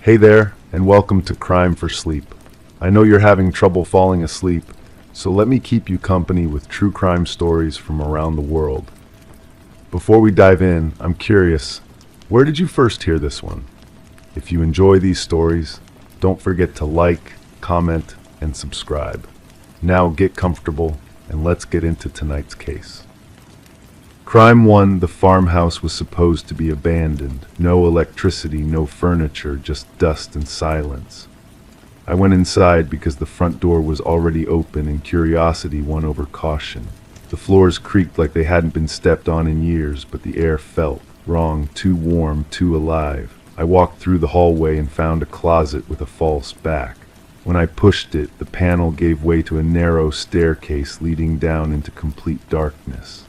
Hey there, and welcome to Crime for Sleep. I know you're having trouble falling asleep, so let me keep you company with true crime stories from around the world. Before we dive in, I'm curious, where did you first hear this one? If you enjoy these stories, don't forget to like, comment, and subscribe. Now get comfortable, and let's get into tonight's case. Crime 1. The farmhouse was supposed to be abandoned. No electricity, no furniture, just dust and silence. I went inside because the front door was already open and curiosity won over caution. The floors creaked like they hadn't been stepped on in years, but the air felt wrong, too warm, too alive. I walked through the hallway and found a closet with a false back. When I pushed it, the panel gave way to a narrow staircase leading down into complete darkness.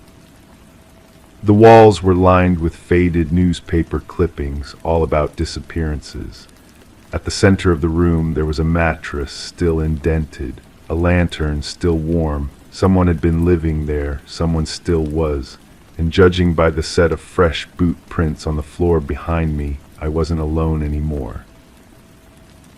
The walls were lined with faded newspaper clippings, all about disappearances. At the center of the room there was a mattress, still indented, a lantern, still warm. Someone had been living there, someone still was, and judging by the set of fresh boot prints on the floor behind me, I wasn't alone anymore.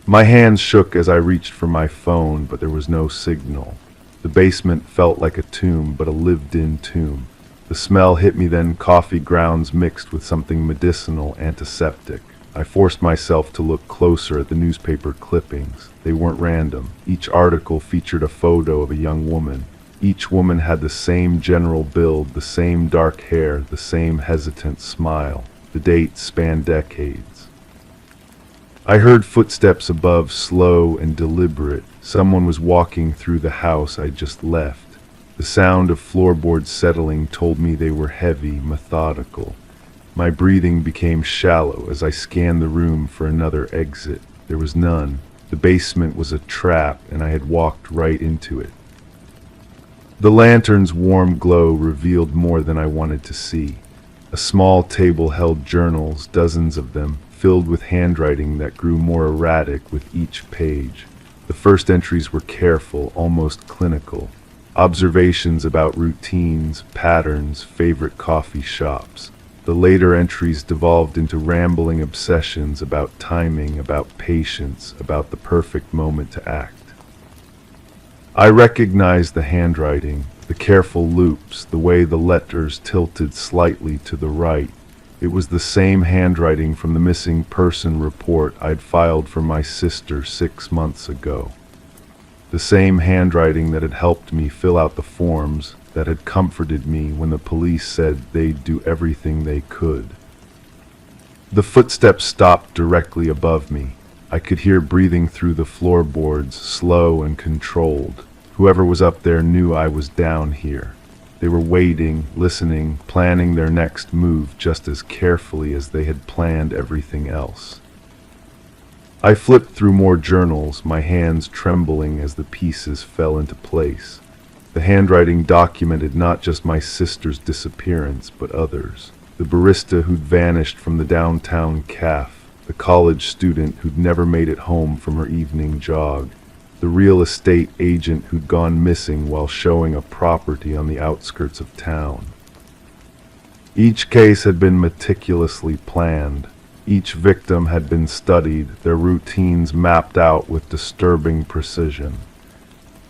My hands shook as I reached for my phone, but there was no signal. The basement felt like a tomb, but a lived-in tomb. The smell hit me then, coffee grounds mixed with something medicinal, antiseptic. I forced myself to look closer at the newspaper clippings. They weren't random. Each article featured a photo of a young woman. Each woman had the same general build, the same dark hair, the same hesitant smile. The dates spanned decades. I heard footsteps above, slow and deliberate. Someone was walking through the house I'd just left. The sound of floorboards settling told me they were heavy, methodical. My breathing became shallow as I scanned the room for another exit. There was none. The basement was a trap, and I had walked right into it. The lantern's warm glow revealed more than I wanted to see. A small table held journals, dozens of them, filled with handwriting that grew more erratic with each page. The first entries were careful, almost clinical. Observations about routines, patterns, favorite coffee shops. The later entries devolved into rambling obsessions about timing, about patience, about the perfect moment to act. I recognized the handwriting, the careful loops, the way the letters tilted slightly to the right. It was the same handwriting from the missing person report I'd filed for my sister 6 months ago. The same handwriting that had helped me fill out the forms, that had comforted me when the police said they'd do everything they could. The footsteps stopped directly above me. I could hear breathing through the floorboards, slow and controlled. Whoever was up there knew I was down here. They were waiting, listening, planning their next move just as carefully as they had planned everything else. I flipped through more journals, my hands trembling as the pieces fell into place. The handwriting documented not just my sister's disappearance, but others. The barista who'd vanished from the downtown cafe, the college student who'd never made it home from her evening jog, the real estate agent who'd gone missing while showing a property on the outskirts of town. Each case had been meticulously planned. Each victim had been studied, their routines mapped out with disturbing precision.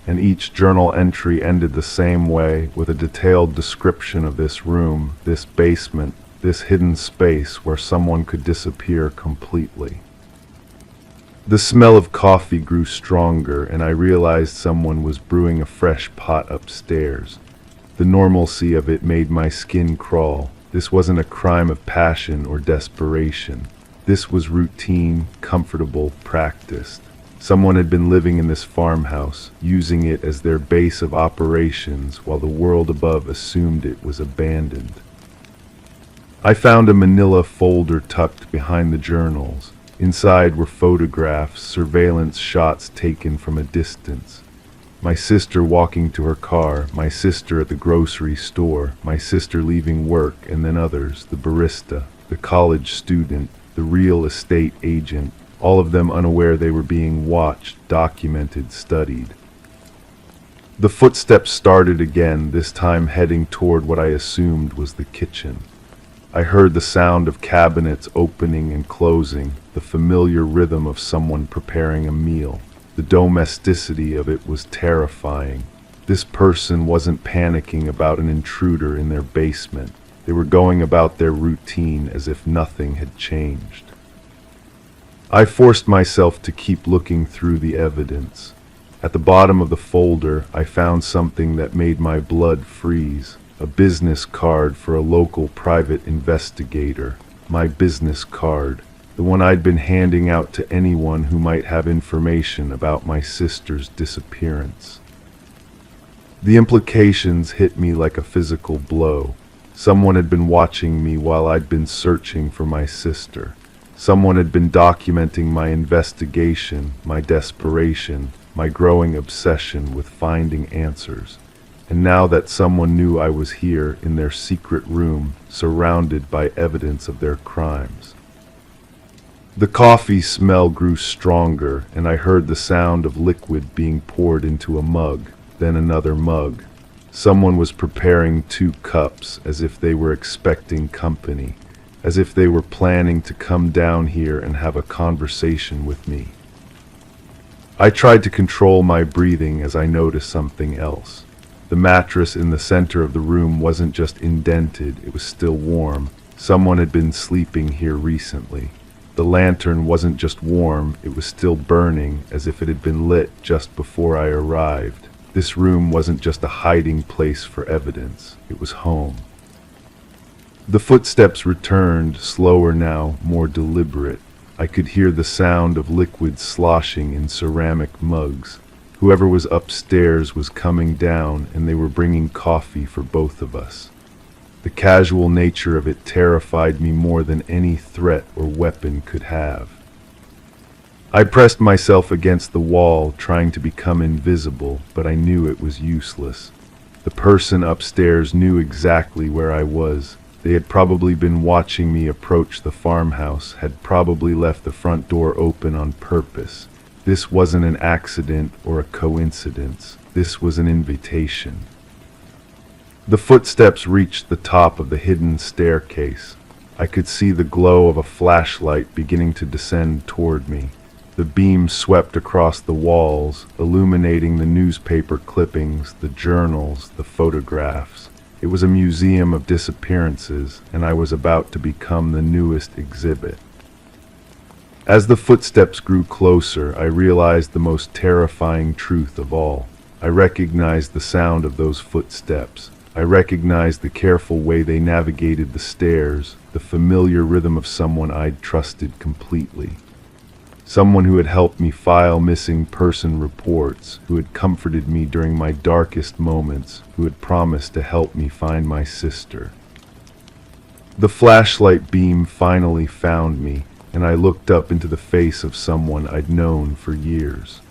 And each journal entry ended the same way, with a detailed description of this room, this basement, this hidden space where someone could disappear completely. The smell of coffee grew stronger, and I realized someone was brewing a fresh pot upstairs. The normalcy of it made my skin crawl. This wasn't a crime of passion or desperation. This was routine, comfortable, practiced. Someone had been living in this farmhouse, using it as their base of operations while the world above assumed it was abandoned. I found a manila folder tucked behind the journals. Inside were photographs, surveillance shots taken from a distance. My sister walking to her car, my sister at the grocery store, my sister leaving work, and then others, the barista, the college student, the real estate agent, all of them unaware they were being watched, documented, studied. The footsteps started again, this time heading toward what I assumed was the kitchen. I heard the sound of cabinets opening and closing, the familiar rhythm of someone preparing a meal. The domesticity of it was terrifying. This person wasn't panicking about an intruder in their basement. They were going about their routine as if nothing had changed. I forced myself to keep looking through the evidence. At the bottom of the folder, I found something that made my blood freeze. A business card for a local private investigator. My business card. The one I'd been handing out to anyone who might have information about my sister's disappearance. The implications hit me like a physical blow. Someone had been watching me while I'd been searching for my sister. Someone had been documenting my investigation, my desperation, my growing obsession with finding answers. And now that someone knew I was here in their secret room, surrounded by evidence of their crimes. The coffee smell grew stronger, and I heard the sound of liquid being poured into a mug, then another mug. Someone was preparing 2 cups as if they were expecting company, as if they were planning to come down here and have a conversation with me. I tried to control my breathing as I noticed something else. The mattress in the center of the room wasn't just indented, it was still warm. Someone had been sleeping here recently. The lantern wasn't just warm, it was still burning, as if it had been lit just before I arrived. This room wasn't just a hiding place for evidence, it was home. The footsteps returned, slower now, more deliberate. I could hear the sound of liquid sloshing in ceramic mugs. Whoever was upstairs was coming down, and they were bringing coffee for both of us. The casual nature of it terrified me more than any threat or weapon could have. I pressed myself against the wall, trying to become invisible, but I knew it was useless. The person upstairs knew exactly where I was. They had probably been watching me approach the farmhouse, had probably left the front door open on purpose. This wasn't an accident or a coincidence. This was an invitation. The footsteps reached the top of the hidden staircase. I could see the glow of a flashlight beginning to descend toward me. The beam swept across the walls, illuminating the newspaper clippings, the journals, the photographs. It was a museum of disappearances, and I was about to become the newest exhibit. As the footsteps grew closer, I realized the most terrifying truth of all. I recognized the sound of those footsteps. I recognized the careful way they navigated the stairs, the familiar rhythm of someone I'd trusted completely. Someone who had helped me file missing person reports, who had comforted me during my darkest moments, who had promised to help me find my sister. The flashlight beam finally found me, and I looked up into the face of someone I'd known for years.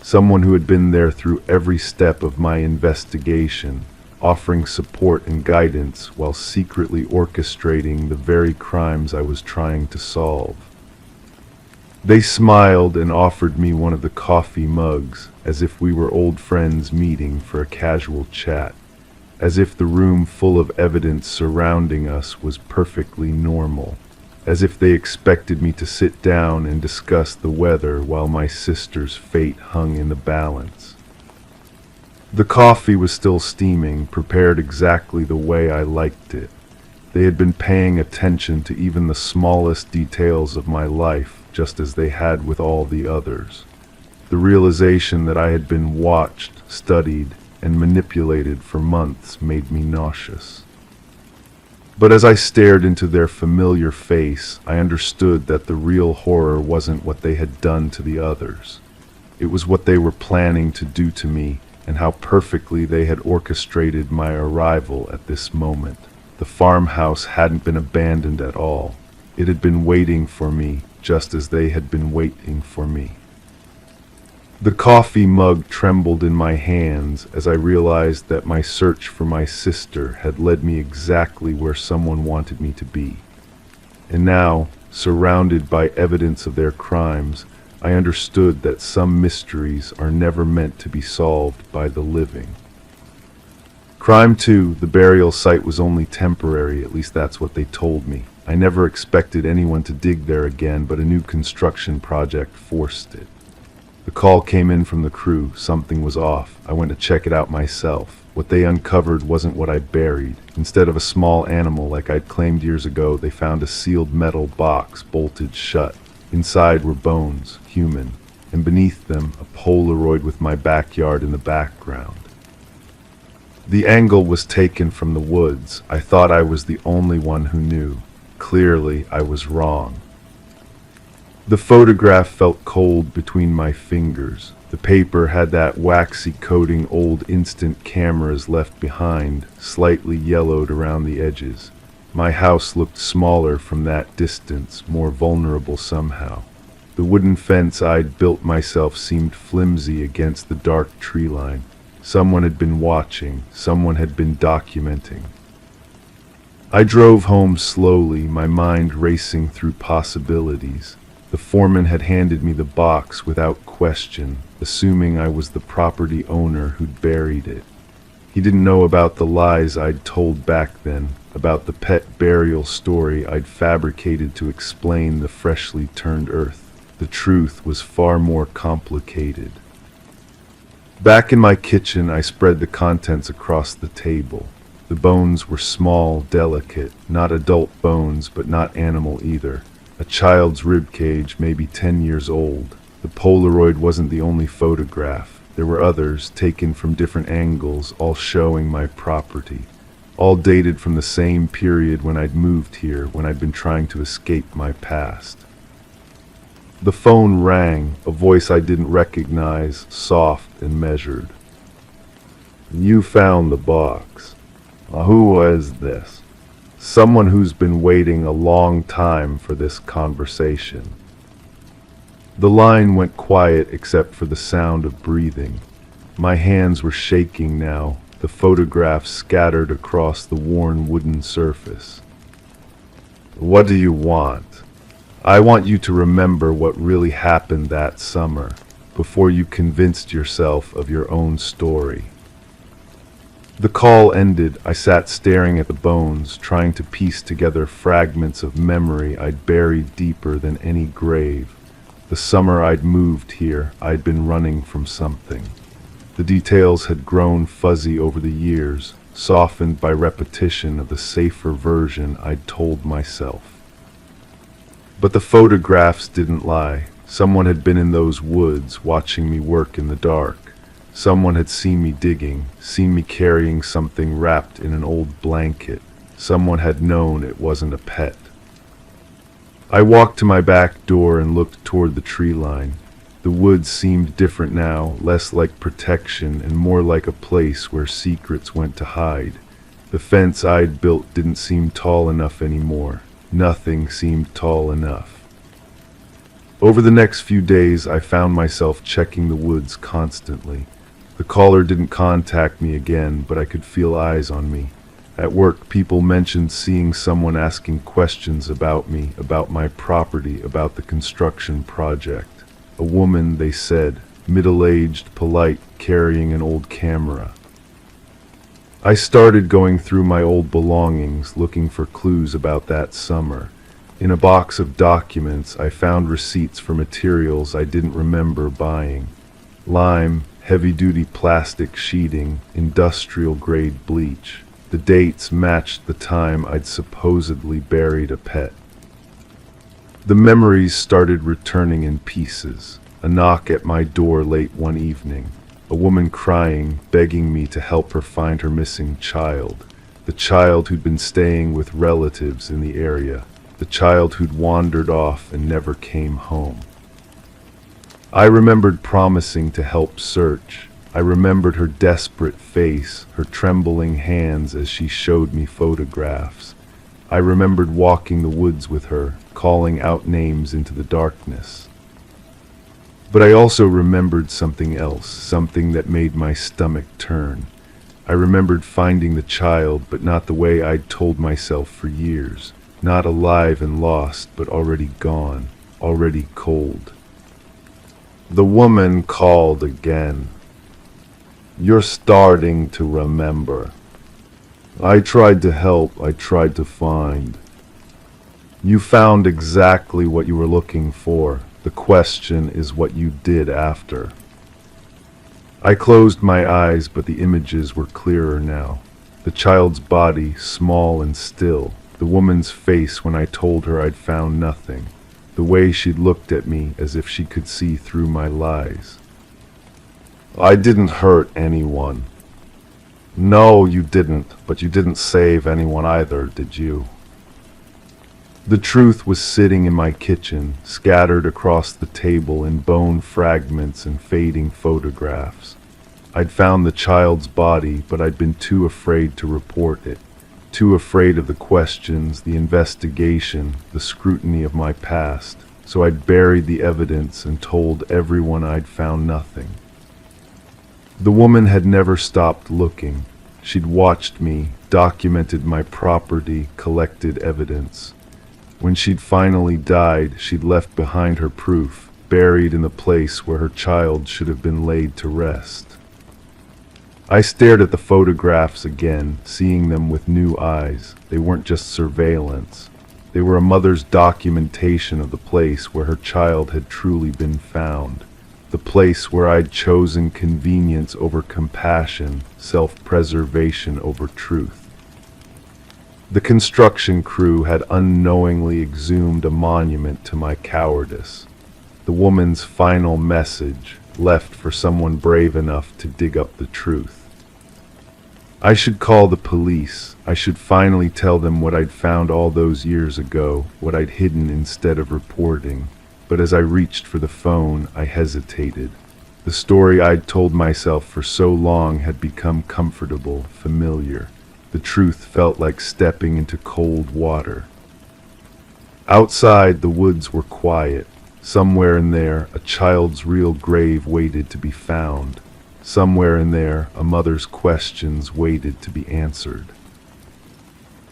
Someone who had been there through every step of my investigation, offering support and guidance while secretly orchestrating the very crimes I was trying to solve. They smiled and offered me one of the coffee mugs, as if we were old friends meeting for a casual chat, as if the room full of evidence surrounding us was perfectly normal, as if they expected me to sit down and discuss the weather while my sister's fate hung in the balance. The coffee was still steaming, prepared exactly the way I liked it. They had been paying attention to even the smallest details of my life, just as they had with all the others. The realization that I had been watched, studied, and manipulated for months made me nauseous. But as I stared into their familiar face, I understood that the real horror wasn't what they had done to the others. It was what they were planning to do to me, and how perfectly they had orchestrated my arrival at this moment. The farmhouse hadn't been abandoned at all. It had been waiting for me, just as they had been waiting for me. The coffee mug trembled in my hands as I realized that my search for my sister had led me exactly where someone wanted me to be. And now, surrounded by evidence of their crimes, I understood that some mysteries are never meant to be solved by the living. Crime 2, the burial site was only temporary, at least that's what they told me. I never expected anyone to dig there again, but a new construction project forced it. The call came in from the crew. Something was off. I went to check it out myself. What they uncovered wasn't what I buried. Instead of a small animal like I'd claimed years ago, they found a sealed metal box bolted shut. Inside were bones, human, and beneath them a Polaroid with my backyard in the background. The angle was taken from the woods. I thought I was the only one who knew. Clearly, I was wrong. The photograph felt cold between my fingers. The paper had that waxy coating old instant cameras left behind, slightly yellowed around the edges. My house looked smaller from that distance, more vulnerable somehow. The wooden fence I'd built myself seemed flimsy against the dark tree line. Someone had been watching, someone had been documenting. I drove home slowly, my mind racing through possibilities. The foreman had handed me the box without question, assuming I was the property owner who'd buried it. He didn't know about the lies I'd told back then, about the pet burial story I'd fabricated to explain the freshly turned earth. The truth was far more complicated. Back in my kitchen, I spread the contents across the table. The bones were small, delicate, not adult bones, but not animal either. A child's rib cage, maybe 10 years old. The Polaroid wasn't the only photograph. There were others, taken from different angles, all showing my property. All dated from the same period when I'd moved here, when I'd been trying to escape my past. The phone rang, a voice I didn't recognize, soft and measured. "You found the box. Who was this?" "Someone who's been waiting a long time for this conversation." The line went quiet except for the sound of breathing. My hands were shaking now, the photographs scattered across the worn wooden surface. "What do you want?" "I want you to remember what really happened that summer, before you convinced yourself of your own story." The call ended. I sat staring at the bones, trying to piece together fragments of memory I'd buried deeper than any grave. The summer I'd moved here, I'd been running from something. The details had grown fuzzy over the years, softened by repetition of the safer version I'd told myself. But the photographs didn't lie. Someone had been in those woods, watching me work in the dark. Someone had seen me digging, seen me carrying something wrapped in an old blanket. Someone had known it wasn't a pet. I walked to my back door and looked toward the tree line. The woods seemed different now, less like protection and more like a place where secrets went to hide. The fence I'd built didn't seem tall enough anymore. Nothing seemed tall enough. Over the next few days, I found myself checking the woods constantly. The caller didn't contact me again, but I could feel eyes on me. At work, people mentioned seeing someone asking questions about me, about my property, about the construction project. A woman, they said, middle-aged, polite, carrying an old camera. I started going through my old belongings, looking for clues about that summer. In a box of documents, I found receipts for materials I didn't remember buying. Lime, heavy-duty plastic sheeting, industrial-grade bleach. The dates matched the time I'd supposedly buried a pet. The memories started returning in pieces. A knock at my door late one evening. A woman crying, begging me to help her find her missing child. The child who'd been staying with relatives in the area. The child who'd wandered off and never came home. I remembered promising to help search. I remembered her desperate face, her trembling hands as she showed me photographs. I remembered walking the woods with her, calling out names into the darkness. But I also remembered something else, something that made my stomach turn. I remembered finding the child, but not the way I'd told myself for years. Not alive and lost, but already gone, already cold. The woman called again. "You're starting to remember. I tried to help, I tried to find. You found exactly what you were looking for. The question is what you did after. I closed my eyes, but the images were clearer now. The child's body, small and still. The woman's face when I told her I'd found nothing. The way she'd looked at me as if she could see through my lies. I didn't hurt anyone. No, you didn't, but you didn't save anyone either, did you? The truth was sitting in my kitchen, scattered across the table in bone fragments and fading photographs. I'd found the child's body, but I'd been too afraid to report it. Too afraid of the questions, the investigation, the scrutiny of my past. So I'd buried the evidence and told everyone I'd found nothing. The woman had never stopped looking. She'd watched me, documented my property, collected evidence. When she'd finally died, she'd left behind her proof, buried in the place where her child should have been laid to rest. I stared at the photographs again, seeing them with new eyes. They weren't just surveillance. They were a mother's documentation of the place where her child had truly been found. The place where I'd chosen convenience over compassion, self-preservation over truth. The construction crew had unknowingly exhumed a monument to my cowardice. The woman's final message, left for someone brave enough to dig up the truth. I should call the police. I should finally tell them what I'd found all those years ago, what I'd hidden instead of reporting. But as I reached for the phone, I hesitated. The story I'd told myself for so long had become comfortable, familiar. The truth felt like stepping into cold water. Outside, the woods were quiet. Somewhere in there, a child's real grave waited to be found. Somewhere in there, a mother's questions waited to be answered.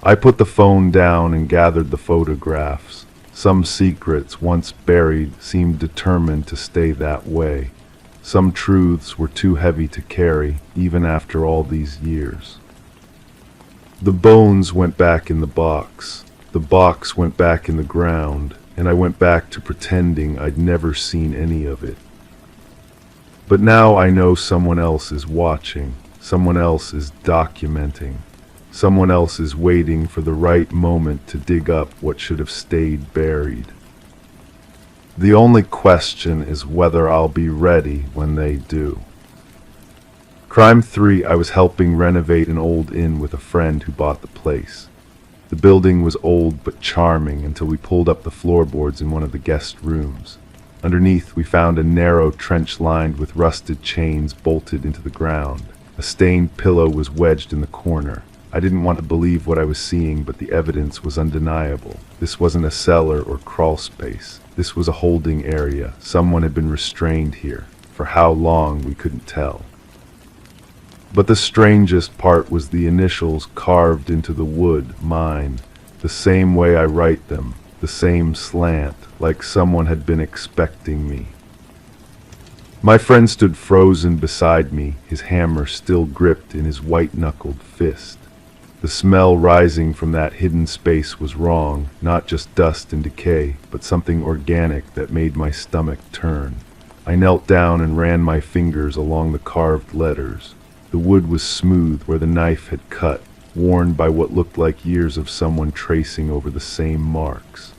I put the phone down and gathered the photographs. Some secrets, once buried, seemed determined to stay that way. Some truths were too heavy to carry, even after all these years. The bones went back in the box. The box went back in the ground, and I went back to pretending I'd never seen any of it. But now I know someone else is watching, someone else is documenting. Someone else is waiting for the right moment to dig up what should have stayed buried. The only question is whether I'll be ready when they do. Crime 3, I was helping renovate an old inn with a friend who bought the place. The building was old but charming until we pulled up the floorboards in one of the guest rooms. Underneath, we found a narrow trench lined with rusted chains bolted into the ground. A stained pillow was wedged in the corner. I didn't want to believe what I was seeing, but the evidence was undeniable. This wasn't a cellar or crawl space. This was a holding area. Someone had been restrained here. For how long, we couldn't tell. But the strangest part was the initials carved into the wood, mine, the same way I write them, the same slant, like someone had been expecting me. My friend stood frozen beside me, his hammer still gripped in his white-knuckled fist. The smell rising from that hidden space was wrong, not just dust and decay, but something organic that made my stomach turn. I knelt down and ran my fingers along the carved letters. The wood was smooth where the knife had cut, worn by what looked like years of someone tracing over the same marks.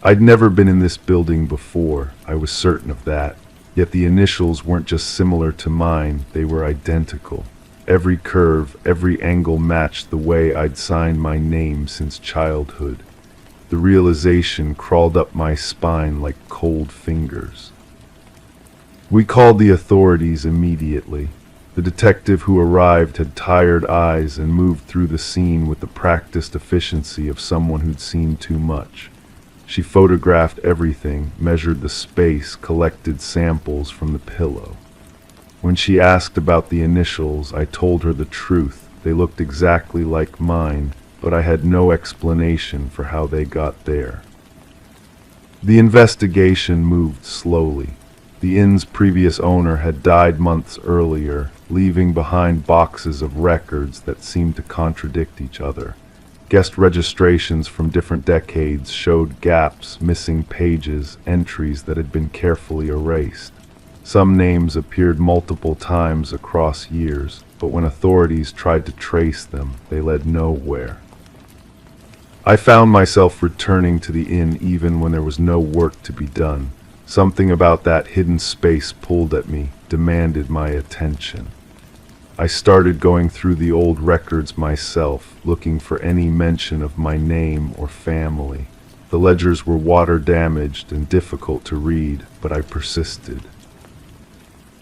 I'd never been in this building before, I was certain of that. Yet the initials weren't just similar to mine, they were identical. Every curve, every angle matched the way I'd signed my name since childhood. The realization crawled up my spine like cold fingers. We called the authorities immediately. The detective who arrived had tired eyes and moved through the scene with the practiced efficiency of someone who'd seen too much. She photographed everything, measured the space, collected samples from the pillow. When she asked about the initials, I told her the truth. They looked exactly like mine, but I had no explanation for how they got there. The investigation moved slowly. The inn's previous owner had died months earlier, leaving behind boxes of records that seemed to contradict each other. Guest registrations from different decades showed gaps, missing pages, entries that had been carefully erased. Some names appeared multiple times across years, but when authorities tried to trace them, they led nowhere. I found myself returning to the inn even when there was no work to be done. Something about that hidden space pulled at me, demanded my attention. I started going through the old records myself, looking for any mention of my name or family. The ledgers were water-damaged and difficult to read, but I persisted.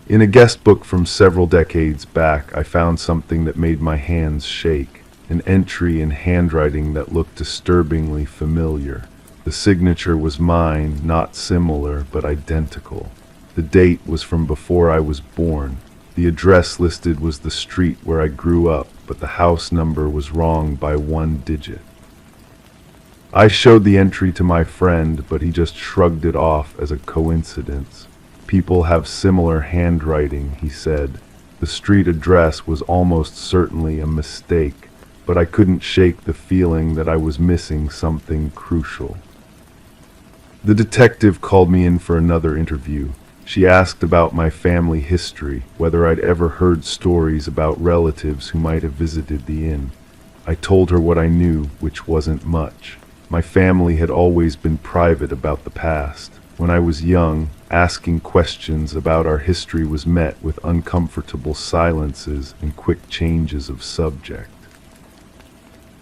In a guest book from several decades back, I found something that made my hands shake, an entry in handwriting that looked disturbingly familiar. The signature was mine, not similar, but identical. The date was from before I was born. The address listed was the street where I grew up, but the house number was wrong by 1 digit. I showed the entry to my friend, but he just shrugged it off as a coincidence. People have similar handwriting, he said. The street address was almost certainly a mistake, but I couldn't shake the feeling that I was missing something crucial. The detective called me in for another interview. She asked about my family history, whether I'd ever heard stories about relatives who might have visited the inn. I told her what I knew, which wasn't much. My family had always been private about the past. When I was young, asking questions about our history was met with uncomfortable silences and quick changes of subject.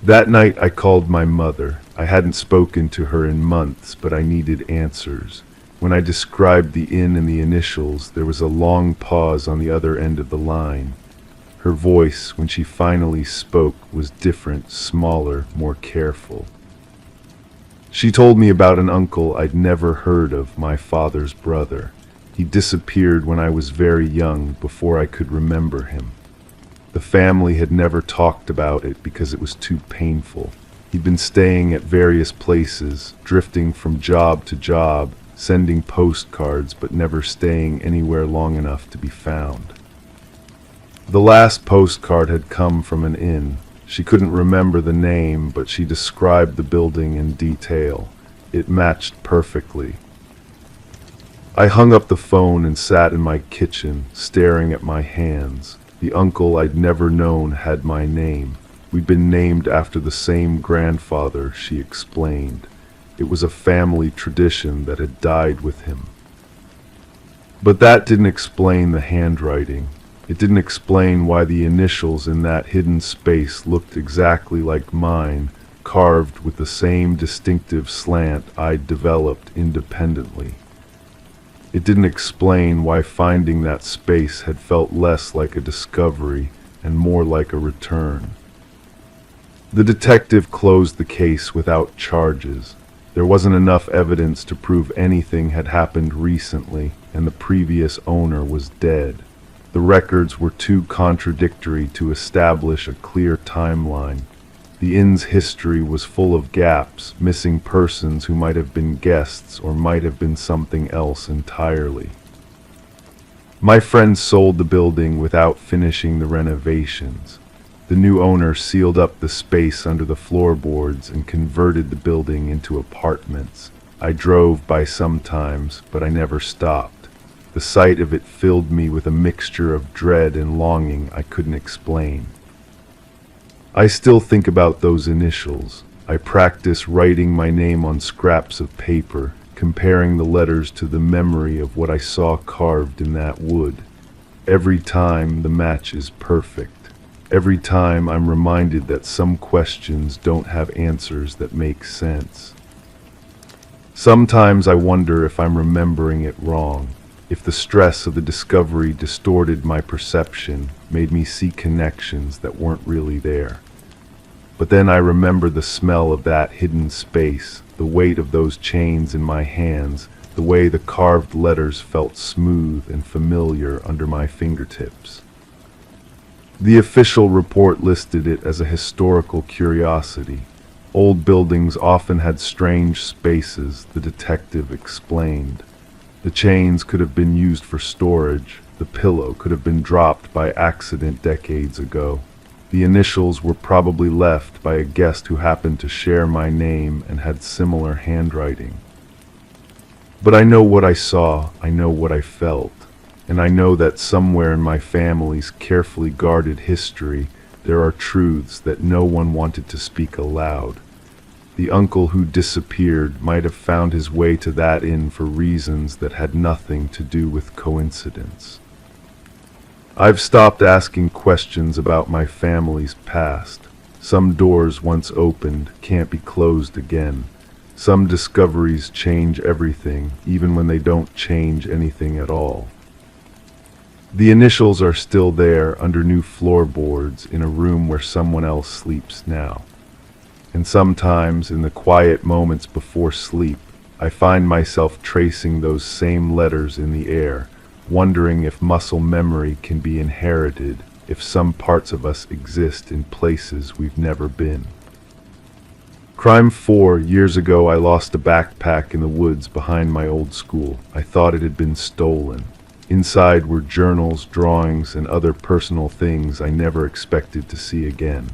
That night I called my mother. I hadn't spoken to her in months, but I needed answers. When I described the inn and the initials, there was a long pause on the other end of the line. Her voice, when she finally spoke, was different, smaller, more careful. She told me about an uncle I'd never heard of, my father's brother. He disappeared when I was very young, before I could remember him. The family had never talked about it because it was too painful. He'd been staying at various places, drifting from job to job, sending postcards but never staying anywhere long enough to be found. The last postcard had come from an inn. She couldn't remember the name, but she described the building in detail. It matched perfectly. I hung up the phone and sat in my kitchen, staring at my hands. The uncle I'd never known had my name. We'd been named after the same grandfather, she explained. It was a family tradition that had died with him. But that didn't explain the handwriting. It didn't explain why the initials in that hidden space looked exactly like mine, carved with the same distinctive slant I'd developed independently. It didn't explain why finding that space had felt less like a discovery and more like a return. The detective closed the case without charges. There wasn't enough evidence to prove anything had happened recently, and the previous owner was dead. The records were too contradictory to establish a clear timeline. The inn's history was full of gaps, missing persons who might have been guests or might have been something else entirely. My friend sold the building without finishing the renovations. The new owner sealed up the space under the floorboards and converted the building into apartments. I drove by sometimes, but I never stopped. The sight of it filled me with a mixture of dread and longing I couldn't explain. I still think about those initials. I practice writing my name on scraps of paper, comparing the letters to the memory of what I saw carved in that wood. Every time the match is perfect. Every time I'm reminded that some questions don't have answers that make sense. Sometimes I wonder if I'm remembering it wrong, if the stress of the discovery distorted my perception, made me see connections that weren't really there. But then I remember the smell of that hidden space, the weight of those chains in my hands, the way the carved letters felt smooth and familiar under my fingertips. The official report listed it as a historical curiosity. Old buildings often had strange spaces, the detective explained. The chains could have been used for storage. The pillow could have been dropped by accident decades ago. The initials were probably left by a guest who happened to share my name and had similar handwriting. But I know what I saw, I know what I felt, and I know that somewhere in my family's carefully guarded history there are truths that no one wanted to speak aloud. The uncle who disappeared might have found his way to that inn for reasons that had nothing to do with coincidence. I've stopped asking questions about my family's past. Some doors once opened can't be closed again. Some discoveries change everything, even when they don't change anything at all. The initials are still there under new floorboards in a room where someone else sleeps now. And sometimes, in the quiet moments before sleep, I find myself tracing those same letters in the air, wondering if muscle memory can be inherited, if some parts of us exist in places we've never been. Crime 4. Years ago, I lost a backpack in the woods behind my old school. I thought it had been stolen. Inside were journals, drawings, and other personal things I never expected to see again.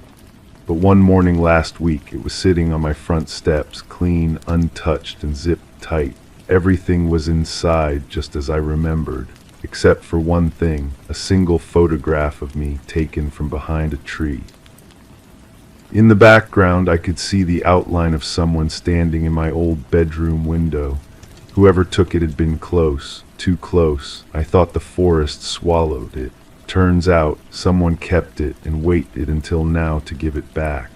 But one morning last week, it was sitting on my front steps, clean, untouched, and zipped tight. Everything was inside just as I remembered, except for one thing, a single photograph of me taken from behind a tree. In the background, I could see the outline of someone standing in my old bedroom window. Whoever took it had been close, too close. I thought the forest swallowed it. Turns out, someone kept it and waited until now to give it back.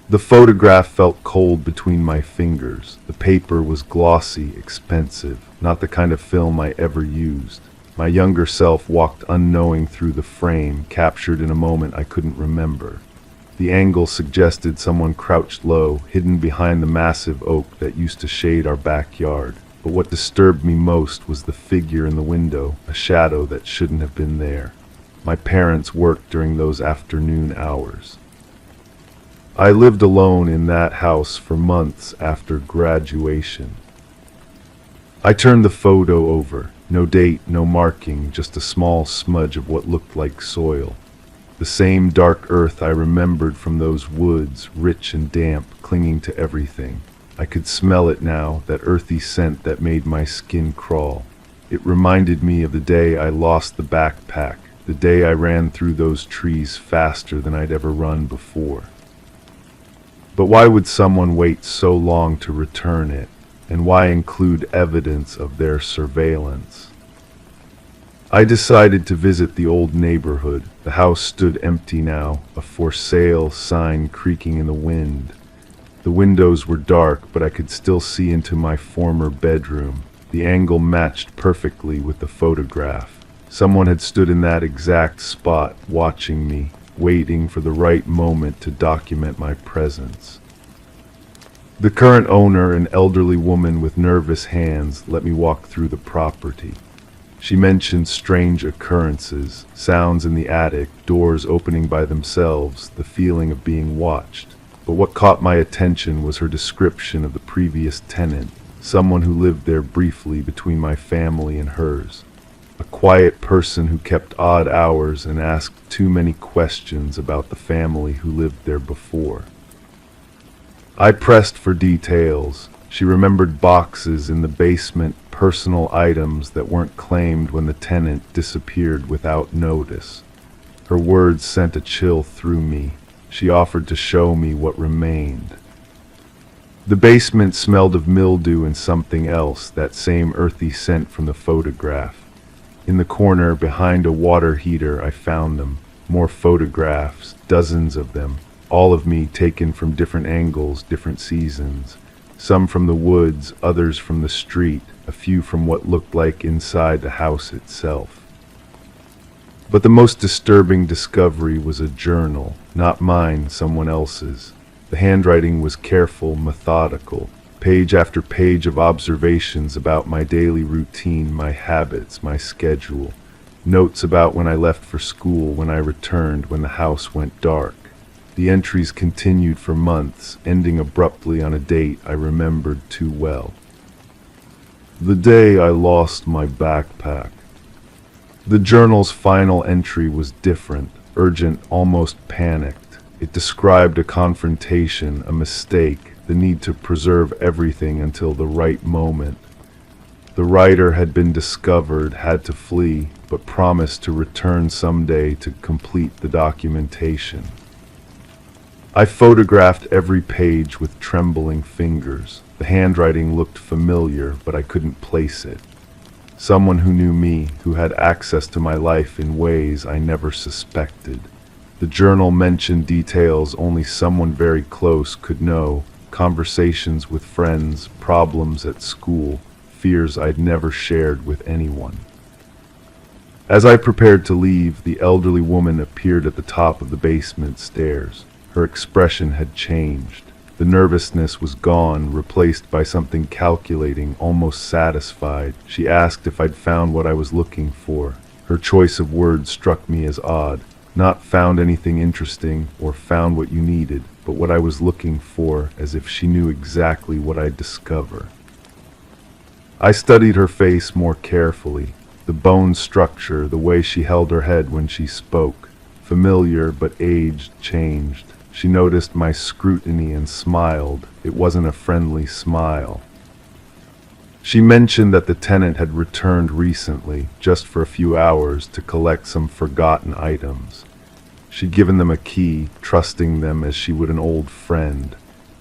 The photograph felt cold between my fingers. The paper was glossy, expensive, not the kind of film I ever used. My younger self walked unknowing through the frame, captured in a moment I couldn't remember. The angle suggested someone crouched low, hidden behind the massive oak that used to shade our backyard. But what disturbed me most was the figure in the window, a shadow that shouldn't have been there. My parents worked during those afternoon hours. I lived alone in that house for months after graduation. I turned the photo over. No date, no marking, just a small smudge of what looked like soil. The same dark earth I remembered from those woods, rich and damp, clinging to everything. I could smell it now, that earthy scent that made my skin crawl. It reminded me of the day I lost the backpack, the day I ran through those trees faster than I'd ever run before. But why would someone wait so long to return it, and why include evidence of their surveillance? I decided to visit the old neighborhood. The house stood empty now, a for sale sign creaking in the wind. The windows were dark, but I could still see into my former bedroom. The angle matched perfectly with the photograph. Someone had stood in that exact spot, watching me, waiting for the right moment to document my presence. The current owner, an elderly woman with nervous hands, let me walk through the property. She mentioned strange occurrences, sounds in the attic, doors opening by themselves, the feeling of being watched. But what caught my attention was her description of the previous tenant, someone who lived there briefly between my family and hers. A quiet person who kept odd hours and asked too many questions about the family who lived there before. I pressed for details. She remembered boxes in the basement, personal items that weren't claimed when the tenant disappeared without notice. Her words sent a chill through me. She offered to show me what remained. The basement smelled of mildew and something else, that same earthy scent from the photograph. In the corner, behind a water heater, I found them. More photographs, dozens of them, all of me taken from different angles, different seasons. Some from the woods, others from the street, a few from what looked like inside the house itself. But the most disturbing discovery was a journal, not mine, someone else's. The handwriting was careful, methodical, page after page of observations about my daily routine, my habits, my schedule. Notes about when I left for school, when I returned, when the house went dark. The entries continued for months, ending abruptly on a date I remembered too well. The day I lost my backpack. The journal's final entry was different, urgent, almost panicked. It described a confrontation, a mistake, the need to preserve everything until the right moment. The writer had been discovered, had to flee, but promised to return someday to complete the documentation. I photographed every page with trembling fingers. The handwriting looked familiar, but I couldn't place it. Someone who knew me, who had access to my life in ways I never suspected. The journal mentioned details only someone very close could know, conversations with friends, problems at school, fears I'd never shared with anyone. As I prepared to leave, the elderly woman appeared at the top of the basement stairs. Her expression had changed. The nervousness was gone, replaced by something calculating, almost satisfied. She asked if I'd found what I was looking for. Her choice of words struck me as odd. Not found anything interesting or found what you needed, but what I was looking for, as if she knew exactly what I'd discover. I studied her face more carefully. The bone structure, the way she held her head when she spoke. Familiar, but aged, changed. She noticed my scrutiny and smiled. It wasn't a friendly smile. She mentioned that the tenant had returned recently, just for a few hours, to collect some forgotten items. She'd given them a key, trusting them as she would an old friend.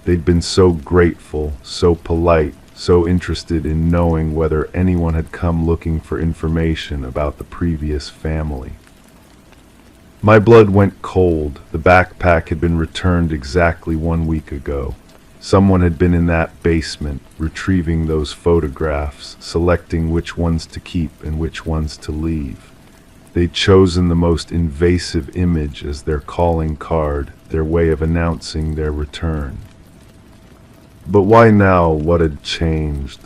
They'd been so grateful, so polite, so interested in knowing whether anyone had come looking for information about the previous family. My blood went cold. The backpack had been returned exactly 1 week ago. Someone had been in that basement, retrieving those photographs, selecting which ones to keep and which ones to leave. They'd chosen the most invasive image as their calling card, their way of announcing their return. But why now? What had changed?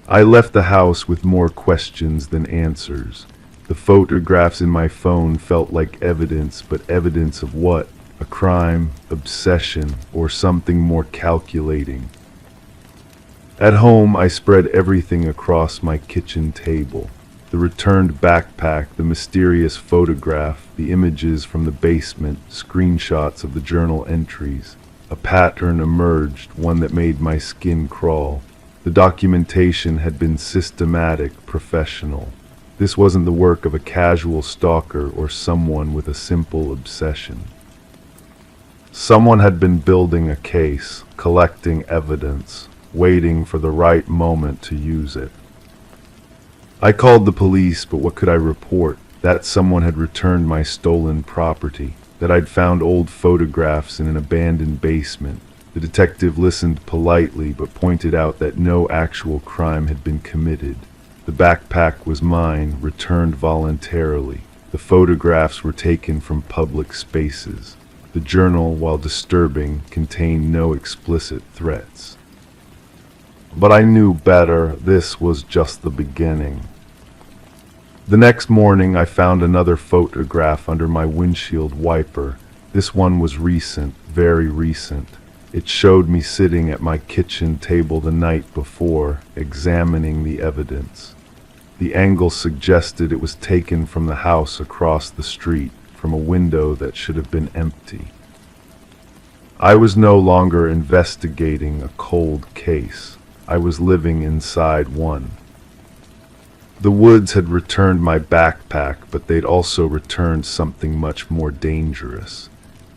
I left the house with more questions than answers. The photographs in my phone felt like evidence, but evidence of what? A crime, obsession, or something more calculating. At home, I spread everything across my kitchen table. The returned backpack, the mysterious photograph, the images from the basement, screenshots of the journal entries. A pattern emerged, one that made my skin crawl. The documentation had been systematic, professional. This wasn't the work of a casual stalker or someone with a simple obsession. Someone had been building a case, collecting evidence, waiting for the right moment to use it. I called the police, but what could I report? That someone had returned my stolen property, that I'd found old photographs in an abandoned basement. The detective listened politely, but pointed out that no actual crime had been committed. The backpack was mine, returned voluntarily. The photographs were taken from public spaces. The journal, while disturbing, contained no explicit threats. But I knew better. This was just the beginning. The next morning, I found another photograph under my windshield wiper. This one was recent, very recent. It showed me sitting at my kitchen table the night before, examining the evidence. The angle suggested it was taken from the house across the street, from a window that should have been empty. I was no longer investigating a cold case. I was living inside one. The woods had returned my backpack, but they'd also returned something much more dangerous.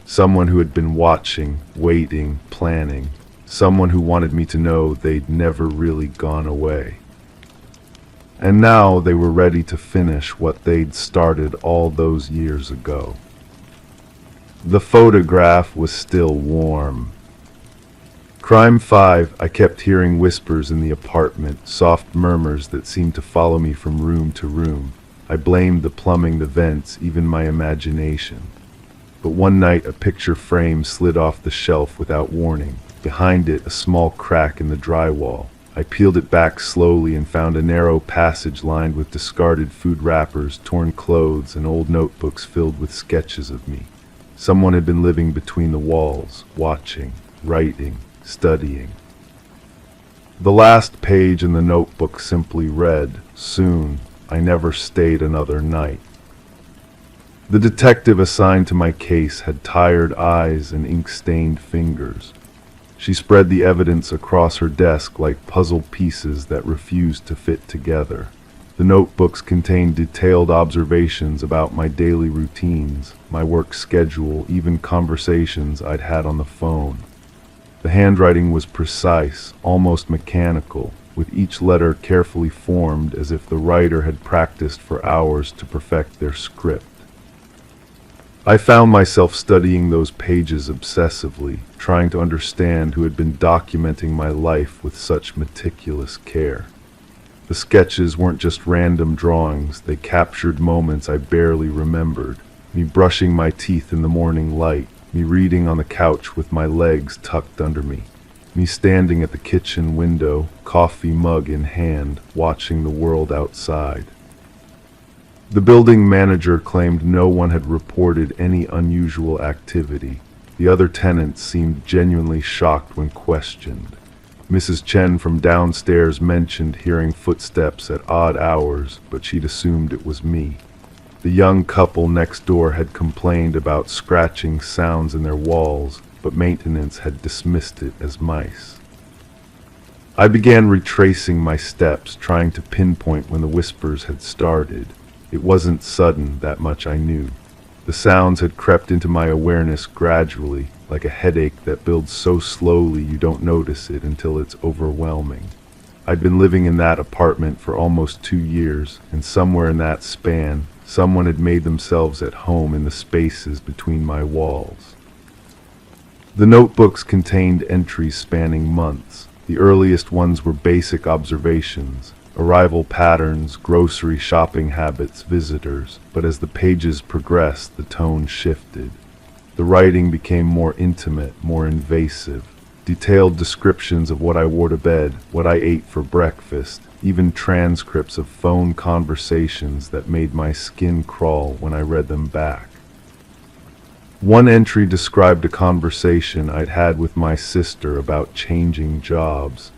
Someone who had been watching, waiting, planning. Someone who wanted me to know they'd never really gone away. And now they were ready to finish what they'd started all those years ago. The photograph was still warm. Crime 5, I kept hearing whispers in the apartment, soft murmurs that seemed to follow me from room to room. I blamed the plumbing, the vents, even my imagination. But one night a picture frame slid off the shelf without warning. Behind it, a small crack in the drywall. I peeled it back slowly and found a narrow passage lined with discarded food wrappers, torn clothes, and old notebooks filled with sketches of me. Someone had been living between the walls, watching, writing, studying. The last page in the notebook simply read, "Soon, I never stayed another night." The detective assigned to my case had tired eyes and ink-stained fingers. She spread the evidence across her desk like puzzle pieces that refused to fit together. The notebooks contained detailed observations about my daily routines, my work schedule, even conversations I'd had on the phone. The handwriting was precise, almost mechanical, with each letter carefully formed as if the writer had practiced for hours to perfect their script. I found myself studying those pages obsessively, trying to understand who had been documenting my life with such meticulous care. The sketches weren't just random drawings, they captured moments I barely remembered. Me brushing my teeth in the morning light, me reading on the couch with my legs tucked under me, me standing at the kitchen window, coffee mug in hand, watching the world outside. The building manager claimed no one had reported any unusual activity. The other tenants seemed genuinely shocked when questioned. Mrs. Chen from downstairs mentioned hearing footsteps at odd hours, but she'd assumed it was me. The young couple next door had complained about scratching sounds in their walls, but maintenance had dismissed it as mice. I began retracing my steps, trying to pinpoint when the whispers had started. It wasn't sudden, that much I knew. The sounds had crept into my awareness gradually, like a headache that builds so slowly you don't notice it until it's overwhelming. I'd been living in that apartment for almost 2 years, and somewhere in that span, someone had made themselves at home in the spaces between my walls. The notebooks contained entries spanning months. The earliest ones were basic observations, arrival patterns, grocery shopping habits, visitors, but as the pages progressed, the tone shifted. The writing became more intimate, more invasive. Detailed descriptions of what I wore to bed, what I ate for breakfast, even transcripts of phone conversations that made my skin crawl when I read them back. One entry described a conversation I'd had with my sister about changing jobs.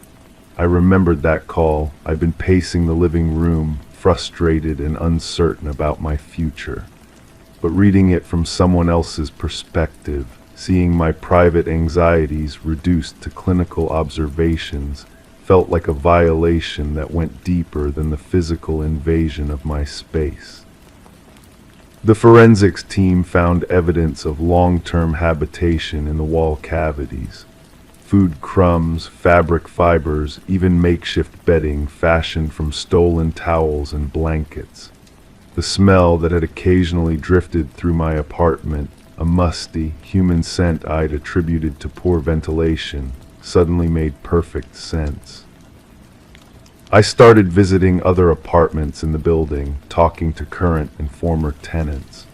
I remembered that call. I'd been pacing the living room, frustrated and uncertain about my future. But reading it from someone else's perspective, seeing my private anxieties reduced to clinical observations, felt like a violation that went deeper than the physical invasion of my space. The forensics team found evidence of long-term habitation in the wall cavities. Food crumbs, fabric fibers, even makeshift bedding fashioned from stolen towels and blankets. The smell that had occasionally drifted through my apartment, a musty, human scent I'd attributed to poor ventilation, suddenly made perfect sense. I started visiting other apartments in the building, talking to current and former tenants.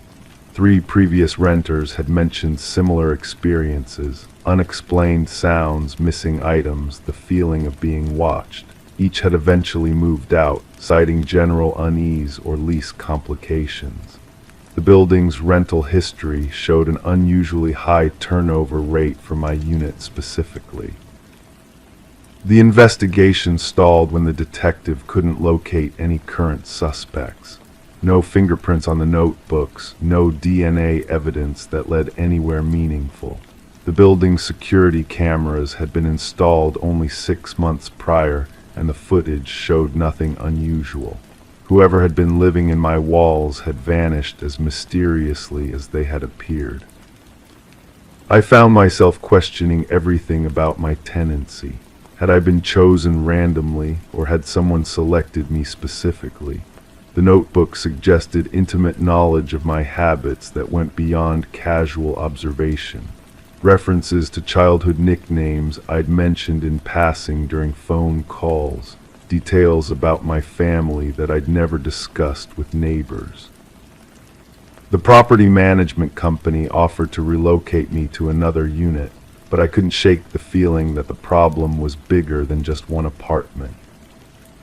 3 previous renters had mentioned similar experiences, unexplained sounds, missing items, the feeling of being watched. Each had eventually moved out, citing general unease or lease complications. The building's rental history showed an unusually high turnover rate for my unit specifically. The investigation stalled when the detective couldn't locate any current suspects. No fingerprints on the notebooks, no DNA evidence that led anywhere meaningful. The building's security cameras had been installed only 6 months prior, and the footage showed nothing unusual. Whoever had been living in my walls had vanished as mysteriously as they had appeared. I found myself questioning everything about my tenancy. Had I been chosen randomly, or had someone selected me specifically? The notebook suggested intimate knowledge of my habits that went beyond casual observation. References to childhood nicknames I'd mentioned in passing during phone calls. Details about my family that I'd never discussed with neighbors. The property management company offered to relocate me to another unit, but I couldn't shake the feeling that the problem was bigger than just one apartment.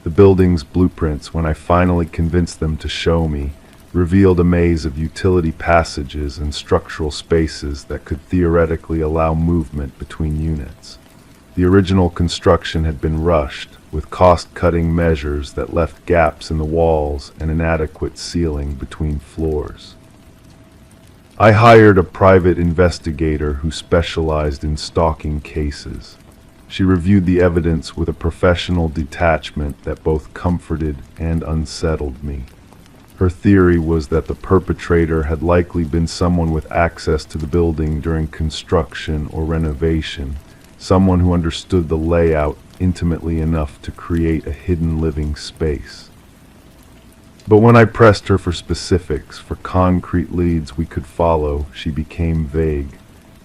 The building's blueprints, when I finally convinced them to show me, revealed a maze of utility passages and structural spaces that could theoretically allow movement between units. The original construction had been rushed, with cost-cutting measures that left gaps in the walls and inadequate ceiling between floors. I hired a private investigator who specialized in stalking cases. She reviewed the evidence with a professional detachment that both comforted and unsettled me. Her theory was that the perpetrator had likely been someone with access to the building during construction or renovation, someone who understood the layout intimately enough to create a hidden living space. But when I pressed her for specifics, for concrete leads we could follow, she became vague.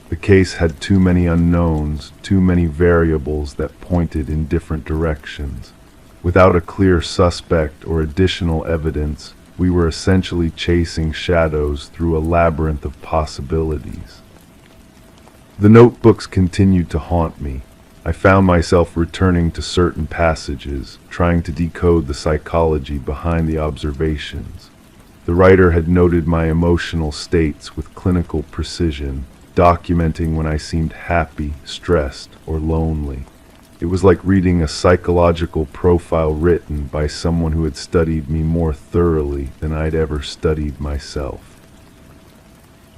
The case had too many unknowns, too many variables that pointed in different directions. Without a clear suspect or additional evidence, we were essentially chasing shadows through a labyrinth of possibilities. The notebooks continued to haunt me. I found myself returning to certain passages, trying to decode the psychology behind the observations. The writer had noted my emotional states with clinical precision, documenting when I seemed happy, stressed, or lonely. It was like reading a psychological profile written by someone who had studied me more thoroughly than I'd ever studied myself.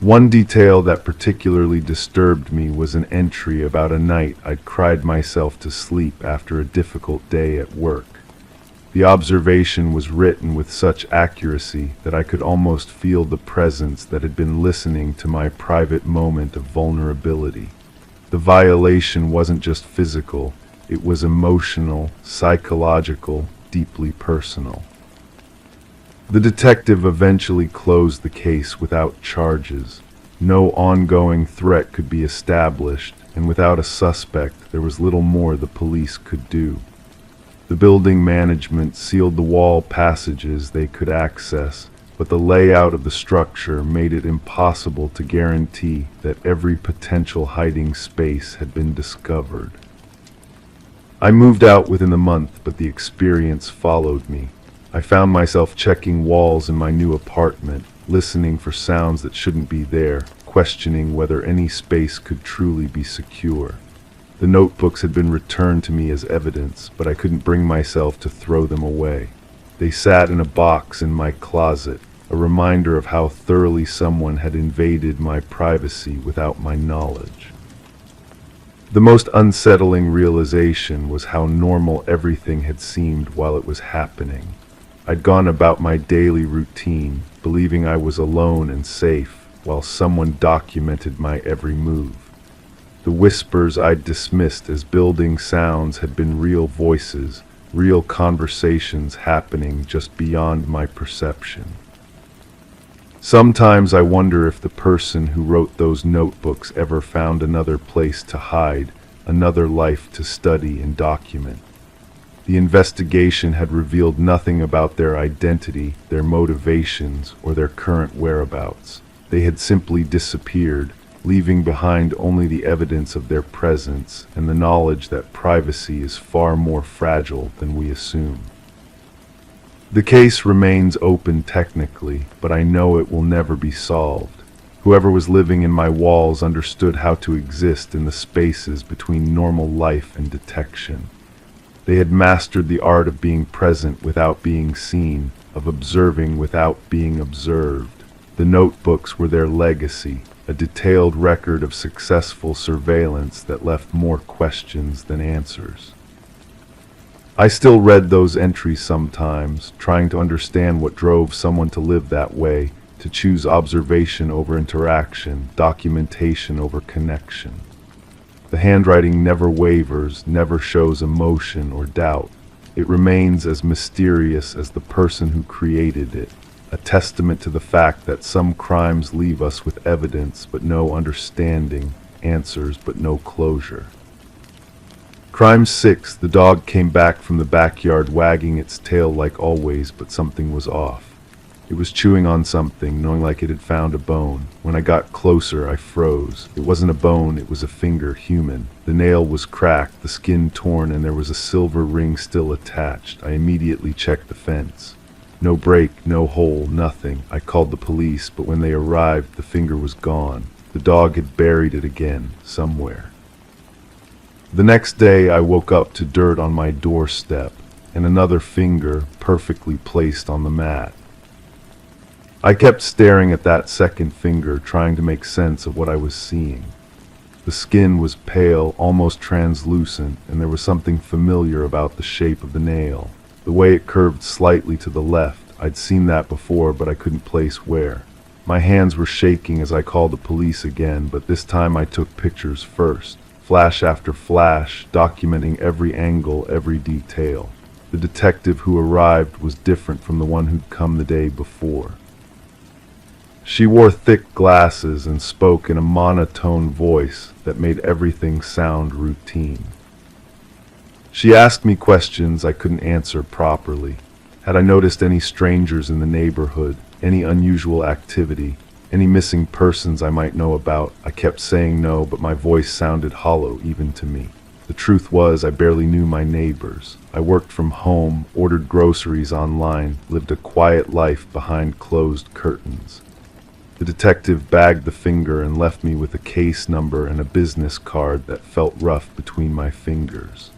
One detail that particularly disturbed me was an entry about a night I'd cried myself to sleep after a difficult day at work. The observation was written with such accuracy that I could almost feel the presence that had been listening to my private moment of vulnerability. The violation wasn't just physical, it was emotional, psychological, deeply personal. The detective eventually closed the case without charges. No ongoing threat could be established, and without a suspect, there was little more the police could do. The building management sealed the wall passages they could access, but the layout of the structure made it impossible to guarantee that every potential hiding space had been discovered. I moved out within the month, but the experience followed me. I found myself checking walls in my new apartment, listening for sounds that shouldn't be there, questioning whether any space could truly be secure. The notebooks had been returned to me as evidence, but I couldn't bring myself to throw them away. They sat in a box in my closet, a reminder of how thoroughly someone had invaded my privacy without my knowledge. The most unsettling realization was how normal everything had seemed while it was happening. I'd gone about my daily routine, believing I was alone and safe, while someone documented my every move. The whispers I'd dismissed as building sounds had been real voices, real conversations happening just beyond my perception. Sometimes I wonder if the person who wrote those notebooks ever found another place to hide, another life to study and document. The investigation had revealed nothing about their identity, their motivations, or their current whereabouts. They had simply disappeared, leaving behind only the evidence of their presence and the knowledge that privacy is far more fragile than we assume. The case remains open technically, but I know it will never be solved. Whoever was living in my walls understood how to exist in the spaces between normal life and detection. They had mastered the art of being present without being seen, of observing without being observed. The notebooks were their legacy, a detailed record of successful surveillance that left more questions than answers. I still read those entries sometimes, trying to understand what drove someone to live that way, to choose observation over interaction, documentation over connection. The handwriting never wavers, never shows emotion or doubt. It remains as mysterious as the person who created it, a testament to the fact that some crimes leave us with evidence but no understanding, answers but no closure. Crime 6, the dog came back from the backyard wagging its tail like always, but something was off. It was chewing on something, knowing like it had found a bone. When I got closer, I froze. It wasn't a bone, it was a finger, human. The nail was cracked, the skin torn, and there was a silver ring still attached. I immediately checked the fence. No break, no hole, nothing. I called the police, but when they arrived, the finger was gone. The dog had buried it again, somewhere. The next day I woke up to dirt on my doorstep and another finger perfectly placed on the mat. I kept staring at that second finger, trying to make sense of what I was seeing. The skin was pale, almost translucent, and there was something familiar about the shape of the nail. The way it curved slightly to the left. I'd seen that before, but I couldn't place where. My hands were shaking as I called the police again, but this time I took pictures first. Flash after flash, documenting every angle, every detail. The detective who arrived was different from the one who'd come the day before. She wore thick glasses and spoke in a monotone voice that made everything sound routine. She asked me questions I couldn't answer properly. Had I noticed any strangers in the neighborhood, any unusual activity, any missing persons I might know about? I kept saying no, but my voice sounded hollow even to me. The truth was, I barely knew my neighbors. I worked from home, ordered groceries online, lived a quiet life behind closed curtains. The detective bagged the finger and left me with a case number and a business card that felt rough between my fingers.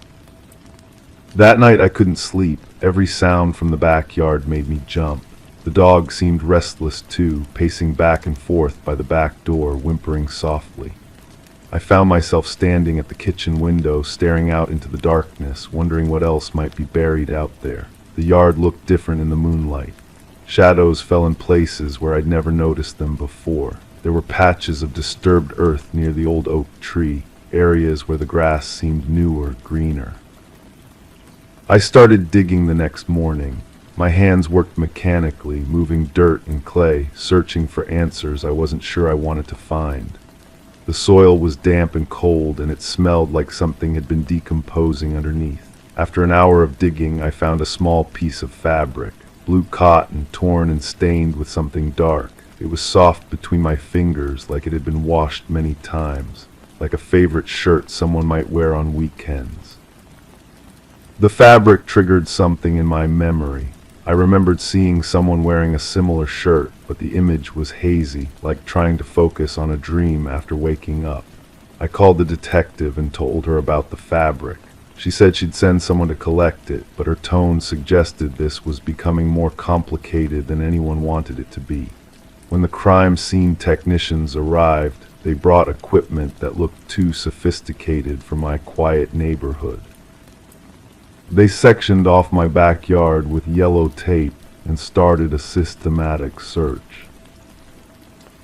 That night I couldn't sleep. Every sound from the backyard made me jump. The dog seemed restless too, pacing back and forth by the back door, whimpering softly. I found myself standing at the kitchen window, staring out into the darkness, wondering what else might be buried out there. The yard looked different in the moonlight. Shadows fell in places where I'd never noticed them before. There were patches of disturbed earth near the old oak tree, areas where the grass seemed newer, greener. I started digging the next morning. My hands worked mechanically, moving dirt and clay, searching for answers I wasn't sure I wanted to find. The soil was damp and cold, and it smelled like something had been decomposing underneath. After an hour of digging, I found a small piece of fabric, blue cotton, torn and stained with something dark. It was soft between my fingers, like it had been washed many times, like a favorite shirt someone might wear on weekends. The fabric triggered something in my memory. I remembered seeing someone wearing a similar shirt, but the image was hazy, like trying to focus on a dream after waking up. I called the detective and told her about the fabric. She said she'd send someone to collect it, but her tone suggested this was becoming more complicated than anyone wanted it to be. When the crime scene technicians arrived, they brought equipment that looked too sophisticated for my quiet neighborhood. They sectioned off my backyard with yellow tape and started a systematic search.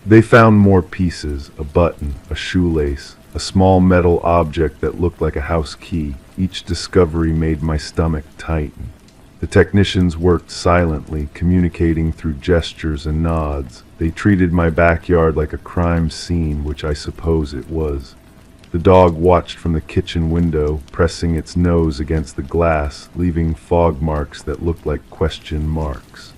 They found more pieces, a button, a shoelace, a small metal object that looked like a house key. Each discovery made my stomach tighten. The technicians worked silently, communicating through gestures and nods. They treated my backyard like a crime scene, which I suppose it was. The dog watched from the kitchen window, pressing its nose against the glass, leaving fog marks that looked like question marks.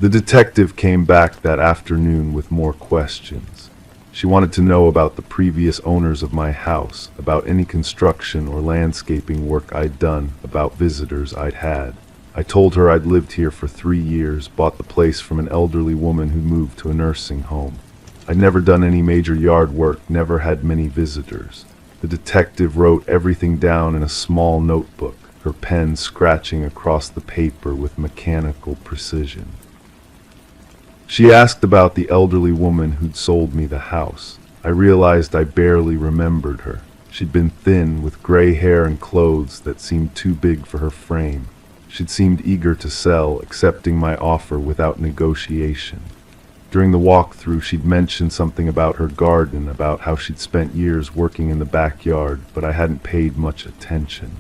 The detective came back that afternoon with more questions. She wanted to know about the previous owners of my house, about any construction or landscaping work I'd done, about visitors I'd had. I told her I'd lived here for 3 years, bought the place from an elderly woman who moved to a nursing home. I'd never done any major yard work, never had many visitors. The detective wrote everything down in a small notebook, her pen scratching across the paper with mechanical precision. She asked about the elderly woman who'd sold me the house. I realized I barely remembered her. She'd been thin, with gray hair and clothes that seemed too big for her frame. She'd seemed eager to sell, accepting my offer without negotiation. During the walkthrough, she'd mentioned something about her garden, about how she'd spent years working in the backyard, but I hadn't paid much attention.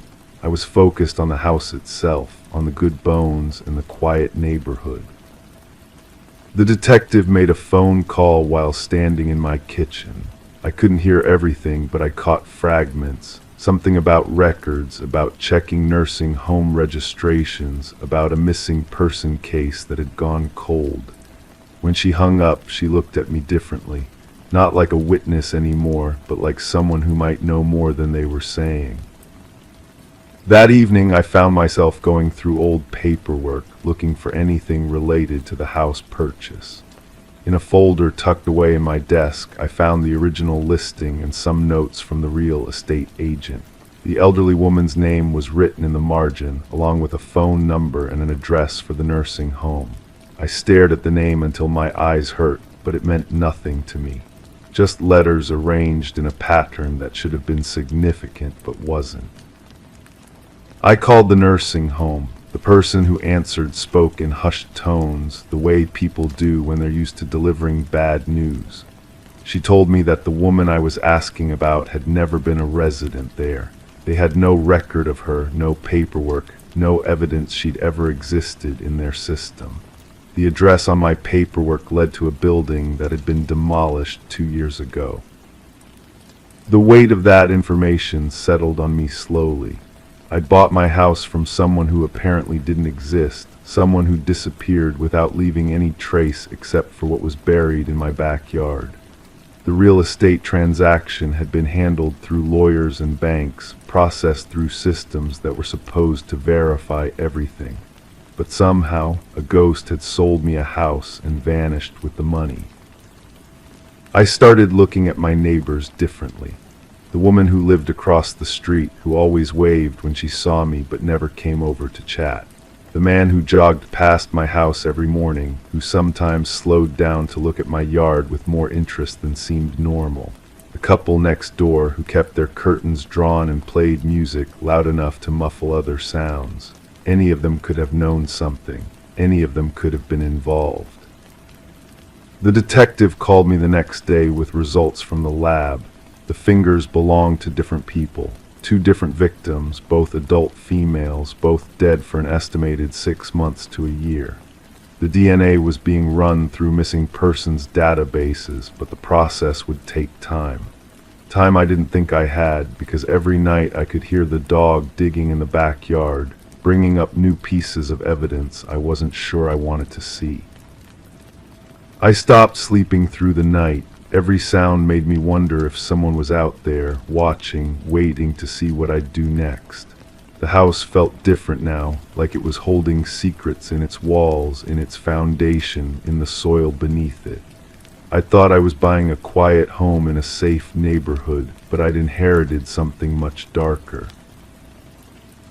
I was focused on the house itself, on the good bones and the quiet neighborhood. The detective made a phone call while standing in my kitchen. I couldn't hear everything, but I caught fragments. Something about records, about checking nursing home registrations, about a missing person case that had gone cold. When she hung up, she looked at me differently, not like a witness anymore, but like someone who might know more than they were saying. That evening, I found myself going through old paperwork, looking for anything related to the house purchase. In a folder tucked away in my desk, I found the original listing and some notes from the real estate agent. The elderly woman's name was written in the margin, along with a phone number and an address for the nursing home. I stared at the name until my eyes hurt, but it meant nothing to me. Just letters arranged in a pattern that should have been significant but wasn't. I called the nursing home. The person who answered spoke in hushed tones, the way people do when they're used to delivering bad news. She told me that the woman I was asking about had never been a resident there. They had no record of her, no paperwork, no evidence she'd ever existed in their system. The address on my paperwork led to a building that had been demolished 2 years ago. The weight of that information settled on me slowly. I'd bought my house from someone who apparently didn't exist, someone who disappeared without leaving any trace except for what was buried in my backyard. The real estate transaction had been handled through lawyers and banks, processed through systems that were supposed to verify everything. But somehow, a ghost had sold me a house and vanished with the money. I started looking at my neighbors differently. The woman who lived across the street, who always waved when she saw me but never came over to chat. The man who jogged past my house every morning, who sometimes slowed down to look at my yard with more interest than seemed normal. The couple next door who kept their curtains drawn and played music loud enough to muffle other sounds. Any of them could have known something. Any of them could have been involved. The detective called me the next day with results from the lab. The fingers belonged to different people. 2 different victims, both adult females, both dead for an estimated 6 months to a year. The DNA was being run through missing persons databases, but the process would take time. Time I didn't think I had, because every night I could hear the dog digging in the backyard, bringing up new pieces of evidence I wasn't sure I wanted to see. I stopped sleeping through the night. Every sound made me wonder if someone was out there, watching, waiting to see what I'd do next. The house felt different now, like it was holding secrets in its walls, in its foundation, in the soil beneath it. I thought I was buying a quiet home in a safe neighborhood, but I'd inherited something much darker.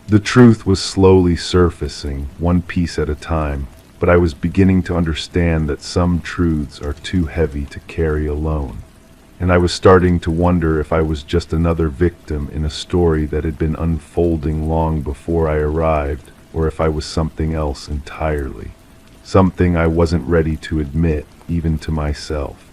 The truth was slowly surfacing, one piece at a time. But I was beginning to understand that some truths are too heavy to carry alone. And I was starting to wonder if I was just another victim in a story that had been unfolding long before I arrived, or if I was something else entirely. Something I wasn't ready to admit, even to myself.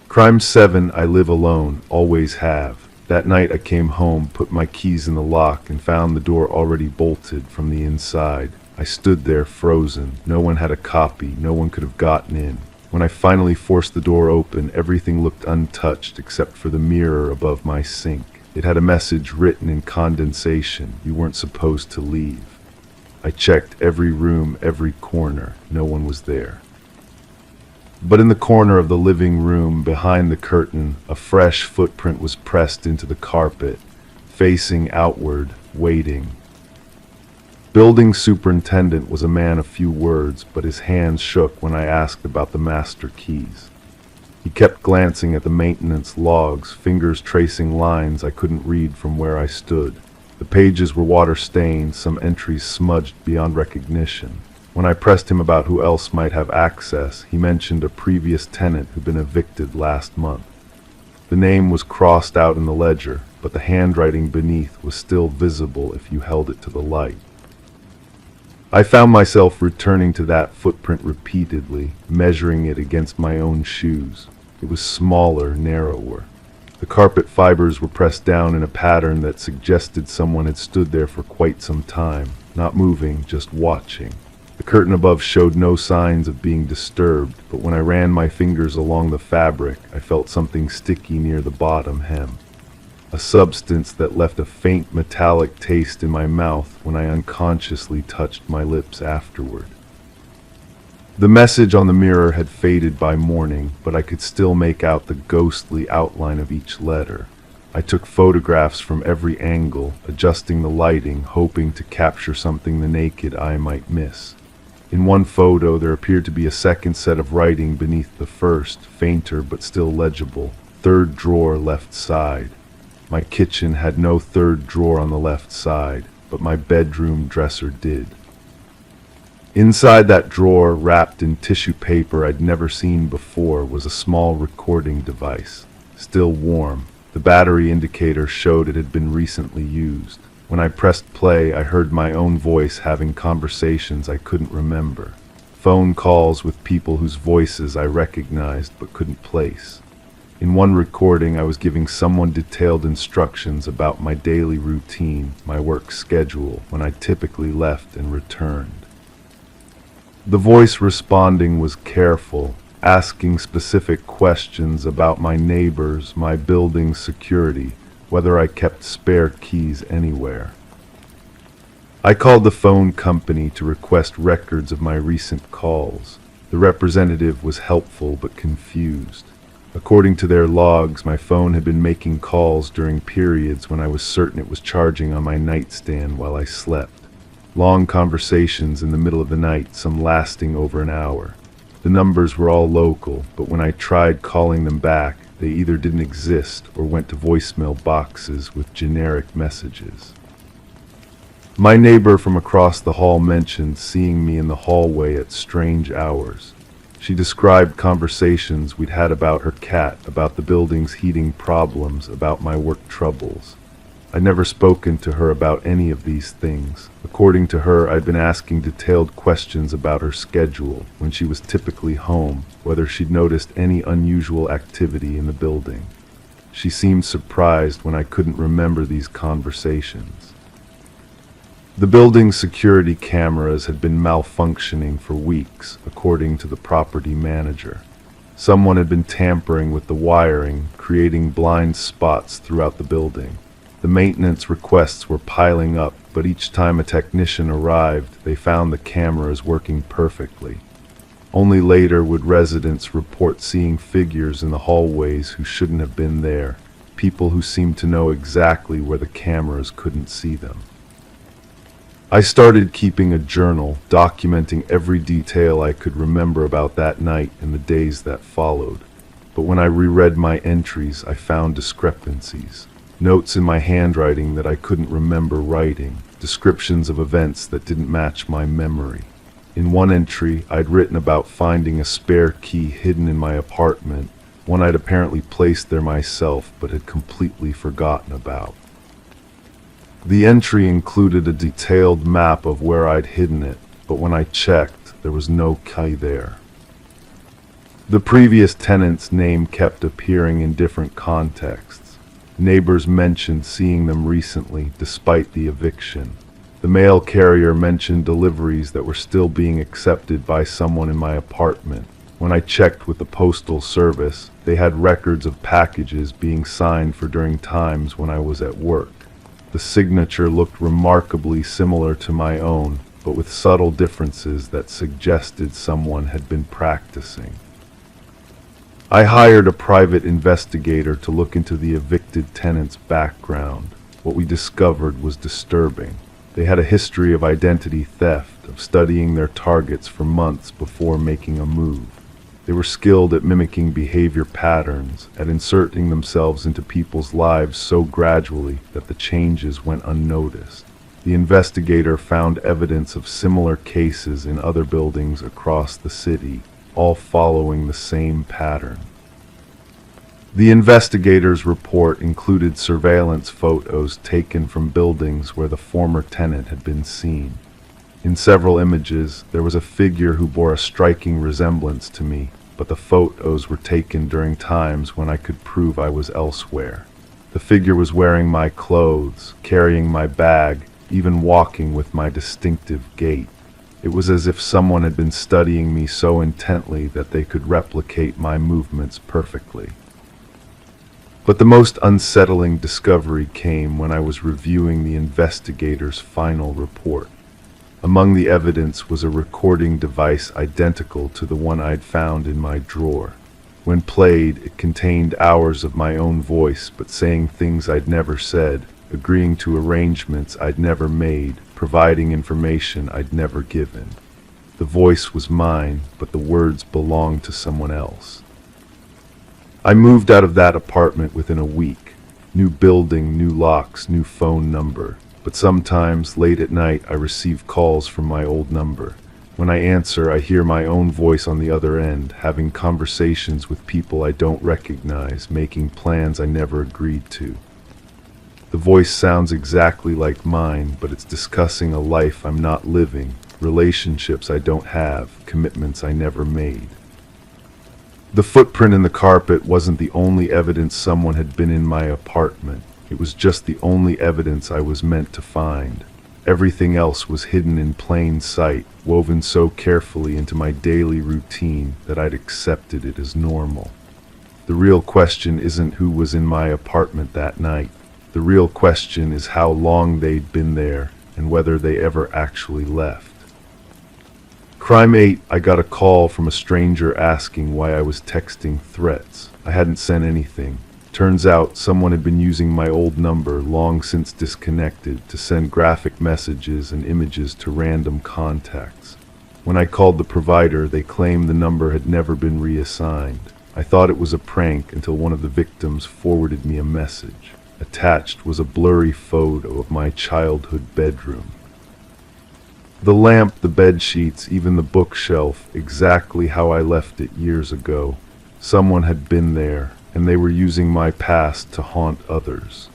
Crime 7, I live alone, always have. That night I came home, put my keys in the lock, and found the door already bolted from the inside. I stood there frozen. No one had a copy. No one could have gotten in. When I finally forced the door open, everything looked untouched except for the mirror above my sink. It had a message written in condensation. You weren't supposed to leave. I checked every room, every corner. No one was there. But in the corner of the living room, behind the curtain, a fresh footprint was pressed into the carpet, facing outward, waiting. Building superintendent was a man of few words, but his hands shook when I asked about the master keys. He kept glancing at the maintenance logs, fingers tracing lines I couldn't read from where I stood. The pages were water-stained, some entries smudged beyond recognition. When I pressed him about who else might have access, he mentioned a previous tenant who'd been evicted last month. The name was crossed out in the ledger, but the handwriting beneath was still visible if you held it to the light. I found myself returning to that footprint repeatedly, measuring it against my own shoes. It was smaller, narrower. The carpet fibers were pressed down in a pattern that suggested someone had stood there for quite some time, not moving, just watching. The curtain above showed no signs of being disturbed, but when I ran my fingers along the fabric, I felt something sticky near the bottom hem. A substance that left a faint metallic taste in my mouth when I unconsciously touched my lips afterward. The message on the mirror had faded by morning, but I could still make out the ghostly outline of each letter. I took photographs from every angle, adjusting the lighting, hoping to capture something the naked eye might miss. In one photo, there appeared to be a second set of writing beneath the first, fainter but still legible. Third drawer left side. My kitchen had no third drawer on the left side, but my bedroom dresser did. Inside that drawer, wrapped in tissue paper I'd never seen before, was a small recording device, still warm. The battery indicator showed it had been recently used. When I pressed play, I heard my own voice having conversations I couldn't remember. Phone calls with people whose voices I recognized but couldn't place. In one recording, I was giving someone detailed instructions about my daily routine, my work schedule, when I typically left and returned. The voice responding was careful, asking specific questions about my neighbors, my building's security, whether I kept spare keys anywhere. I called the phone company to request records of my recent calls. The representative was helpful but confused. According to their logs, my phone had been making calls during periods when I was certain it was charging on my nightstand while I slept. Long conversations in the middle of the night, some lasting over an hour. The numbers were all local, but when I tried calling them back, they either didn't exist or went to voicemail boxes with generic messages. My neighbor from across the hall mentioned seeing me in the hallway at strange hours. She described conversations we'd had about her cat, about the building's heating problems, about my work troubles. I'd never spoken to her about any of these things. According to her, I'd been asking detailed questions about her schedule, when she was typically home, whether she'd noticed any unusual activity in the building. She seemed surprised when I couldn't remember these conversations. The building's security cameras had been malfunctioning for weeks, according to the property manager. Someone had been tampering with the wiring, creating blind spots throughout the building. The maintenance requests were piling up, but each time a technician arrived, they found the cameras working perfectly. Only later would residents report seeing figures in the hallways who shouldn't have been there, people who seemed to know exactly where the cameras couldn't see them. I started keeping a journal, documenting every detail I could remember about that night and the days that followed. But when I reread my entries, I found discrepancies. Notes in my handwriting that I couldn't remember writing, descriptions of events that didn't match my memory. In one entry, I'd written about finding a spare key hidden in my apartment, one I'd apparently placed there myself but had completely forgotten about. The entry included a detailed map of where I'd hidden it, but when I checked, there was no key there. The previous tenant's name kept appearing in different contexts. Neighbors mentioned seeing them recently, despite the eviction. The mail carrier mentioned deliveries that were still being accepted by someone in my apartment. When I checked with the postal service, they had records of packages being signed for during times when I was at work. The signature looked remarkably similar to my own, but with subtle differences that suggested someone had been practicing. I hired a private investigator to look into the evicted tenant's background. What we discovered was disturbing. They had a history of identity theft, of studying their targets for months before making a move. They were skilled at mimicking behavior patterns, at inserting themselves into people's lives so gradually that the changes went unnoticed. The investigator found evidence of similar cases in other buildings across the city, all following the same pattern. The investigator's report included surveillance photos taken from buildings where the former tenant had been seen. In several images, there was a figure who bore a striking resemblance to me, but the photos were taken during times when I could prove I was elsewhere. The figure was wearing my clothes, carrying my bag, even walking with my distinctive gait. It was as if someone had been studying me so intently that they could replicate my movements perfectly. But the most unsettling discovery came when I was reviewing the investigator's final report. Among the evidence was a recording device identical to the one I'd found in my drawer. When played, it contained hours of my own voice, but saying things I'd never said, agreeing to arrangements I'd never made, providing information I'd never given. The voice was mine, but the words belonged to someone else. I moved out of that apartment within a week. New building, new locks, new phone number. But sometimes, late at night, I receive calls from my old number. When I answer, I hear my own voice on the other end, having conversations with people I don't recognize, making plans I never agreed to. The voice sounds exactly like mine, but it's discussing a life I'm not living, relationships I don't have, commitments I never made. The footprint in the carpet wasn't the only evidence someone had been in my apartment. It was just the only evidence I was meant to find. Everything else was hidden in plain sight, woven so carefully into my daily routine that I'd accepted it as normal. The real question isn't who was in my apartment that night. The real question is how long they'd been there and whether they ever actually left. Crime 8, I got a call from a stranger asking why I was texting threats. I hadn't sent anything. Turns out someone had been using my old number, long since disconnected, to send graphic messages and images to random contacts. When I called the provider, they claimed the number had never been reassigned. I thought it was a prank until one of the victims forwarded me a message. Attached was a blurry photo of my childhood bedroom. The lamp, the bed sheets, even the bookshelf, exactly how I left it years ago. Someone had been there, and they were using my past to haunt others.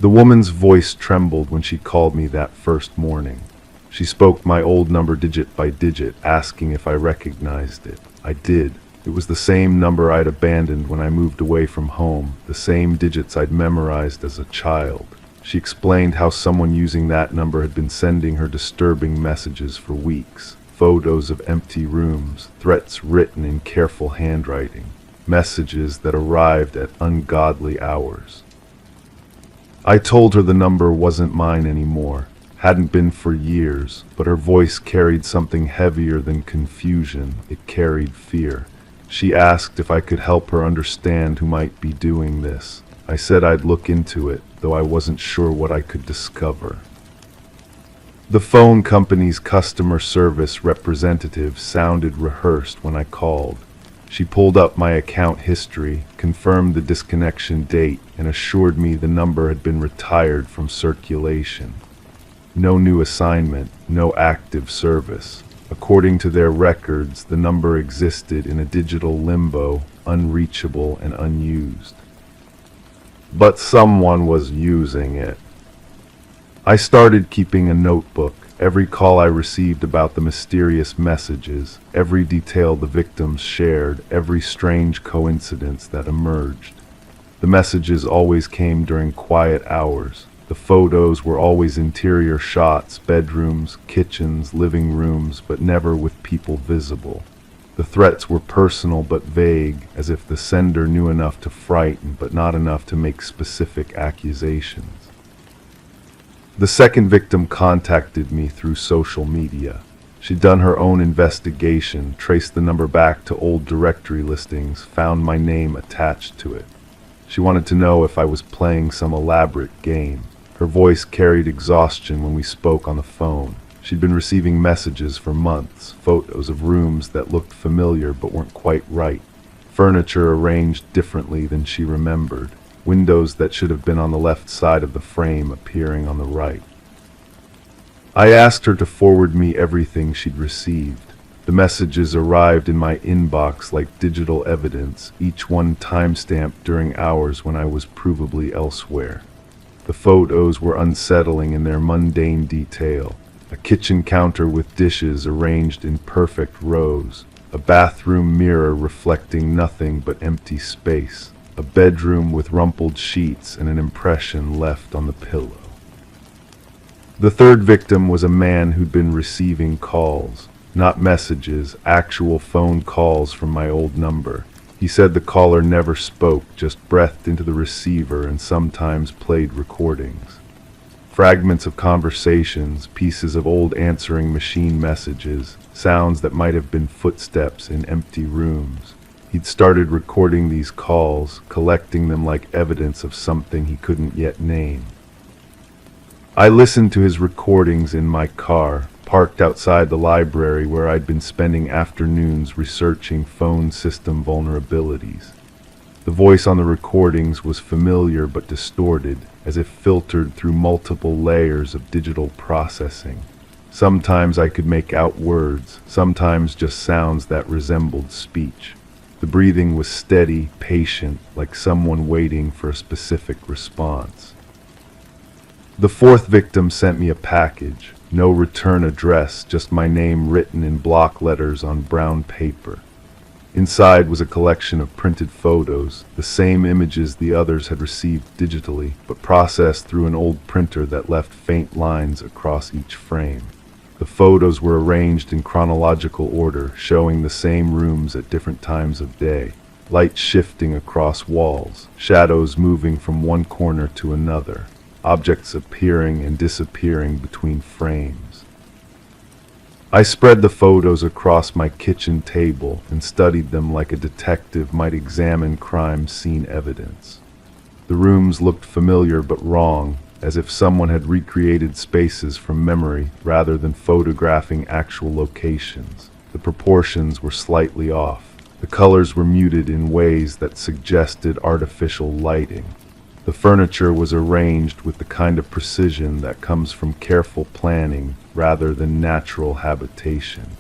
The woman's voice trembled when she called me that first morning. She spoke my old number digit by digit, asking if I recognized it. I did. It was the same number I'd abandoned when I moved away from home, the same digits I'd memorized as a child. She explained how someone using that number had been sending her disturbing messages for weeks. Photos of empty rooms, threats written in careful handwriting, messages that arrived at ungodly hours. I told her the number wasn't mine anymore, hadn't been for years, but her voice carried something heavier than confusion. It carried fear. She asked if I could help her understand who might be doing this. I said I'd look into it, though I wasn't sure what I could discover. The phone company's customer service representative sounded rehearsed when I called. She pulled up my account history, confirmed the disconnection date, and assured me the number had been retired from circulation. No new assignment, no active service. According to their records, the number existed in a digital limbo, unreachable and unused. But someone was using it. I started keeping a notebook, every call I received about the mysterious messages, every detail the victims shared, every strange coincidence that emerged. The messages always came during quiet hours. The photos were always interior shots, bedrooms, kitchens, living rooms, but never with people visible. The threats were personal but vague, as if the sender knew enough to frighten, but not enough to make specific accusations. The second victim contacted me through social media. She'd done her own investigation, traced the number back to old directory listings, found my name attached to it. She wanted to know if I was playing some elaborate game. Her voice carried exhaustion when we spoke on the phone. She'd been receiving messages for months, photos of rooms that looked familiar but weren't quite right, furniture arranged differently than she remembered, windows that should have been on the left side of the frame appearing on the right. I asked her to forward me everything she'd received. The messages arrived in my inbox like digital evidence, each one time-stamped during hours when I was provably elsewhere. The photos were unsettling in their mundane detail. A kitchen counter with dishes arranged in perfect rows, a bathroom mirror reflecting nothing but empty space, a bedroom with rumpled sheets and an impression left on the pillow. The third victim was a man who'd been receiving calls, not messages, actual phone calls from my old number. He said the caller never spoke, just breathed into the receiver and sometimes played recordings. Fragments of conversations, pieces of old answering machine messages, sounds that might have been footsteps in empty rooms. He'd started recording these calls, collecting them like evidence of something he couldn't yet name. I listened to his recordings in my car, parked outside the library where I'd been spending afternoons researching phone system vulnerabilities. The voice on the recordings was familiar but distorted, as if filtered through multiple layers of digital processing. Sometimes I could make out words, sometimes just sounds that resembled speech. The breathing was steady, patient, like someone waiting for a specific response. The fourth victim sent me a package. No return address, just my name written in block letters on brown paper. Inside was a collection of printed photos, the same images the others had received digitally, but processed through an old printer that left faint lines across each frame. The photos were arranged in chronological order, showing the same rooms at different times of day. Light shifting across walls, shadows moving from one corner to another, objects appearing and disappearing between frames. I spread the photos across my kitchen table and studied them like a detective might examine crime scene evidence. The rooms looked familiar but wrong, as if someone had recreated spaces from memory rather than photographing actual locations. The proportions were slightly off. The colors were muted in ways that suggested artificial lighting. The furniture was arranged with the kind of precision that comes from careful planning rather than natural habitation.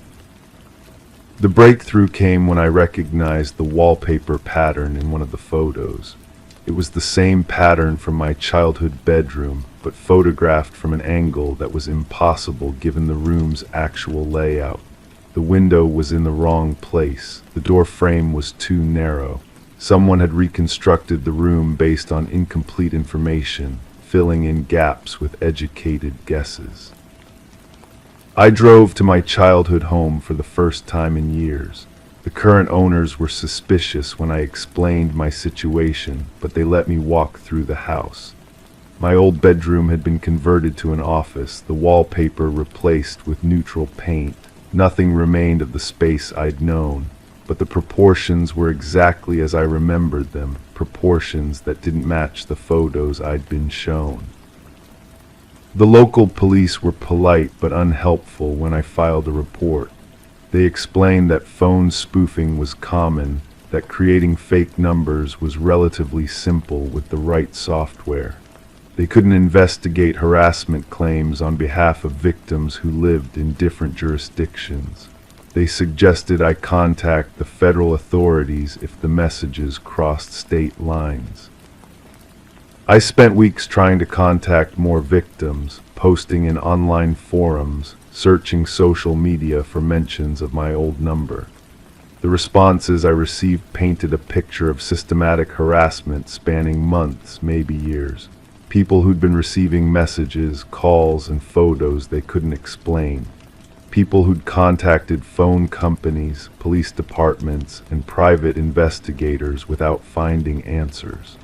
The breakthrough came when I recognized the wallpaper pattern in one of the photos. It was the same pattern from my childhood bedroom, but photographed from an angle that was impossible given the room's actual layout. The window was in the wrong place. The door frame was too narrow. Someone had reconstructed the room based on incomplete information, filling in gaps with educated guesses. I drove to my childhood home for the first time in years. The current owners were suspicious when I explained my situation, but they let me walk through the house. My old bedroom had been converted to an office, the wallpaper replaced with neutral paint. Nothing remained of the space I'd known, but the proportions were exactly as I remembered them, proportions that didn't match the photos I'd been shown. The local police were polite but unhelpful when I filed a report. They explained that phone spoofing was common, that creating fake numbers was relatively simple with the right software. They couldn't investigate harassment claims on behalf of victims who lived in different jurisdictions. They suggested I contact the federal authorities if the messages crossed state lines. I spent weeks trying to contact more victims, posting in online forums, searching social media for mentions of my old number. The responses I received painted a picture of systematic harassment spanning months, maybe years. People who'd been receiving messages, calls, and photos they couldn't explain. People who'd contacted phone companies, police departments, and private investigators without finding answers.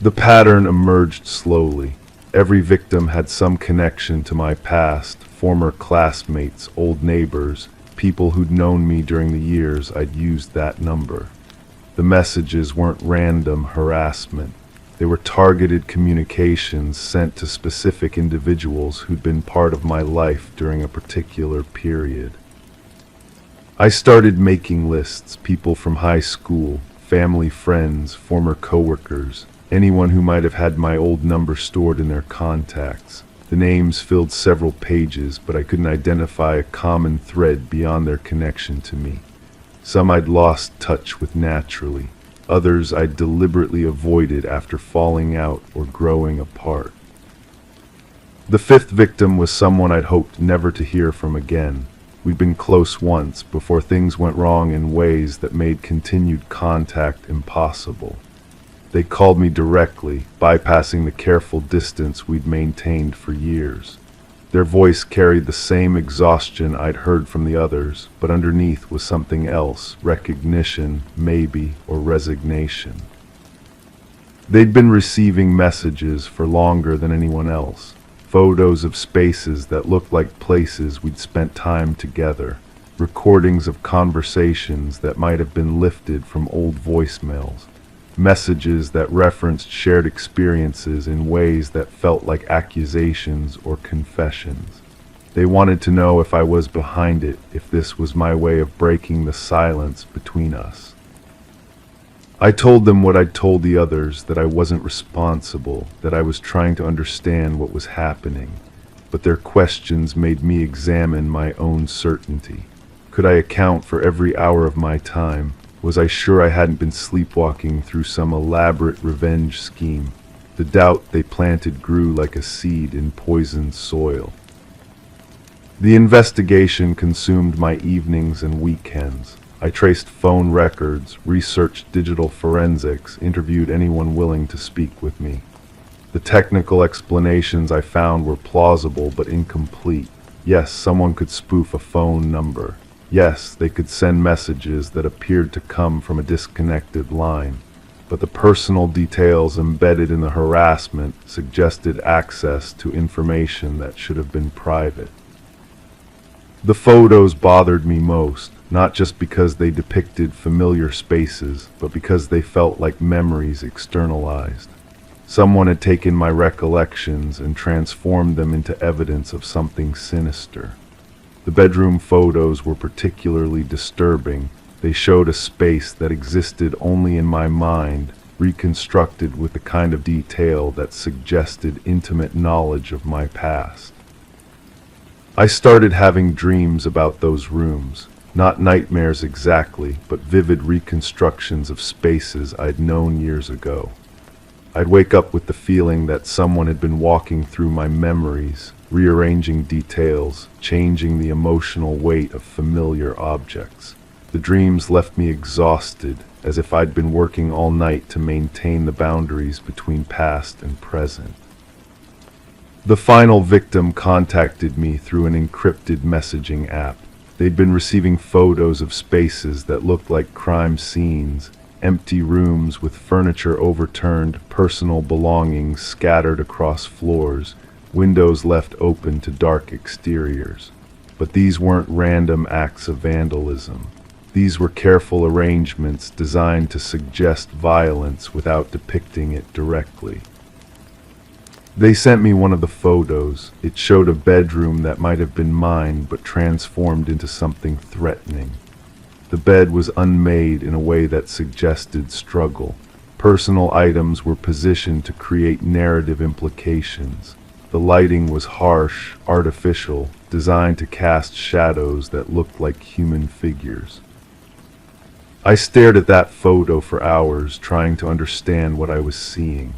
The pattern emerged slowly. Every victim had some connection to my past, former classmates, old neighbors, people who'd known me during the years I'd used that number. The messages weren't random harassment. They were targeted communications sent to specific individuals who'd been part of my life during a particular period. I started making lists, people from high school, family friends, former coworkers, anyone who might have had my old number stored in their contacts. The names filled several pages, but I couldn't identify a common thread beyond their connection to me. Some I'd lost touch with naturally. Others I'd deliberately avoided after falling out or growing apart. The fifth victim was someone I'd hoped never to hear from again. We'd been close once before things went wrong in ways that made continued contact impossible. They called me directly, bypassing the careful distance we'd maintained for years. Their voice carried the same exhaustion I'd heard from the others, but underneath was something else, recognition, maybe, or resignation. They'd been receiving messages for longer than anyone else, photos of spaces that looked like places we'd spent time together, recordings of conversations that might have been lifted from old voicemails, messages that referenced shared experiences in ways that felt like accusations or confessions. They wanted to know if I was behind it, if this was my way of breaking the silence between us. I told them what I'd told the others, that I wasn't responsible, that I was trying to understand what was happening. But their questions made me examine my own certainty. Could I account for every hour of my time? Was I sure I hadn't been sleepwalking through some elaborate revenge scheme? The doubt they planted grew like a seed in poisoned soil. The investigation consumed my evenings and weekends. I traced phone records, researched digital forensics, interviewed anyone willing to speak with me. The technical explanations I found were plausible but incomplete. Yes, someone could spoof a phone number. Yes, they could send messages that appeared to come from a disconnected line. But the personal details embedded in the harassment suggested access to information that should have been private. The photos bothered me most, not just because they depicted familiar spaces, but because they felt like memories externalized. Someone had taken my recollections and transformed them into evidence of something sinister. The bedroom photos were particularly disturbing. They showed a space that existed only in my mind, reconstructed with the kind of detail that suggested intimate knowledge of my past. I started having dreams about those rooms, not nightmares exactly, but vivid reconstructions of spaces I'd known years ago. I'd wake up with the feeling that someone had been walking through my memories, rearranging details, changing the emotional weight of familiar objects. The dreams left me exhausted, as if I'd been working all night to maintain the boundaries between past and present. The final victim contacted me through an encrypted messaging app. They'd been receiving photos of spaces that looked like crime scenes, empty rooms with furniture overturned, personal belongings scattered across floors, windows left open to dark exteriors. But these weren't random acts of vandalism. These were careful arrangements designed to suggest violence without depicting it directly. They sent me one of the photos. It showed a bedroom that might have been mine, but transformed into something threatening. The bed was unmade in a way that suggested struggle. Personal items were positioned to create narrative implications. The lighting was harsh, artificial, designed to cast shadows that looked like human figures. I stared at that photo for hours, trying to understand what I was seeing.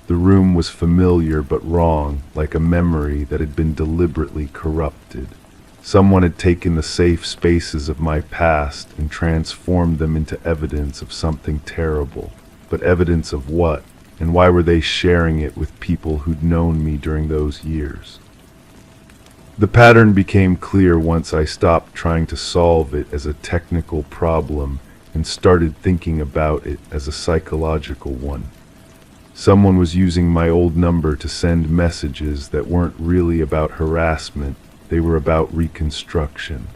The room was familiar but wrong, like a memory that had been deliberately corrupted. Someone had taken the safe spaces of my past and transformed them into evidence of something terrible. But evidence of what? And why were they sharing it with people who'd known me during those years? The pattern became clear once I stopped trying to solve it as a technical problem and started thinking about it as a psychological one. Someone was using my old number to send messages that weren't really about harassment, they were about reconstruction.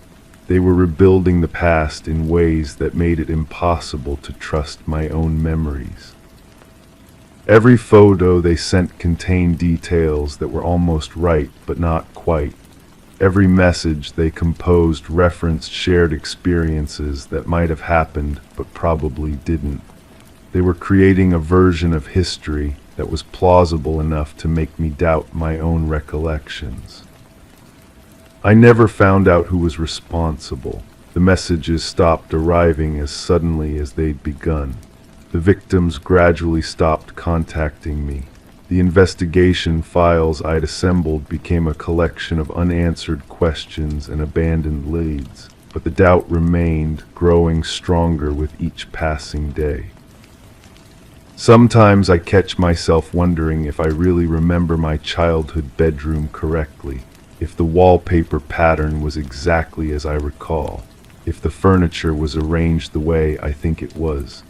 They were rebuilding the past in ways that made it impossible to trust my own memories. Every photo they sent contained details that were almost right, but not quite. Every message they composed referenced shared experiences that might have happened, but probably didn't. They were creating a version of history that was plausible enough to make me doubt my own recollections. I never found out who was responsible. The messages stopped arriving as suddenly as they'd begun. The victims gradually stopped contacting me. The investigation files I'd assembled became a collection of unanswered questions and abandoned leads, but the doubt remained, growing stronger with each passing day. Sometimes I catch myself wondering if I really remember my childhood bedroom correctly, if the wallpaper pattern was exactly as I recall, if the furniture was arranged the way I think it was.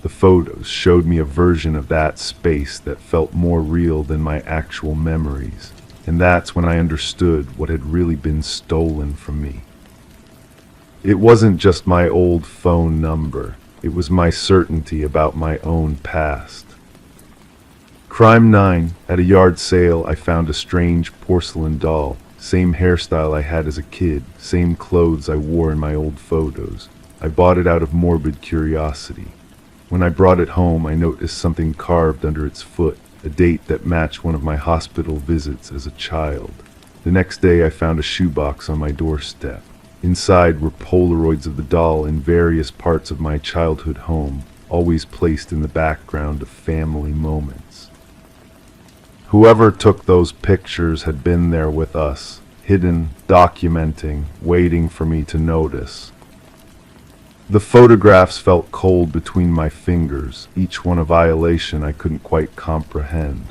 The photos showed me a version of that space that felt more real than my actual memories, and that's when I understood what had really been stolen from me. It wasn't just my old phone number. It was my certainty about my own past. Crime 9. At a yard sale, I found a strange porcelain doll. Same hairstyle I had as a kid, same clothes I wore in my old photos. I bought it out of morbid curiosity. When I brought it home, I noticed something carved under its foot, a date that matched one of my hospital visits as a child. The next day, I found a shoebox on my doorstep. Inside were Polaroids of the doll in various parts of my childhood home, always placed in the background of family moments. Whoever took those pictures had been there with us, hidden, documenting, waiting for me to notice. The photographs felt cold between my fingers, each one a violation I couldn't quite comprehend.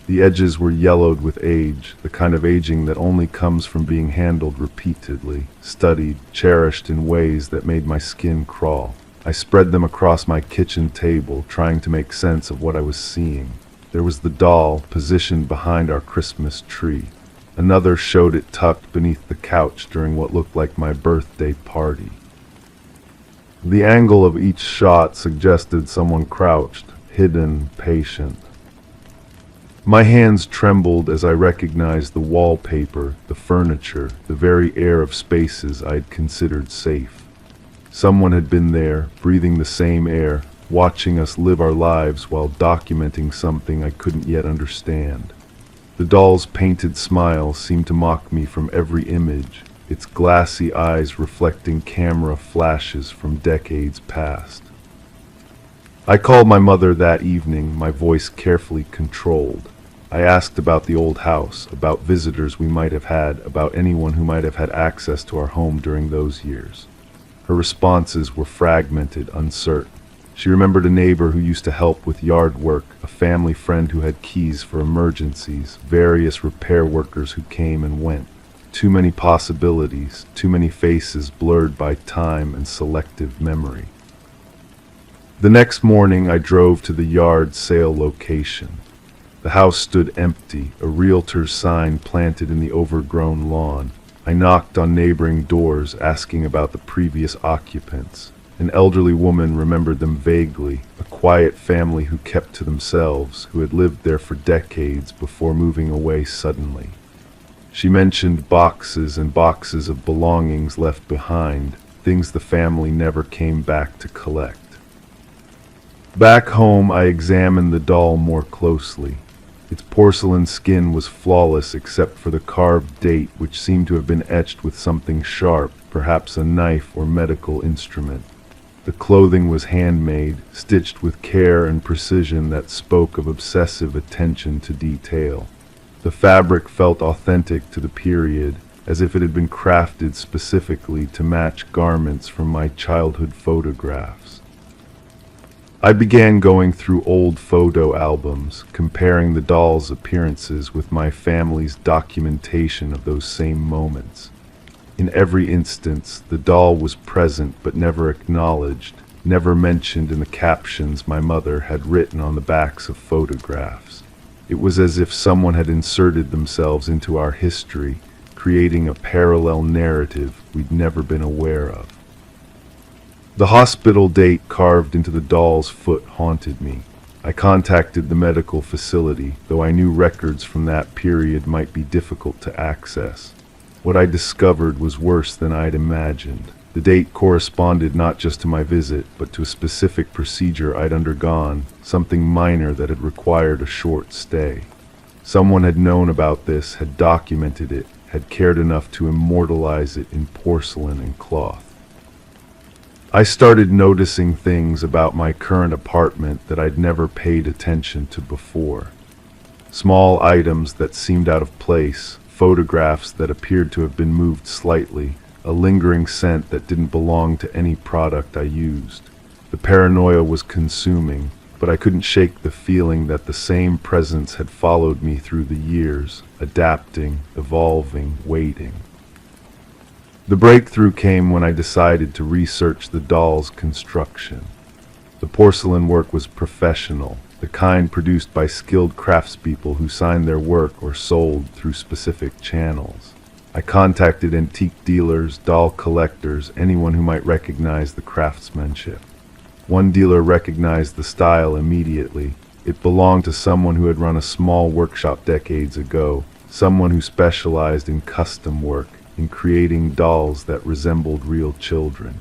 The edges were yellowed with age, the kind of aging that only comes from being handled repeatedly, studied, cherished in ways that made my skin crawl. I spread them across my kitchen table, trying to make sense of what I was seeing. There was the doll, positioned behind our Christmas tree. Another showed it tucked beneath the couch during what looked like my birthday party. The angle of each shot suggested someone crouched, hidden, patient. My hands trembled as I recognized the wallpaper, the furniture, the very air of spaces I had considered safe. Someone had been there, breathing the same air, watching us live our lives while documenting something I couldn't yet understand. The doll's painted smile seemed to mock me from every image, its glassy eyes reflecting camera flashes from decades past. I called my mother that evening, my voice carefully controlled. I asked about the old house, about visitors we might have had, about anyone who might have had access to our home during those years. Her responses were fragmented, uncertain. She remembered a neighbor who used to help with yard work, a family friend who had keys for emergencies, various repair workers who came and went. Too many possibilities, too many faces blurred by time and selective memory. The next morning I drove to the yard sale location. The house stood empty, a realtor's sign planted in the overgrown lawn. I knocked on neighboring doors, asking about the previous occupants. An elderly woman remembered them vaguely, a quiet family who kept to themselves, who had lived there for decades before moving away suddenly. She mentioned boxes and boxes of belongings left behind, things the family never came back to collect. Back home, I examined the doll more closely. Its porcelain skin was flawless except for the carved date, which seemed to have been etched with something sharp, perhaps a knife or medical instrument. The clothing was handmade, stitched with care and precision that spoke of obsessive attention to detail. The fabric felt authentic to the period, as if it had been crafted specifically to match garments from my childhood photographs. I began going through old photo albums, comparing the doll's appearances with my family's documentation of those same moments. In every instance, the doll was present but never acknowledged, never mentioned in the captions my mother had written on the backs of photographs. It was as if someone had inserted themselves into our history, creating a parallel narrative we'd never been aware of. The hospital date carved into the doll's foot haunted me. I contacted the medical facility, though I knew records from that period might be difficult to access. What I discovered was worse than I'd imagined. The date corresponded not just to my visit, but to a specific procedure I'd undergone, something minor that had required a short stay. Someone had known about this, had documented it, had cared enough to immortalize it in porcelain and cloth. I started noticing things about my current apartment that I'd never paid attention to before. Small items that seemed out of place, photographs that appeared to have been moved slightly, a lingering scent that didn't belong to any product I used. The paranoia was consuming, but I couldn't shake the feeling that the same presence had followed me through the years, adapting, evolving, waiting. The breakthrough came when I decided to research the doll's construction. The porcelain work was professional, the kind produced by skilled craftspeople who signed their work or sold through specific channels. I contacted antique dealers, doll collectors, anyone who might recognize the craftsmanship. One dealer recognized the style immediately. It belonged to someone who had run a small workshop decades ago, someone who specialized in custom work, in creating dolls that resembled real children.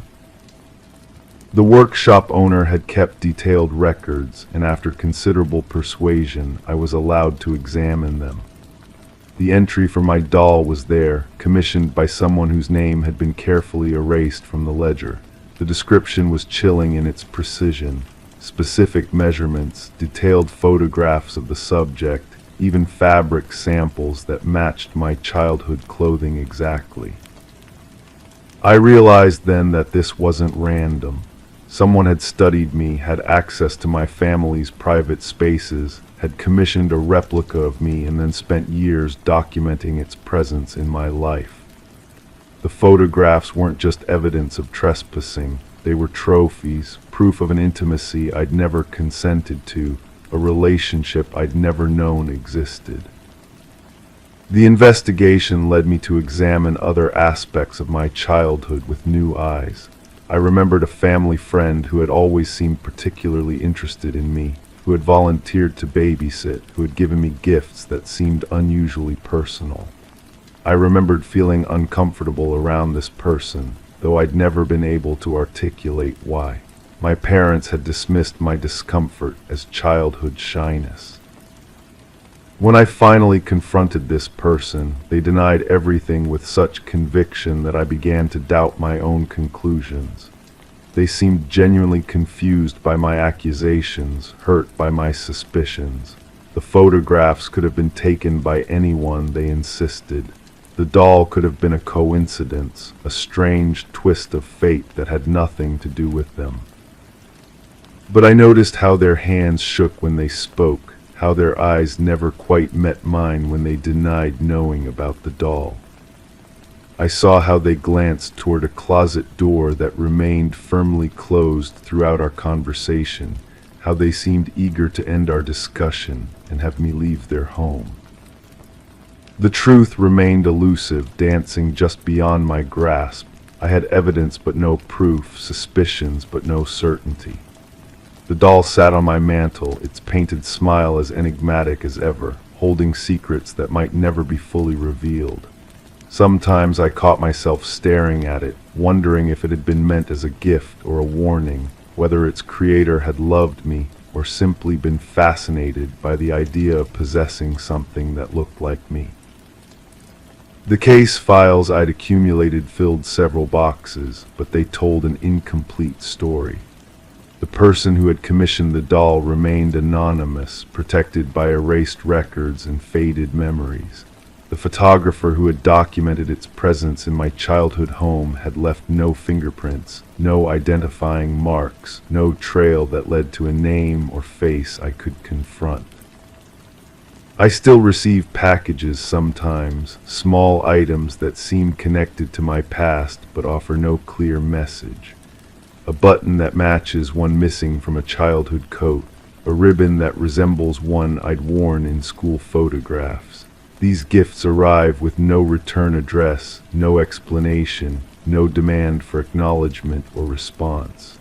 The workshop owner had kept detailed records, and after considerable persuasion, I was allowed to examine them. The entry for my doll was there, commissioned by someone whose name had been carefully erased from the ledger. The description was chilling in its precision. Specific measurements, detailed photographs of the subject, even fabric samples that matched my childhood clothing exactly. I realized then that this wasn't random. Someone had studied me, had access to my family's private spaces, had commissioned a replica of me, and then spent years documenting its presence in my life. The photographs weren't just evidence of trespassing. They were trophies, proof of an intimacy I'd never consented to, a relationship I'd never known existed. The investigation led me to examine other aspects of my childhood with new eyes. I remembered a family friend who had always seemed particularly interested in me, who had volunteered to babysit, who had given me gifts that seemed unusually personal. I remembered feeling uncomfortable around this person, though I'd never been able to articulate why. My parents had dismissed my discomfort as childhood shyness. When I finally confronted this person, they denied everything with such conviction that I began to doubt my own conclusions. They seemed genuinely confused by my accusations, hurt by my suspicions. The photographs could have been taken by anyone, they insisted. The doll could have been a coincidence, a strange twist of fate that had nothing to do with them. But I noticed how their hands shook when they spoke, how their eyes never quite met mine when they denied knowing about the doll. I saw how they glanced toward a closet door that remained firmly closed throughout our conversation, how they seemed eager to end our discussion and have me leave their home. The truth remained elusive, dancing just beyond my grasp. I had evidence but no proof, suspicions but no certainty. The doll sat on my mantel, its painted smile as enigmatic as ever, holding secrets that might never be fully revealed. Sometimes I caught myself staring at it, wondering if it had been meant as a gift or a warning, whether its creator had loved me or simply been fascinated by the idea of possessing something that looked like me. The case files I'd accumulated filled several boxes, but they told an incomplete story. The person who had commissioned the doll remained anonymous, protected by erased records and faded memories. The photographer who had documented its presence in my childhood home had left no fingerprints, no identifying marks, no trail that led to a name or face I could confront. I still receive packages sometimes, small items that seem connected to my past but offer no clear message. A button that matches one missing from a childhood coat, a ribbon that resembles one I'd worn in school photographs. These gifts arrive with no return address, no explanation, no demand for acknowledgement or response.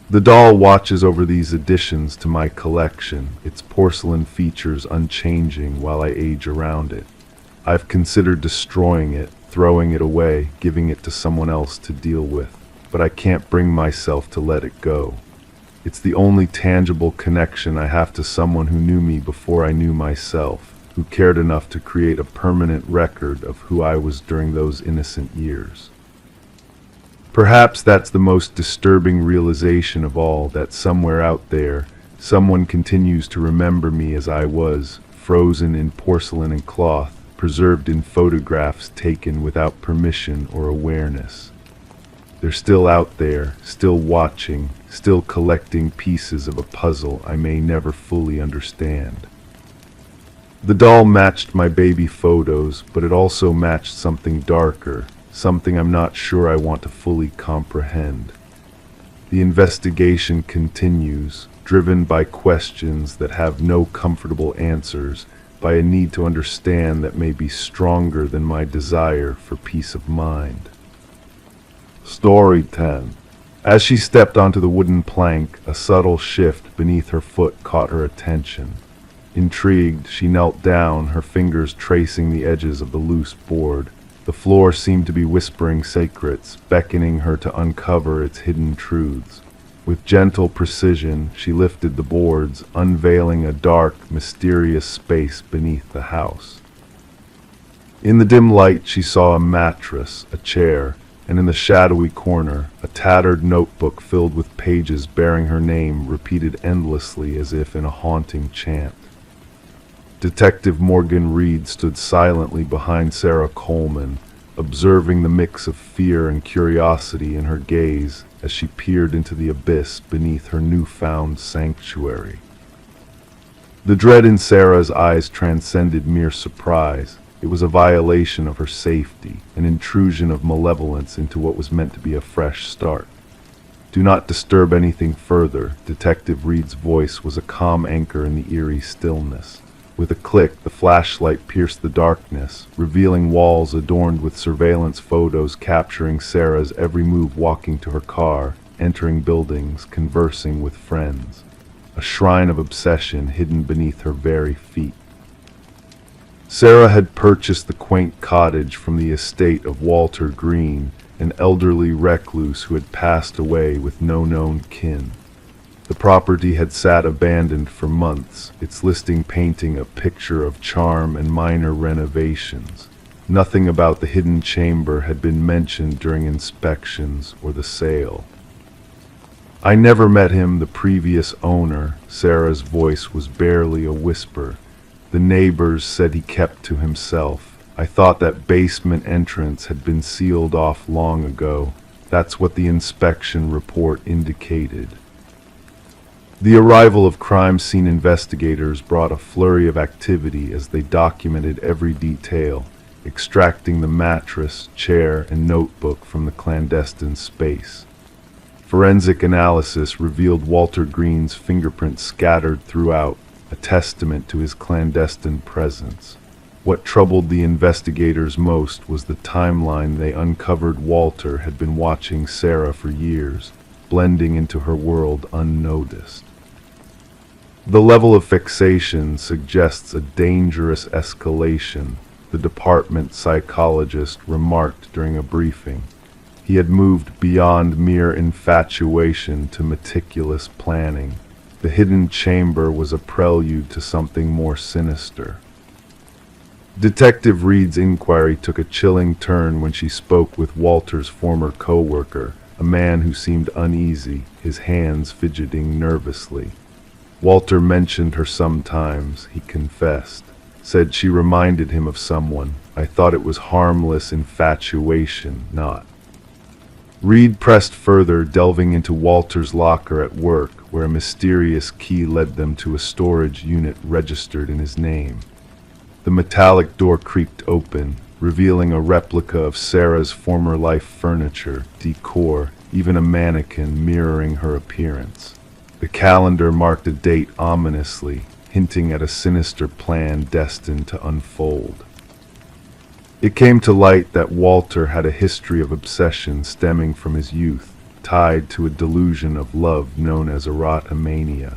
The doll watches over these additions to my collection, its porcelain features unchanging while I age around it. I've considered destroying it, throwing it away, giving it to someone else to deal with, but I can't bring myself to let it go. It's the only tangible connection I have to someone who knew me before I knew myself, who cared enough to create a permanent record of who I was during those innocent years. Perhaps that's the most disturbing realization of all, that somewhere out there, someone continues to remember me as I was, frozen in porcelain and cloth, preserved in photographs taken without permission or awareness. They're still out there, still watching, still collecting pieces of a puzzle I may never fully understand. The doll matched my baby photos, but it also matched something darker, something I'm not sure I want to fully comprehend. The investigation continues, driven by questions that have no comfortable answers, by a need to understand that may be stronger than my desire for peace of mind. Story 10. As she stepped onto the wooden plank, a subtle shift beneath her foot caught her attention. Intrigued, she knelt down, her fingers tracing the edges of the loose board. The floor seemed to be whispering secrets, beckoning her to uncover its hidden truths. With gentle precision, she lifted the boards, unveiling a dark, mysterious space beneath the house. In the dim light, she saw a mattress, a chair, and in the shadowy corner, a tattered notebook filled with pages bearing her name repeated endlessly as if in a haunting chant. Detective Morgan Reed stood silently behind Sarah Coleman, observing the mix of fear and curiosity in her gaze as she peered into the abyss beneath her newfound sanctuary. The dread in Sarah's eyes transcended mere surprise. It was a violation of her safety, an intrusion of malevolence into what was meant to be a fresh start. "Do not disturb anything further." Detective Reed's voice was a calm anchor in the eerie stillness. With a click, the flashlight pierced the darkness, revealing walls adorned with surveillance photos capturing Sarah's every move, walking to her car, entering buildings, conversing with friends. A shrine of obsession hidden beneath her very feet. Sarah had purchased the quaint cottage from the estate of Walter Green, an elderly recluse who had passed away with no known kin. The property had sat abandoned for months, its listing painting a picture of charm and minor renovations. Nothing about the hidden chamber had been mentioned during inspections or the sale. "I never met him, the previous owner." Sarah's voice was barely a whisper. "The neighbors said he kept to himself. I thought that basement entrance had been sealed off long ago. That's what the inspection report indicated." The arrival of crime scene investigators brought a flurry of activity as they documented every detail, extracting the mattress, chair, and notebook from the clandestine space. Forensic analysis revealed Walter Green's fingerprints scattered throughout, a testament to his clandestine presence. What troubled the investigators most was the timeline they uncovered. Walter had been watching Sarah for years, blending into her world unnoticed. The level of fixation suggests a dangerous escalation, the department psychologist remarked during a briefing. He had moved beyond mere infatuation to meticulous planning. The hidden chamber was a prelude to something more sinister. Detective Reed's inquiry took a chilling turn when she spoke with Walter's former co-worker, a man who seemed uneasy, his hands fidgeting nervously. Walter mentioned her sometimes, he confessed. Said she reminded him of someone. "I thought it was harmless infatuation, not." Reed pressed further, delving into Walter's locker at work, where a mysterious key led them to a storage unit registered in his name. The metallic door creaked open, revealing a replica of Sarah's former life furniture, decor, even a mannequin mirroring her appearance. The calendar marked a date ominously, hinting at a sinister plan destined to unfold. It came to light that Walter had a history of obsession stemming from his youth, tied to a delusion of love known as erotomania.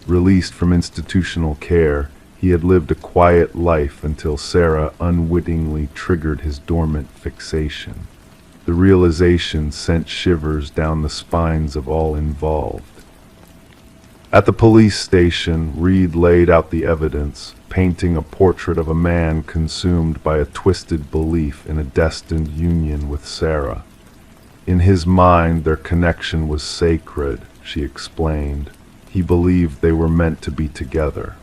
Released from institutional care, he had lived a quiet life until Sarah unwittingly triggered his dormant fixation. The realization sent shivers down the spines of all involved. At the police station, Reed laid out the evidence, painting a portrait of a man consumed by a twisted belief in a destined union with Sarah. In his mind, their connection was sacred, she explained. He believed they were meant to be together.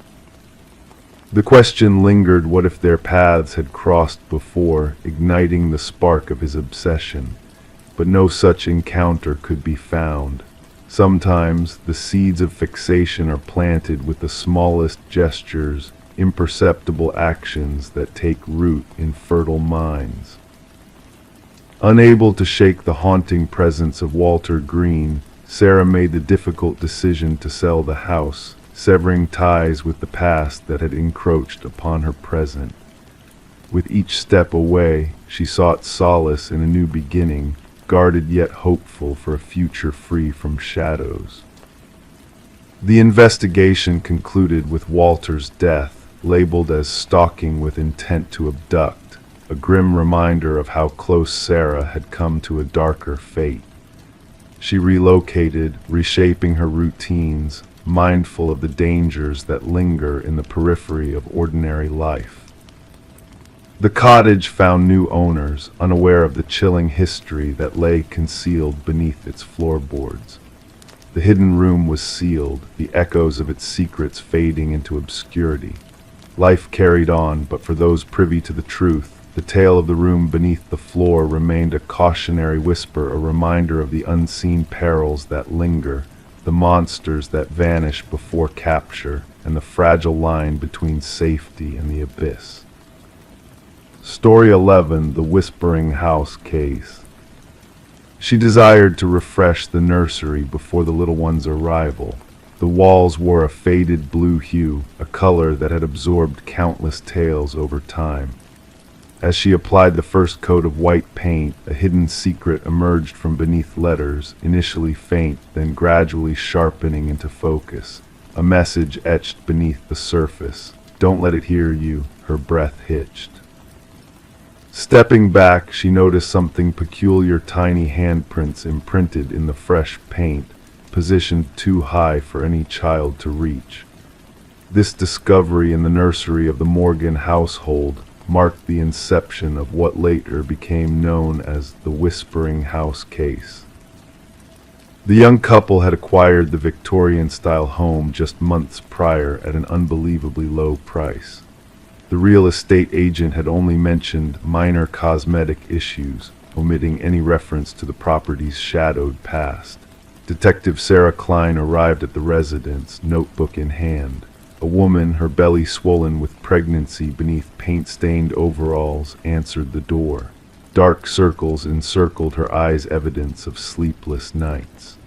The question lingered, what if their paths had crossed before, igniting the spark of his obsession? But no such encounter could be found. Sometimes the seeds of fixation are planted with the smallest gestures, imperceptible actions that take root in fertile minds. Unable to shake the haunting presence of Walter Green, Sarah made the difficult decision to sell the house, severing ties with the past that had encroached upon her present. With each step away, she sought solace in a new beginning, guarded yet hopeful for a future free from shadows. The investigation concluded with Walter's death, labeled as stalking with intent to abduct, a grim reminder of how close Sarah had come to a darker fate. She relocated, reshaping her routines, mindful of the dangers that linger in the periphery of ordinary life. The cottage found new owners, unaware of the chilling history that lay concealed beneath its floorboards. The hidden room was sealed, the echoes of its secrets fading into obscurity. Life carried on, but for those privy to the truth, the tale of the room beneath the floor remained a cautionary whisper, a reminder of the unseen perils that linger, the monsters that vanish before capture, and the fragile line between safety and the abyss. Story 11: The Whispering House Case. She desired to refresh the nursery before the little one's arrival. The walls wore a faded blue hue, a color that had absorbed countless tales over time. As she applied the first coat of white paint, a hidden secret emerged from beneath letters, initially faint, then gradually sharpening into focus. A message etched beneath the surface. "Don't let it hear you," her breath hitched. Stepping back, she noticed something peculiar: tiny handprints imprinted in the fresh paint, positioned too high for any child to reach. This discovery in the nursery of the Morgan household marked the inception of what later became known as the Whispering House Case. The young couple had acquired the Victorian-style home just months prior at an unbelievably low price. The real estate agent had only mentioned minor cosmetic issues, omitting any reference to the property's shadowed past. Detective Sarah Klein arrived at the residence, notebook in hand. A woman, her belly swollen with pregnancy beneath paint-stained overalls, answered the door. Dark circles encircled her eyes, evidence of sleepless nights.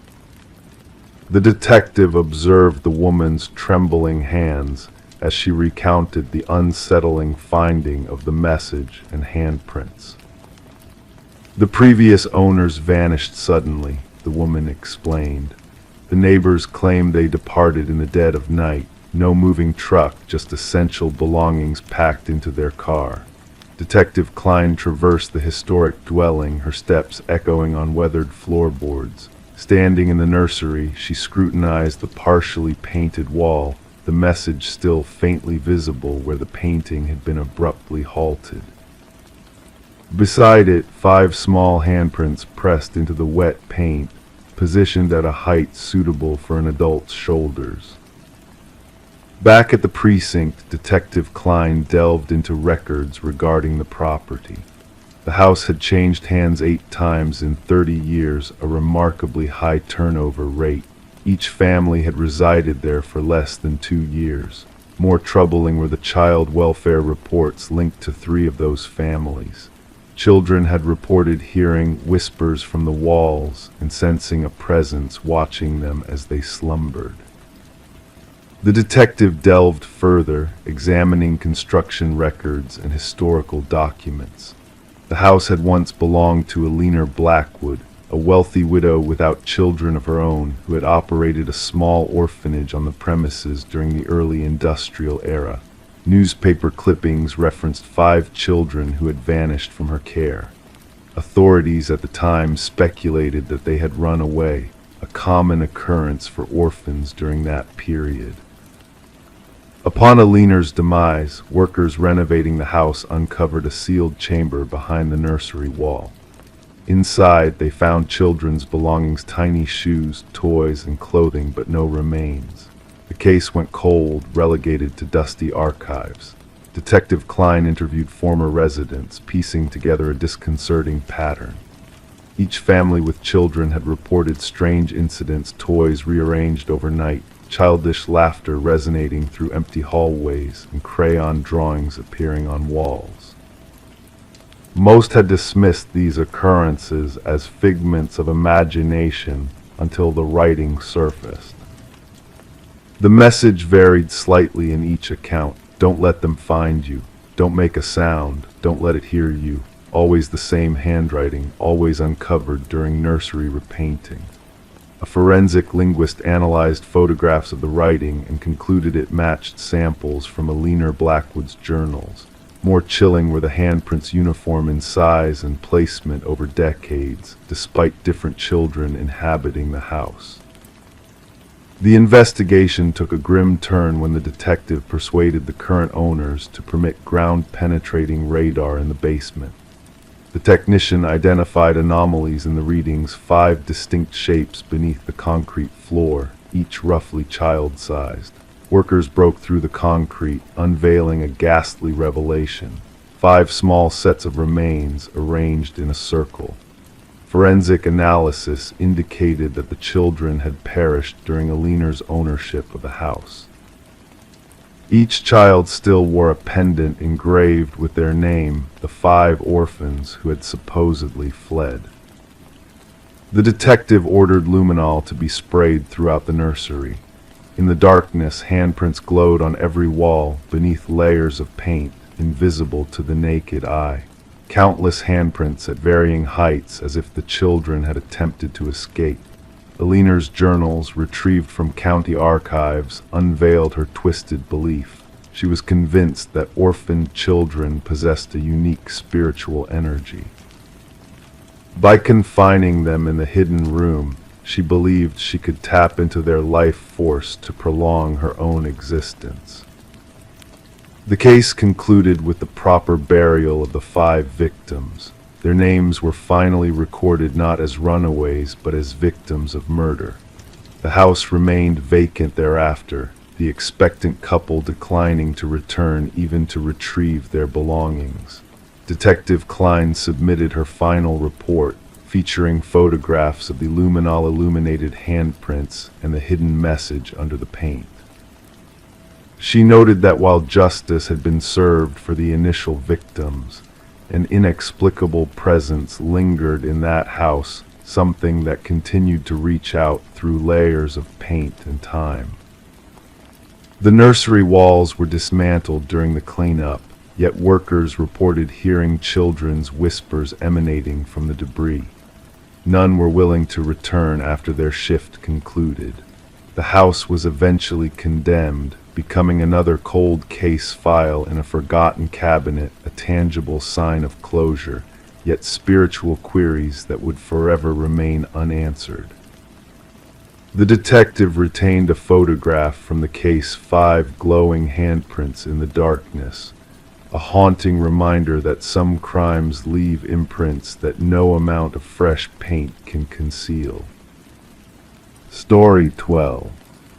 The detective observed the woman's trembling hands as she recounted the unsettling finding of the message and handprints. "The previous owners vanished suddenly," the woman explained. "The neighbors claimed they departed in the dead of night. No moving truck, just essential belongings packed into their car." Detective Klein traversed the historic dwelling, her steps echoing on weathered floorboards. Standing in the nursery, she scrutinized the partially painted wall, the message still faintly visible where the painting had been abruptly halted. Beside it, 5 small handprints pressed into the wet paint, positioned at a height suitable for an adult's shoulders. Back at the precinct, Detective Klein delved into records regarding the property. The house had changed hands 8 times in 30 years, a remarkably high turnover rate. Each family had resided there for less than 2 years. More troubling were the child welfare reports linked to 3 of those families. Children had reported hearing whispers from the walls and sensing a presence watching them as they slumbered. The detective delved further, examining construction records and historical documents. The house had once belonged to Alina Blackwood, a wealthy widow without children of her own who had operated a small orphanage on the premises during the early industrial era. Newspaper clippings referenced 5 children who had vanished from her care. Authorities at the time speculated that they had run away, a common occurrence for orphans during that period. Upon Alina's demise, workers renovating the house uncovered a sealed chamber behind the nursery wall. Inside, they found children's belongings, tiny shoes, toys, and clothing, but no remains. The case went cold, relegated to dusty archives. Detective Klein interviewed former residents, piecing together a disconcerting pattern. Each family with children had reported strange incidents: toys rearranged overnight, childish laughter resonating through empty hallways, and crayon drawings appearing on walls. Most had dismissed these occurrences as figments of imagination until the writing surfaced. The message varied slightly in each account. Don't let them find you. Don't make a sound. Don't let it hear you. Always the same handwriting, always uncovered during nursery repainting. A forensic linguist analyzed photographs of the writing and concluded it matched samples from Alina Blackwood's journals. More chilling were the handprints uniform in size and placement over decades, despite different children inhabiting the house. The investigation took a grim turn when the detective persuaded the current owners to permit ground-penetrating radar in the basement. The technician identified anomalies in the readings, 5 distinct shapes beneath the concrete floor, each roughly child-sized. Workers broke through the concrete, unveiling a ghastly revelation. 5 small sets of remains arranged in a circle. Forensic analysis indicated that the children had perished during Alina's ownership of the house. Each child still wore a pendant engraved with their name, the 5 orphans who had supposedly fled. The detective ordered luminol to be sprayed throughout the nursery. In the darkness, handprints glowed on every wall, beneath layers of paint, invisible to the naked eye. Countless handprints at varying heights, as if the children had attempted to escape. Alina's journals, retrieved from county archives, unveiled her twisted belief. She was convinced that orphaned children possessed a unique spiritual energy. By confining them in the hidden room, she believed she could tap into their life force to prolong her own existence. The case concluded with the proper burial of the 5 victims. Their names were finally recorded not as runaways but as victims of murder. The house remained vacant thereafter, the expectant couple declining to return even to retrieve their belongings. Detective Klein submitted her final report, featuring photographs of the luminol illuminated handprints and the hidden message under the paint. She noted that while justice had been served for the initial victims, an inexplicable presence lingered in that house, something that continued to reach out through layers of paint and time. The nursery walls were dismantled during the cleanup, yet workers reported hearing children's whispers emanating from the debris. None were willing to return after their shift concluded. The house was eventually condemned, becoming another cold case file in a forgotten cabinet, a tangible sign of closure, yet spiritual queries that would forever remain unanswered. The detective retained a photograph from the case, 5 glowing handprints in the darkness, a haunting reminder that some crimes leave imprints that no amount of fresh paint can conceal. Story 12.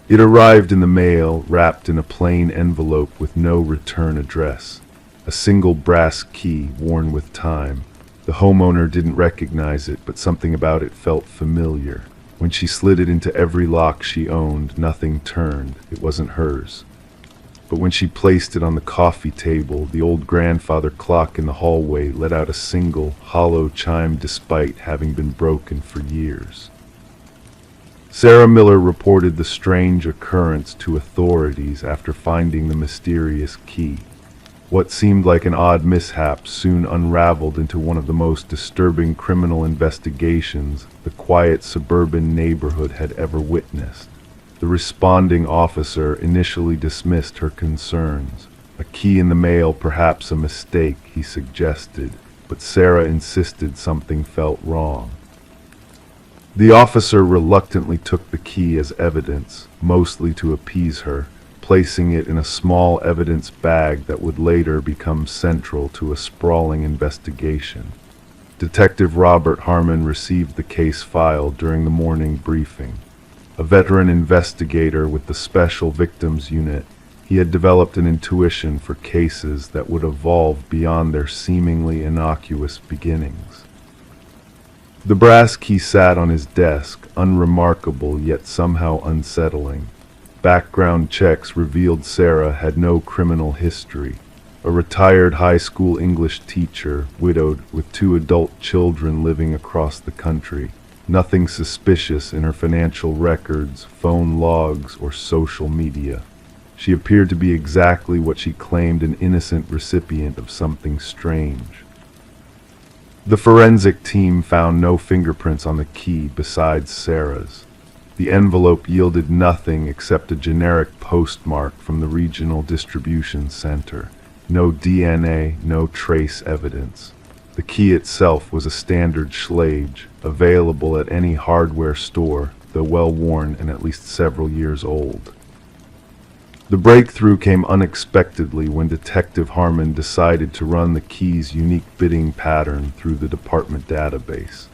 It arrived in the mail, wrapped in a plain envelope with no return address. A single brass key worn with time. The homeowner didn't recognize it, but something about it felt familiar. When she slid it into every lock she owned, nothing turned. It wasn't hers. But when she placed it on the coffee table, the old grandfather clock in the hallway let out a single, hollow chime despite having been broken for years. Sarah Miller reported the strange occurrence to authorities after finding the mysterious key. What seemed like an odd mishap soon unraveled into one of the most disturbing criminal investigations the quiet suburban neighborhood had ever witnessed. The responding officer initially dismissed her concerns. A key in the mail, perhaps a mistake, he suggested, but Sarah insisted something felt wrong. The officer reluctantly took the key as evidence, mostly to appease her, placing it in a small evidence bag that would later become central to a sprawling investigation. Detective Robert Harmon received the case file during the morning briefing. A veteran investigator with the Special Victims Unit, he had developed an intuition for cases that would evolve beyond their seemingly innocuous beginnings. The brass key sat on his desk, unremarkable yet somehow unsettling. Background checks revealed Sarah had no criminal history. A retired high school English teacher, widowed with 2 adult children living across the country. Nothing suspicious in her financial records, phone logs, or social media. She appeared to be exactly what she claimed, an innocent recipient of something strange. The forensic team found no fingerprints on the key besides Sarah's. The envelope yielded nothing except a generic postmark from the regional distribution center. No DNA, no trace evidence. The key itself was a standard Schlage, available at any hardware store, though well-worn and at least several years old. The breakthrough came unexpectedly when Detective Harmon decided to run the key's unique bidding pattern through the department database.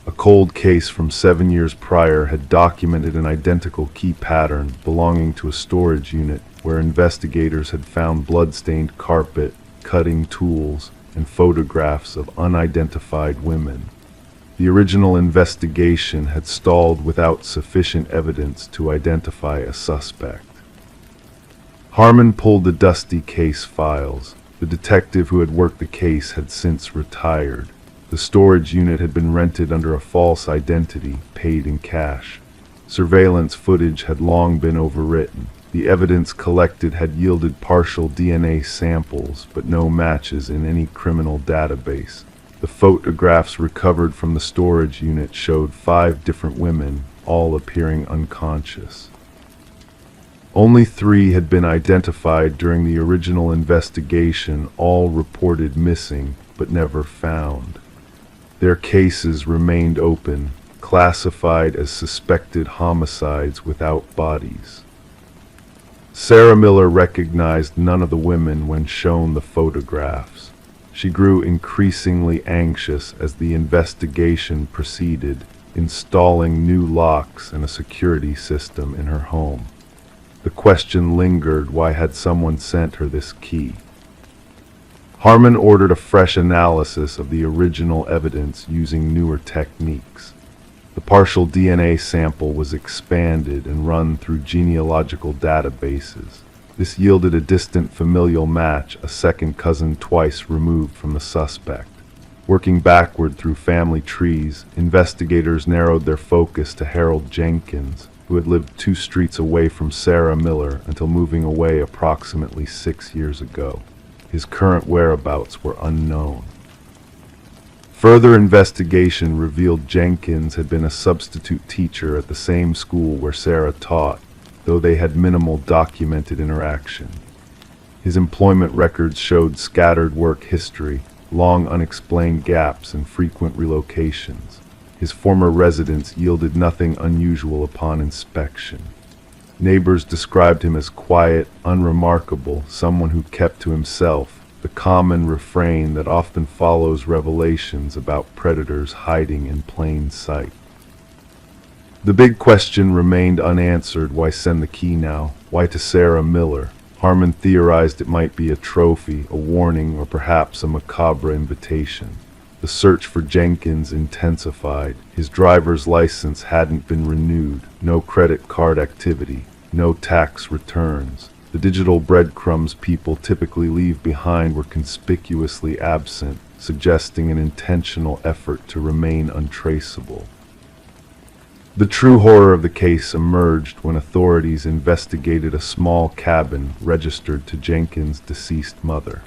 A cold case from 7 years prior had documented an identical key pattern belonging to a storage unit where investigators had found blood-stained carpet, cutting tools, and photographs of unidentified women. The original investigation had stalled without sufficient evidence to identify a suspect. Harmon pulled the dusty case files. The detective who had worked the case had since retired. The storage unit had been rented under a false identity, paid in cash. Surveillance footage had long been overwritten. The evidence collected had yielded partial DNA samples, but no matches in any criminal database. The photographs recovered from the storage unit showed 5 different women, all appearing unconscious. Only 3 had been identified during the original investigation, all reported missing, but never found. Their cases remained open, classified as suspected homicides without bodies. Sarah Miller recognized none of the women when shown the photographs. She grew increasingly anxious as the investigation proceeded, installing new locks and a security system in her home. The question lingered, why had someone sent her this key? Harmon ordered a fresh analysis of the original evidence using newer techniques. The partial DNA sample was expanded and run through genealogical databases. This yielded a distant familial match, a second cousin twice removed from the suspect. Working backward through family trees, investigators narrowed their focus to Harold Jenkins, who had lived 2 streets away from Sarah Miller until moving away approximately 6 years ago. His current whereabouts were unknown. Further investigation revealed Jenkins had been a substitute teacher at the same school where Sarah taught, though they had minimal documented interaction. His employment records showed scattered work history, long unexplained gaps, and frequent relocations. His former residence yielded nothing unusual upon inspection. Neighbors described him as quiet, unremarkable, someone who kept to himself, the common refrain that often follows revelations about predators hiding in plain sight. The big question remained unanswered: why send the key now? Why to Sarah Miller? Harmon theorized it might be a trophy, a warning, or perhaps a macabre invitation. The search for Jenkins intensified. His driver's license hadn't been renewed, no credit card activity, no tax returns. The digital breadcrumbs people typically leave behind were conspicuously absent, suggesting an intentional effort to remain untraceable. The true horror of the case emerged when authorities investigated a small cabin registered to Jenkins' deceased mother.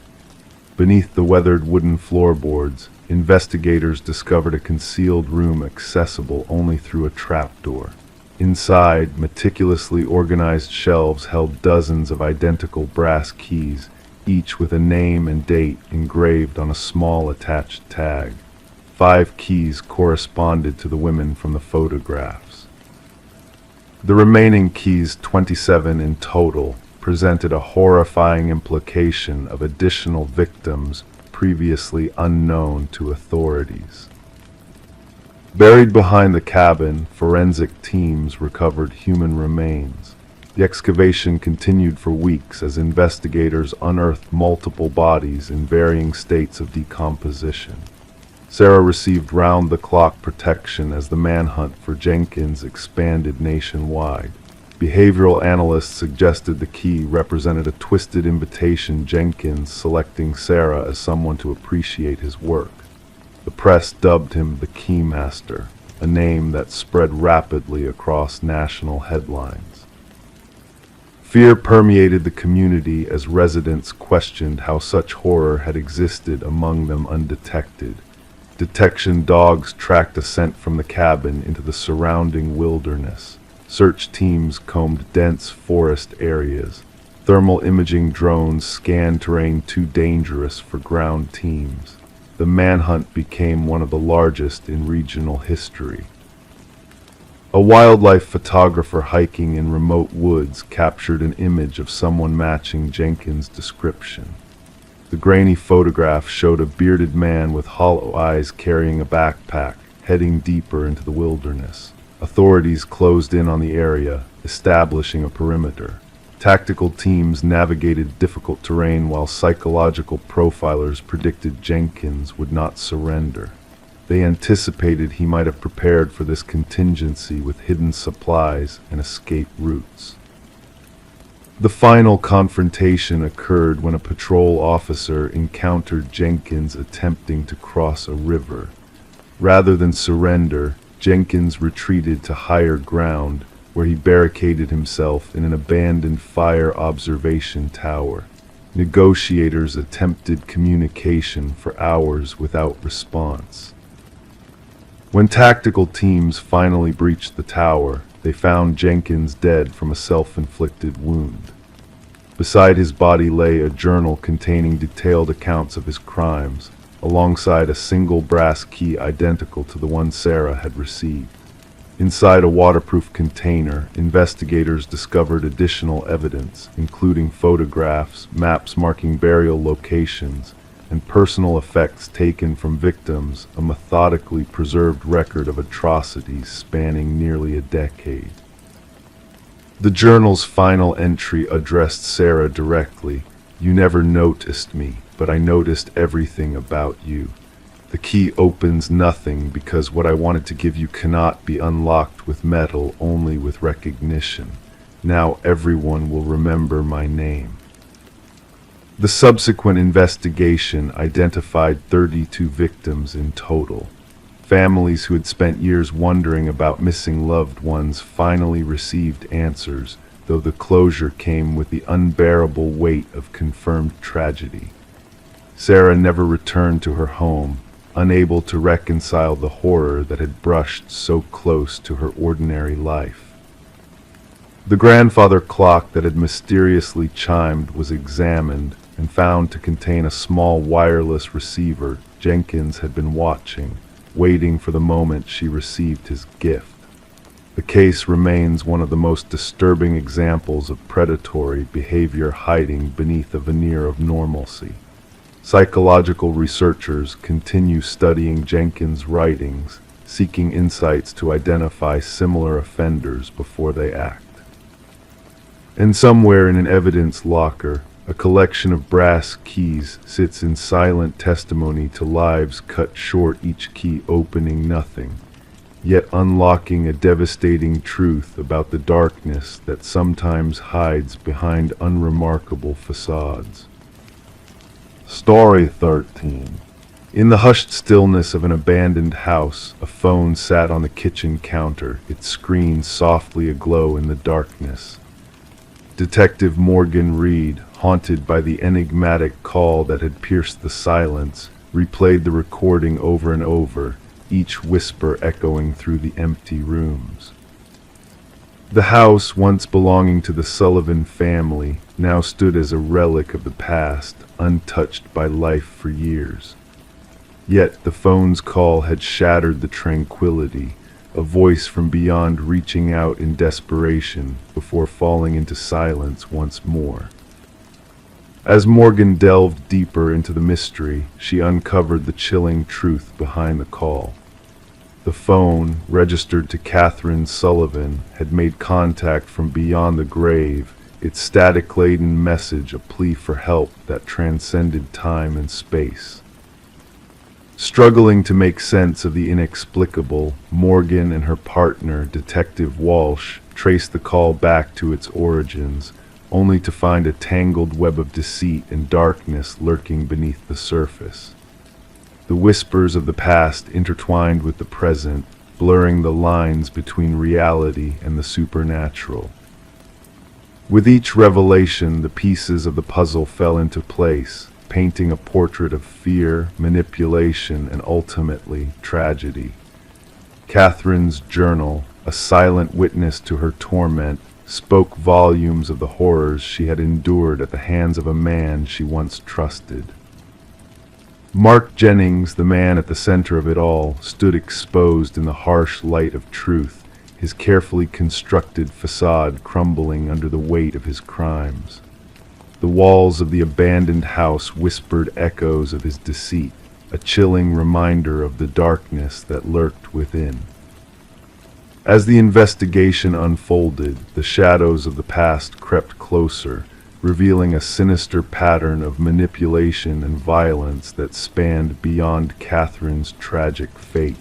Beneath the weathered wooden floorboards, investigators discovered a concealed room accessible only through a trapdoor. Inside, meticulously organized shelves held dozens of identical brass keys, each with a name and date engraved on a small attached tag. 5 keys corresponded to the women from the photographs. The remaining keys, 27 in total, presented a horrifying implication of additional victims previously unknown to authorities. Buried behind the cabin, forensic teams recovered human remains. The excavation continued for weeks as investigators unearthed multiple bodies in varying states of decomposition. Sarah received round-the-clock protection as the manhunt for Jenkins expanded nationwide. Behavioral analysts suggested the key represented a twisted invitation, Jenkins selecting Sarah as someone to appreciate his work. The press dubbed him the Keymaster, a name that spread rapidly across national headlines. Fear permeated the community as residents questioned how such horror had existed among them undetected. Detection dogs tracked a scent from the cabin into the surrounding wilderness. Search teams combed dense forest areas. Thermal imaging drones scanned terrain too dangerous for ground teams. The manhunt became one of the largest in regional history. A wildlife photographer hiking in remote woods captured an image of someone matching Jenkins' description. The grainy photograph showed a bearded man with hollow eyes carrying a backpack, heading deeper into the wilderness. Authorities closed in on the area, establishing a perimeter. Tactical teams navigated difficult terrain while psychological profilers predicted Jenkins would not surrender. They anticipated he might have prepared for this contingency with hidden supplies and escape routes. The final confrontation occurred when a patrol officer encountered Jenkins attempting to cross a river. Rather than surrender, Jenkins retreated to higher ground, where he barricaded himself in an abandoned fire observation tower. Negotiators attempted communication for hours without response. When tactical teams finally breached the tower, they found Jenkins dead from a self-inflicted wound. Beside his body lay a journal containing detailed accounts of his crimes, alongside a single brass key identical to the one Sarah had received. Inside a waterproof container, investigators discovered additional evidence, including photographs, maps marking burial locations, and personal effects taken from victims, a methodically preserved record of atrocities spanning nearly a decade. The journal's final entry addressed Sarah directly. "You never noticed me, but I noticed everything about you. The key opens nothing because what I wanted to give you cannot be unlocked with metal, only with recognition. Now everyone will remember my name." The subsequent investigation identified 32 victims in total. Families who had spent years wondering about missing loved ones finally received answers, though the closure came with the unbearable weight of confirmed tragedy. Sarah never returned to her home, unable to reconcile the horror that had brushed so close to her ordinary life. The grandfather clock that had mysteriously chimed was examined and found to contain a small wireless receiver Jenkins had been watching, waiting for the moment she received his gift. The case remains one of the most disturbing examples of predatory behavior hiding beneath a veneer of normalcy. Psychological researchers continue studying Jenkins' writings, seeking insights to identify similar offenders before they act. And somewhere in an evidence locker, a collection of brass keys sits in silent testimony to lives cut short, each key opening nothing, yet unlocking a devastating truth about the darkness that sometimes hides behind unremarkable facades. Story 13. In the hushed stillness of an abandoned house, a phone sat on the kitchen counter, its screen softly aglow in the darkness. Detective Morgan Reed, haunted by the enigmatic call that had pierced the silence, replayed the recording over and over, each whisper echoing through the empty rooms. The house, once belonging to the Sullivan family, now stood as a relic of the past, untouched by life for years. Yet the phone's call had shattered the tranquility, a voice from beyond reaching out in desperation before falling into silence once more. As Morgan delved deeper into the mystery, she uncovered the chilling truth behind the call. The phone, registered to Catherine Sullivan, had made contact from beyond the grave, its static-laden message a plea for help that transcended time and space. Struggling to make sense of the inexplicable, Morgan and her partner, Detective Walsh, traced the call back to its origins, only to find a tangled web of deceit and darkness lurking beneath the surface. The whispers of the past intertwined with the present, blurring the lines between reality and the supernatural. With each revelation, the pieces of the puzzle fell into place, painting a portrait of fear, manipulation, and ultimately tragedy. Catherine's journal, a silent witness to her torment, spoke volumes of the horrors she had endured at the hands of a man she once trusted. Mark Jennings, the man at the center of it all, stood exposed in the harsh light of truth, his carefully constructed facade crumbling under the weight of his crimes. The walls of the abandoned house whispered echoes of his deceit, a chilling reminder of the darkness that lurked within. As the investigation unfolded, the shadows of the past crept closer, revealing a sinister pattern of manipulation and violence that spanned beyond Catherine's tragic fate.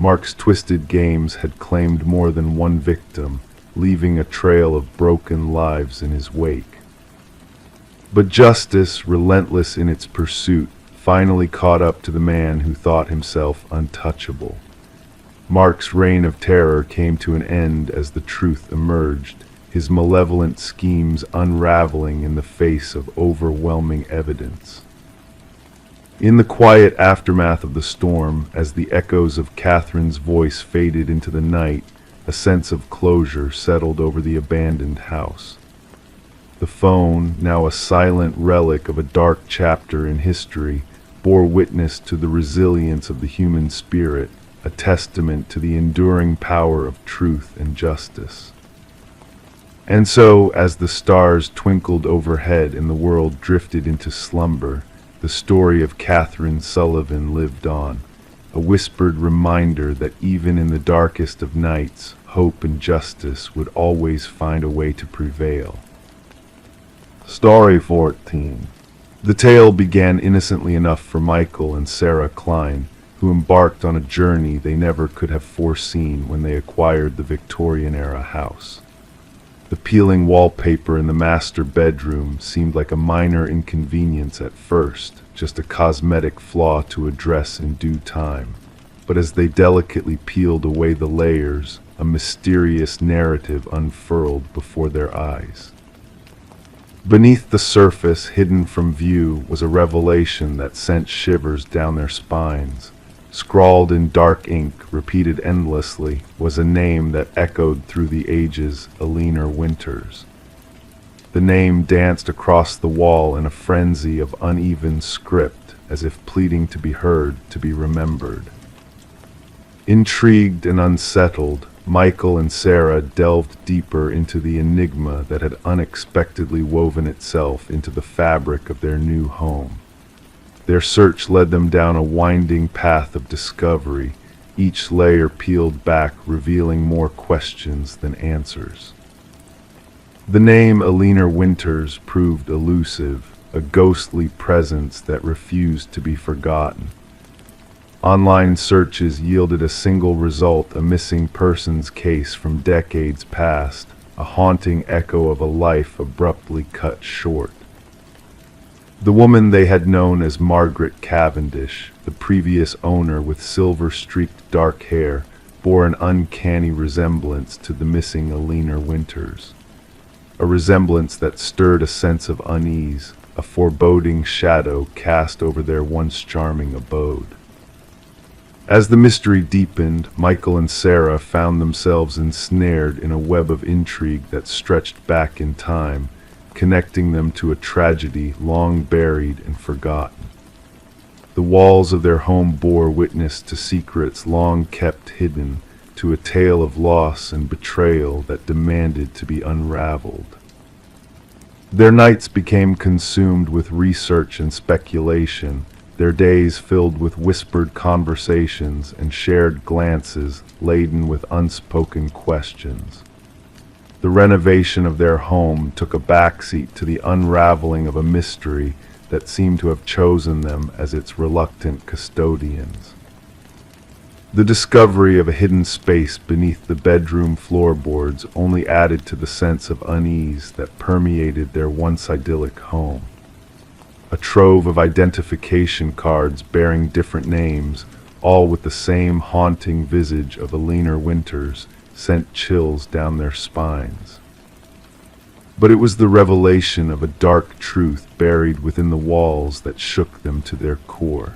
Mark's twisted games had claimed more than one victim, leaving a trail of broken lives in his wake. But justice, relentless in its pursuit, finally caught up to the man who thought himself untouchable. Mark's reign of terror came to an end as the truth emerged, his malevolent schemes unraveling in the face of overwhelming evidence. In the quiet aftermath of the storm, as the echoes of Catherine's voice faded into the night, a sense of closure settled over the abandoned house. The phone, now a silent relic of a dark chapter in history, bore witness to the resilience of the human spirit, a testament to the enduring power of truth and justice. And so, as the stars twinkled overhead and the world drifted into slumber, the story of Catherine Sullivan lived on, a whispered reminder that even in the darkest of nights, hope and justice would always find a way to prevail. Story 14. The tale began innocently enough for Michael and Sarah Klein, who embarked on a journey they never could have foreseen when they acquired the Victorian-era house. The peeling wallpaper in the master bedroom seemed like a minor inconvenience at first, just a cosmetic flaw to address in due time. But as they delicately peeled away the layers, a mysterious narrative unfurled before their eyes. Beneath the surface, hidden from view, was a revelation that sent shivers down their spines. Scrawled in dark ink, repeated endlessly, was a name that echoed through the ages, Alina Winters. The name danced across the wall in a frenzy of uneven script, as if pleading to be heard, to be remembered. Intrigued and unsettled, Michael and Sarah delved deeper into the enigma that had unexpectedly woven itself into the fabric of their new home. Their search led them down a winding path of discovery, each layer peeled back, revealing more questions than answers. The name Alina Winters proved elusive, a ghostly presence that refused to be forgotten. Online searches yielded a single result, a missing persons case from decades past, a haunting echo of a life abruptly cut short. The woman they had known as Margaret Cavendish, the previous owner with silver-streaked dark hair, bore an uncanny resemblance to the missing Alina Winters. A resemblance that stirred a sense of unease, a foreboding shadow cast over their once charming abode. As the mystery deepened, Michael and Sarah found themselves ensnared in a web of intrigue that stretched back in time, connecting them to a tragedy long buried and forgotten. The walls of their home bore witness to secrets long kept hidden, to a tale of loss and betrayal that demanded to be unraveled. Their nights became consumed with research and speculation, their days filled with whispered conversations and shared glances laden with unspoken questions. The renovation of their home took a backseat to the unraveling of a mystery that seemed to have chosen them as its reluctant custodians. The discovery of a hidden space beneath the bedroom floorboards only added to the sense of unease that permeated their once idyllic home. A trove of identification cards bearing different names, all with the same haunting visage of Alina Winters, sent chills down their spines. But it was the revelation of a dark truth buried within the walls that shook them to their core.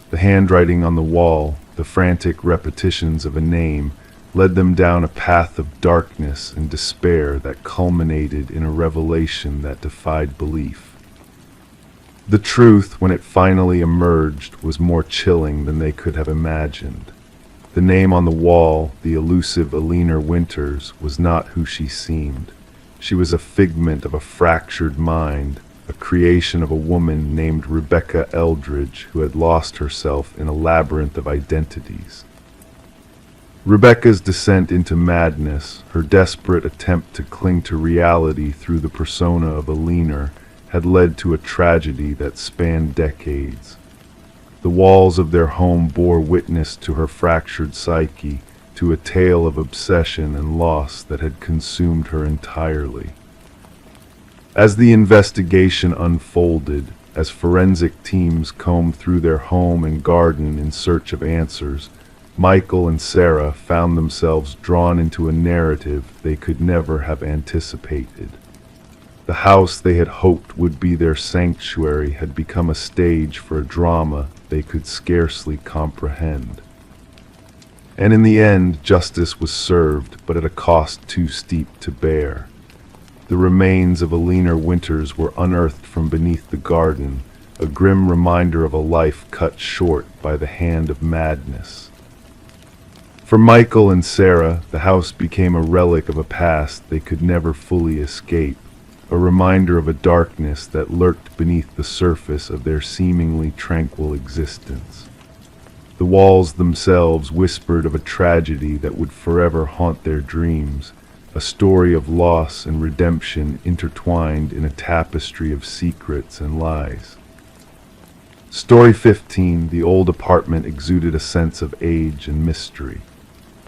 The handwriting on the wall, the frantic repetitions of a name, led them down a path of darkness and despair that culminated in a revelation that defied belief. The truth, when it finally emerged, was more chilling than they could have imagined. The name on the wall, the elusive Alina Winters, was not who she seemed. She was a figment of a fractured mind, a creation of a woman named Rebecca Eldridge who had lost herself in a labyrinth of identities. Rebecca's descent into madness, her desperate attempt to cling to reality through the persona of Alina, had led to a tragedy that spanned decades. The walls of their home bore witness to her fractured psyche, to a tale of obsession and loss that had consumed her entirely. As the investigation unfolded, as forensic teams combed through their home and garden in search of answers, Michael and Sarah found themselves drawn into a narrative they could never have anticipated. The house they had hoped would be their sanctuary had become a stage for a drama they could scarcely comprehend. And in the end, justice was served, but at a cost too steep to bear. The remains of Alina Winters were unearthed from beneath the garden, a grim reminder of a life cut short by the hand of madness. For Michael and Sarah, the house became a relic of a past they could never fully escape, a reminder of a darkness that lurked beneath the surface of their seemingly tranquil existence. The walls themselves whispered of a tragedy that would forever haunt their dreams, a story of loss and redemption intertwined in a tapestry of secrets and lies. Story 15, the old apartment exuded a sense of age and mystery.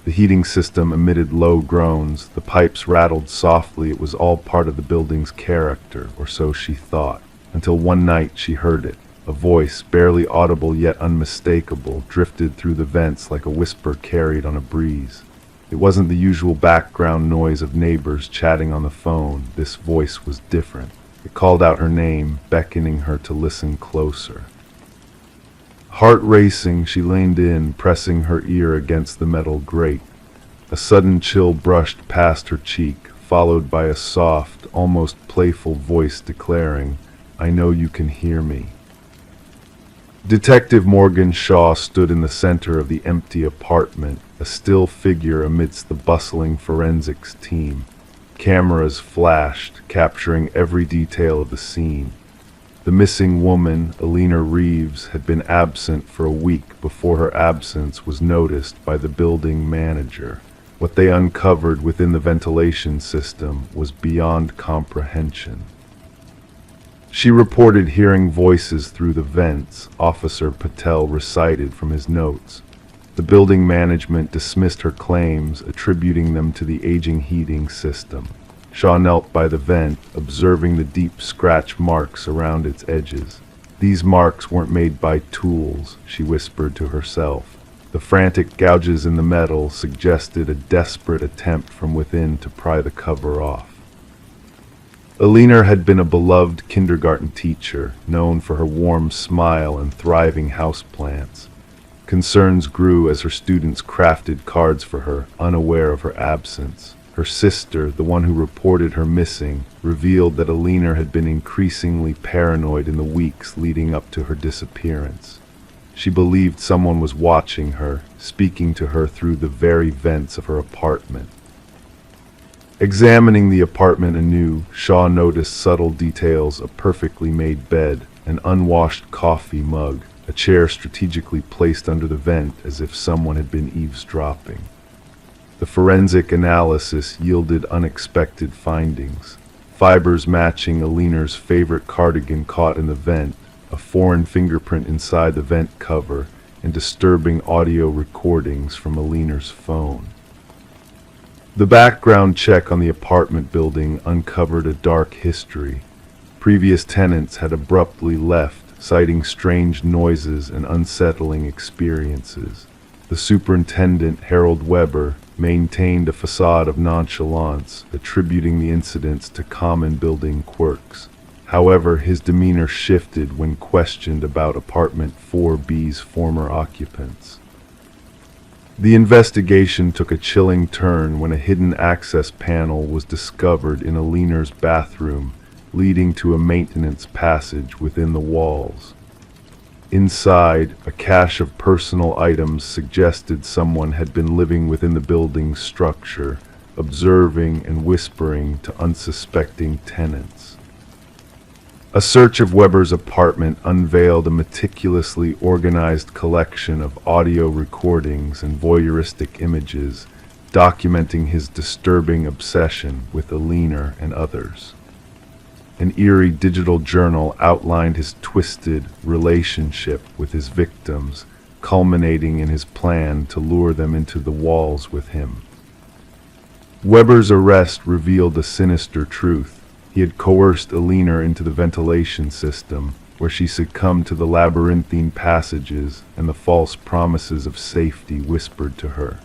The heating system emitted low groans, the pipes rattled softly. It was all part of the building's character, or so she thought, until one night she heard it. A voice, barely audible yet unmistakable, drifted through the vents like a whisper carried on a breeze. It wasn't the usual background noise of neighbors chatting on the phone. This voice was different. It called out her name, beckoning her to listen closer. Heart racing, she leaned in, pressing her ear against the metal grate. A sudden chill brushed past her cheek, followed by a soft, almost playful voice declaring, "I know you can hear me." Detective Morgan Shaw stood in the center of the empty apartment, a still figure amidst the bustling forensics team. Cameras flashed, capturing every detail of the scene. The missing woman, Alina Reeves, had been absent for a week before her absence was noticed by the building manager. What they uncovered within the ventilation system was beyond comprehension. She reported hearing voices through the vents, Officer Patel recited from his notes. The building management dismissed her claims, attributing them to the aging heating system. Shaw knelt by the vent, observing the deep scratch marks around its edges. These marks weren't made by tools, she whispered to herself. The frantic gouges in the metal suggested a desperate attempt from within to pry the cover off. Alina had been a beloved kindergarten teacher, known for her warm smile and thriving houseplants. Concerns grew as her students crafted cards for her, unaware of her absence. Her sister, the one who reported her missing, revealed that Alina had been increasingly paranoid in the weeks leading up to her disappearance. She believed someone was watching her, speaking to her through the very vents of her apartment. Examining the apartment anew, Shaw noticed subtle details: a perfectly made bed, an unwashed coffee mug, a chair strategically placed under the vent as if someone had been eavesdropping. The forensic analysis yielded unexpected findings. Fibers matching Alina's favorite cardigan caught in the vent, a foreign fingerprint inside the vent cover, and disturbing audio recordings from Alina's phone. The background check on the apartment building uncovered a dark history. Previous tenants had abruptly left, citing strange noises and unsettling experiences. The superintendent, Harold Weber, maintained a facade of nonchalance, attributing the incidents to common building quirks. However, his demeanor shifted when questioned about apartment 4B's former occupants. The investigation took a chilling turn when a hidden access panel was discovered in Alina's bathroom, leading to a maintenance passage within the walls. Inside, a cache of personal items suggested someone had been living within the building's structure, observing and whispering to unsuspecting tenants. A search of Weber's apartment unveiled a meticulously organized collection of audio recordings and voyeuristic images, documenting his disturbing obsession with Alina and others. An eerie digital journal outlined his twisted relationship with his victims, culminating in his plan to lure them into the walls with him. Weber's arrest revealed a sinister truth. He had coerced Alina into the ventilation system, where she succumbed to the labyrinthine passages and the false promises of safety whispered to her.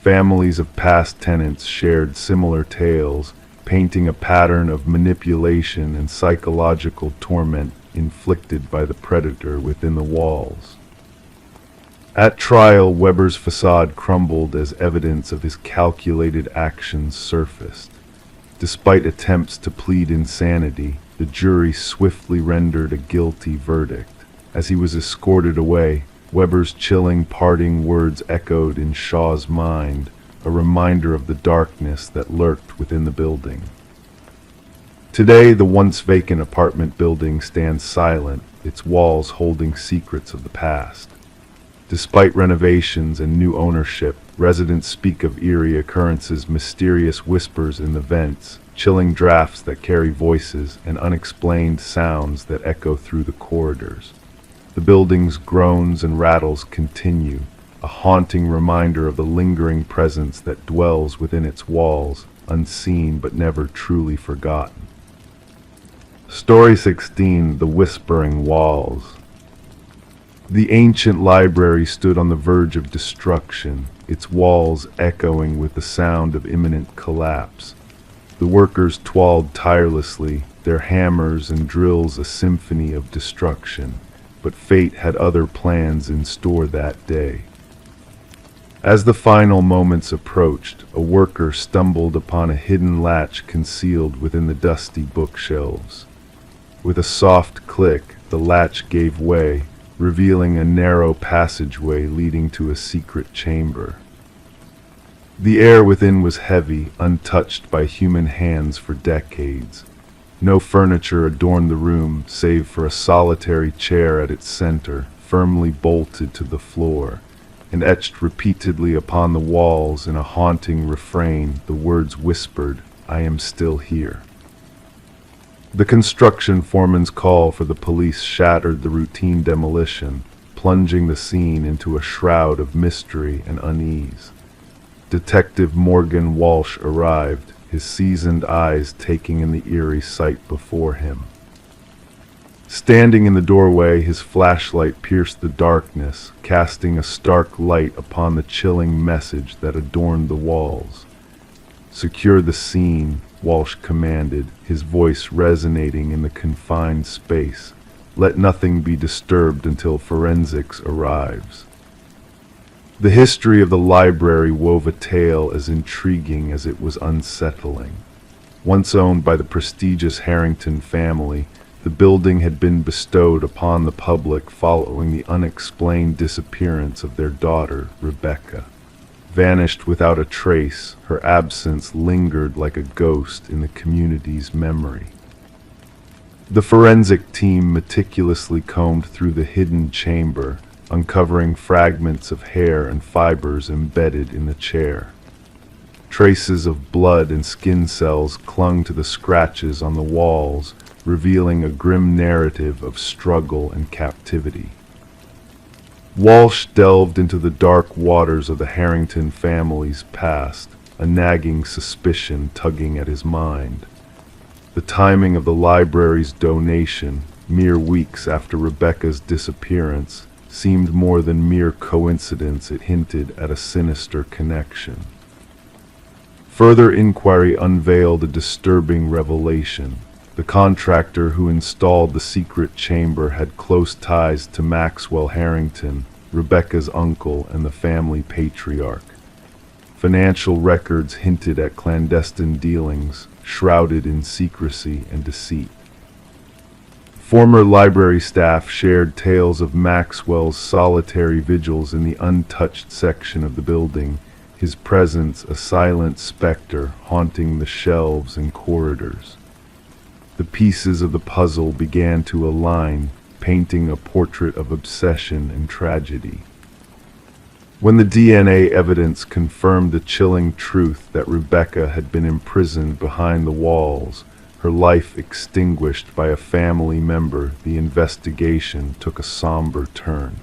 Families of past tenants shared similar tales, painting a pattern of manipulation and psychological torment inflicted by the predator within the walls. At trial, Weber's facade crumbled as evidence of his calculated actions surfaced. Despite attempts to plead insanity, the jury swiftly rendered a guilty verdict. As he was escorted away, Weber's chilling parting words echoed in Shaw's mind, a reminder of the darkness that lurked within the building. Today, the once vacant apartment building stands silent, its walls holding secrets of the past. Despite renovations and new ownership, residents speak of eerie occurrences, mysterious whispers in the vents, chilling drafts that carry voices, and unexplained sounds that echo through the corridors. The building's groans and rattles continue, a haunting reminder of the lingering presence that dwells within its walls, unseen but never truly forgotten. Story 16: The Whispering Walls. The ancient library stood on the verge of destruction, its walls echoing with the sound of imminent collapse. The workers toiled tirelessly, their hammers and drills a symphony of destruction, but fate had other plans in store that day. As the final moments approached, a worker stumbled upon a hidden latch concealed within the dusty bookshelves. With a soft click, the latch gave way, revealing a narrow passageway leading to a secret chamber. The air within was heavy, untouched by human hands for decades. No furniture adorned the room, save for a solitary chair at its center, firmly bolted to the floor, and etched repeatedly upon the walls in a haunting refrain, the words whispered, "I am still here." The construction foreman's call for the police shattered the routine demolition, plunging the scene into a shroud of mystery and unease. Detective Morgan Walsh arrived, his seasoned eyes taking in the eerie sight before him. Standing in the doorway, his flashlight pierced the darkness, casting a stark light upon the chilling message that adorned the walls. "Secure the scene," Walsh commanded, his voice resonating in the confined space. "Let nothing be disturbed until forensics arrives." The history of the library wove a tale as intriguing as it was unsettling. Once owned by the prestigious Harrington family, the building had been bestowed upon the public following the unexplained disappearance of their daughter, Rebecca. Vanished without a trace, her absence lingered like a ghost in the community's memory. The forensic team meticulously combed through the hidden chamber, uncovering fragments of hair and fibers embedded in the chair. Traces of blood and skin cells clung to the scratches on the walls, revealing a grim narrative of struggle and captivity. Walsh delved into the dark waters of the Harrington family's past, a nagging suspicion tugging at his mind. The timing of the library's donation, mere weeks after Rebecca's disappearance, seemed more than mere coincidence. It hinted at a sinister connection. Further inquiry unveiled a disturbing revelation. The contractor who installed the secret chamber had close ties to Maxwell Harrington, Rebecca's uncle and the family patriarch. Financial records hinted at clandestine dealings, shrouded in secrecy and deceit. Former library staff shared tales of Maxwell's solitary vigils in the untouched section of the building, his presence a silent specter haunting the shelves and corridors. The pieces of the puzzle began to align, painting a portrait of obsession and tragedy. When the DNA evidence confirmed the chilling truth that Rebecca had been imprisoned behind the walls, her life extinguished by a family member, the investigation took a somber turn.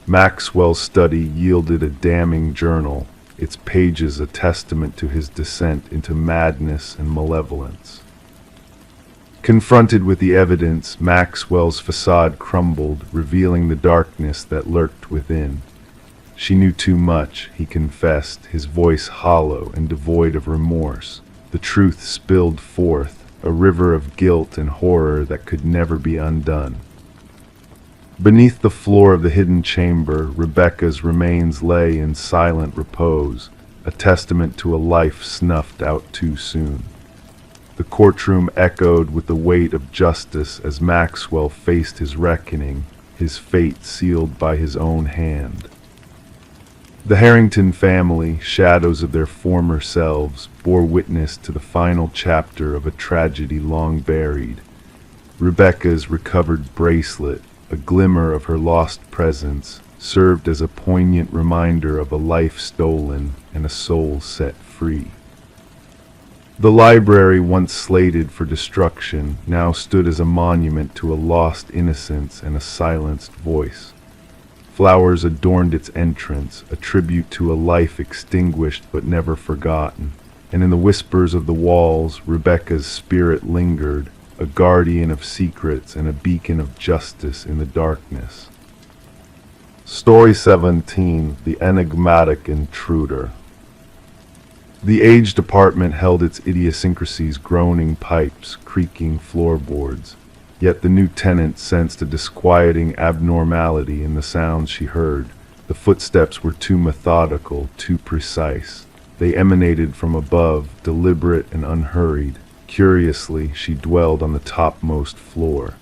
Maxwell's study yielded a damning journal, its pages a testament to his descent into madness and malevolence. Confronted with the evidence, Maxwell's facade crumbled, revealing the darkness that lurked within. She knew too much, he confessed, his voice hollow and devoid of remorse. The truth spilled forth, a river of guilt and horror that could never be undone. Beneath the floor of the hidden chamber, Rebecca's remains lay in silent repose, a testament to a life snuffed out too soon. The courtroom echoed with the weight of justice as Maxwell faced his reckoning, his fate sealed by his own hand. The Harrington family, shadows of their former selves, bore witness to the final chapter of a tragedy long buried. Rebecca's recovered bracelet, a glimmer of her lost presence, served as a poignant reminder of a life stolen and a soul set free. The library, once slated for destruction, now stood as a monument to a lost innocence and a silenced voice. Flowers adorned its entrance, a tribute to a life extinguished but never forgotten. And in the whispers of the walls, Rebecca's spirit lingered, a guardian of secrets and a beacon of justice in the darkness. Story 17: The Enigmatic Intruder. The aged apartment held its idiosyncrasies, groaning pipes, creaking floorboards. Yet the new tenant sensed a disquieting abnormality in the sounds she heard. The footsteps were too methodical, too precise. They emanated from above, deliberate and unhurried. Curiously, she dwelled on the topmost floor.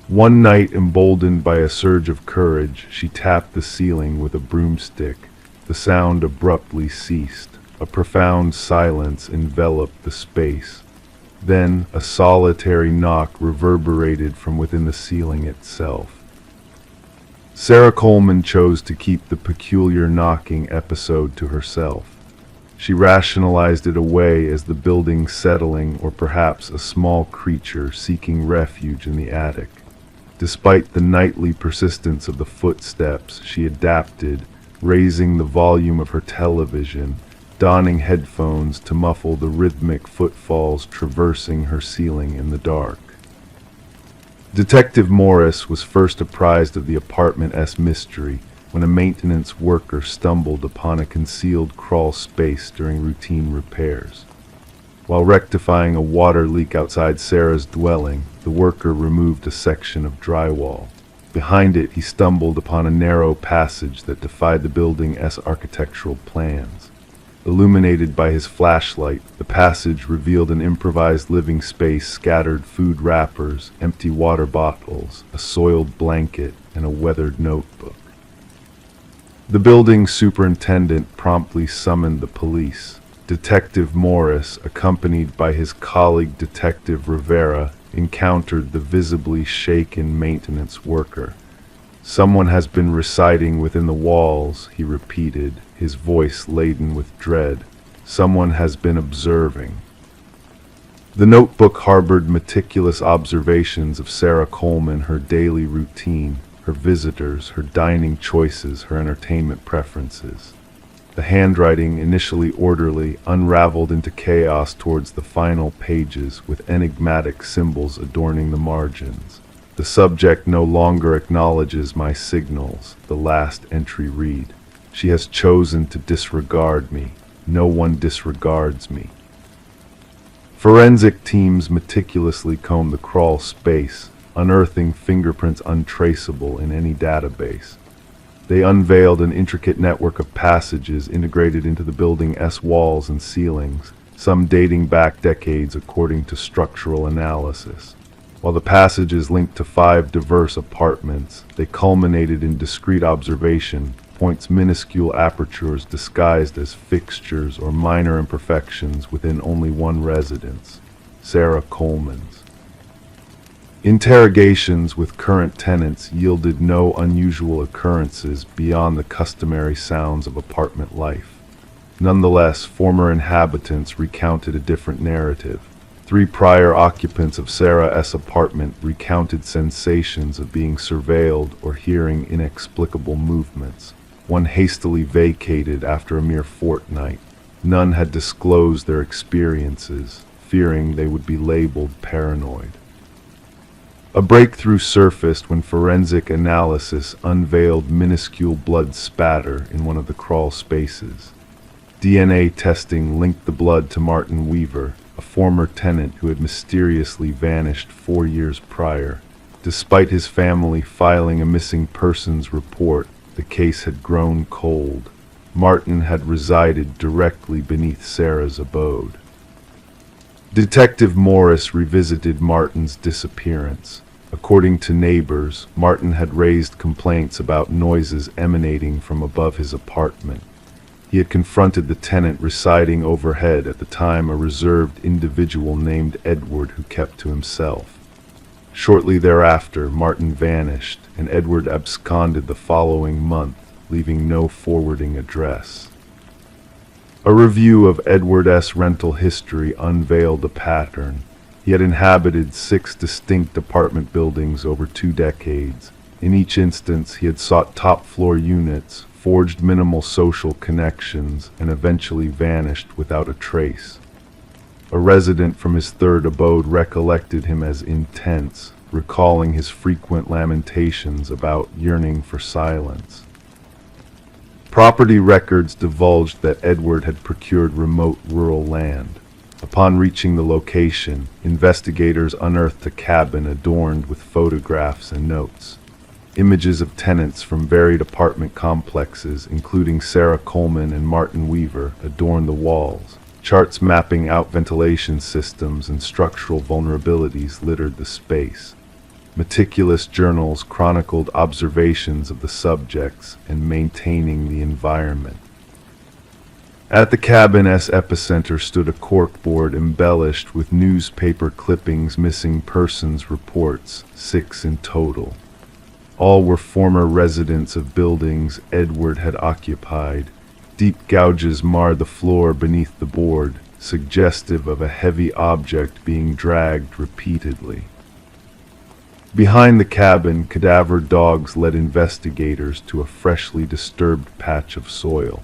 One night, emboldened by a surge of courage, she tapped the ceiling with a broomstick. The sound abruptly ceased. A profound silence enveloped the space. Then a solitary knock reverberated from within the ceiling itself. Sarah Coleman chose to keep the peculiar knocking episode to herself. She rationalized it away as the building settling, or perhaps a small creature seeking refuge in the attic. Despite the nightly persistence of the footsteps, she adapted, raising the volume of her television, donning headphones to muffle the rhythmic footfalls traversing her ceiling in the dark. Detective Morris was first apprised of the apartment's mystery when a maintenance worker stumbled upon a concealed crawl space during routine repairs. While rectifying a water leak outside Sarah's dwelling, the worker removed a section of drywall. Behind it, he stumbled upon a narrow passage that defied the building's architectural plans. Illuminated by his flashlight, the passage revealed an improvised living space, scattered food wrappers, empty water bottles, a soiled blanket, and a weathered notebook. The building superintendent promptly summoned the police. Detective Morris, accompanied by his colleague Detective Rivera, encountered the visibly shaken maintenance worker. "Someone has been residing within the walls," he repeated, his voice laden with dread. "Someone has been observing." The notebook harbored meticulous observations of Sarah Coleman, her daily routine, her visitors, her dining choices, her entertainment preferences. The handwriting, initially orderly, unraveled into chaos towards the final pages, with enigmatic symbols adorning the margins. The subject no longer acknowledges my signals, the last entry read. She has chosen to disregard me. No one disregards me. Forensic teams meticulously comb the crawl space, unearthing fingerprints untraceable in any database. They unveiled an intricate network of passages integrated into the building's walls and ceilings, some dating back decades according to structural analysis. While the passages linked to 5 diverse apartments, they culminated in discrete observation points, minuscule apertures disguised as fixtures or minor imperfections within only one residence, Sarah Coleman's. Interrogations with current tenants yielded no unusual occurrences beyond the customary sounds of apartment life. Nonetheless, former inhabitants recounted a different narrative. 3 prior occupants of Sarah's apartment recounted sensations of being surveilled or hearing inexplicable movements. One hastily vacated after a mere fortnight. None had disclosed their experiences, fearing they would be labeled paranoid. A breakthrough surfaced when forensic analysis unveiled minuscule blood spatter in one of the crawl spaces. DNA testing linked the blood to Martin Weaver, a former tenant who had mysteriously vanished 4 years prior. Despite his family filing a missing persons report, the case had grown cold. Martin had resided directly beneath Sarah's abode. Detective Morris revisited Martin's disappearance. According to neighbors, Martin had raised complaints about noises emanating from above his apartment. He had confronted the tenant residing overhead, at the time a reserved individual named Edward who kept to himself. Shortly thereafter, Martin vanished, and Edward absconded the following month, leaving no forwarding address. A review of Edward's rental history unveiled a pattern. He had inhabited 6 distinct apartment buildings over 2 decades. In each instance, he had sought top-floor units, forged minimal social connections, and eventually vanished without a trace. A resident from his 3rd abode recollected him as intense, recalling his frequent lamentations about yearning for silence. Property records divulged that Edward had procured remote rural land. Upon reaching the location, investigators unearthed a cabin adorned with photographs and notes. Images of tenants from varied apartment complexes, including Sarah Coleman and Martin Weaver, adorned the walls. Charts mapping out ventilation systems and structural vulnerabilities littered the space. Meticulous journals chronicled observations of the subjects and maintaining the environment. At the cabin's epicenter stood a corkboard embellished with newspaper clippings, missing persons reports, 6 in total. All were former residents of buildings Edward had occupied. Deep gouges marred the floor beneath the board, suggestive of a heavy object being dragged repeatedly. Behind the cabin, cadaver dogs led investigators to a freshly disturbed patch of soil.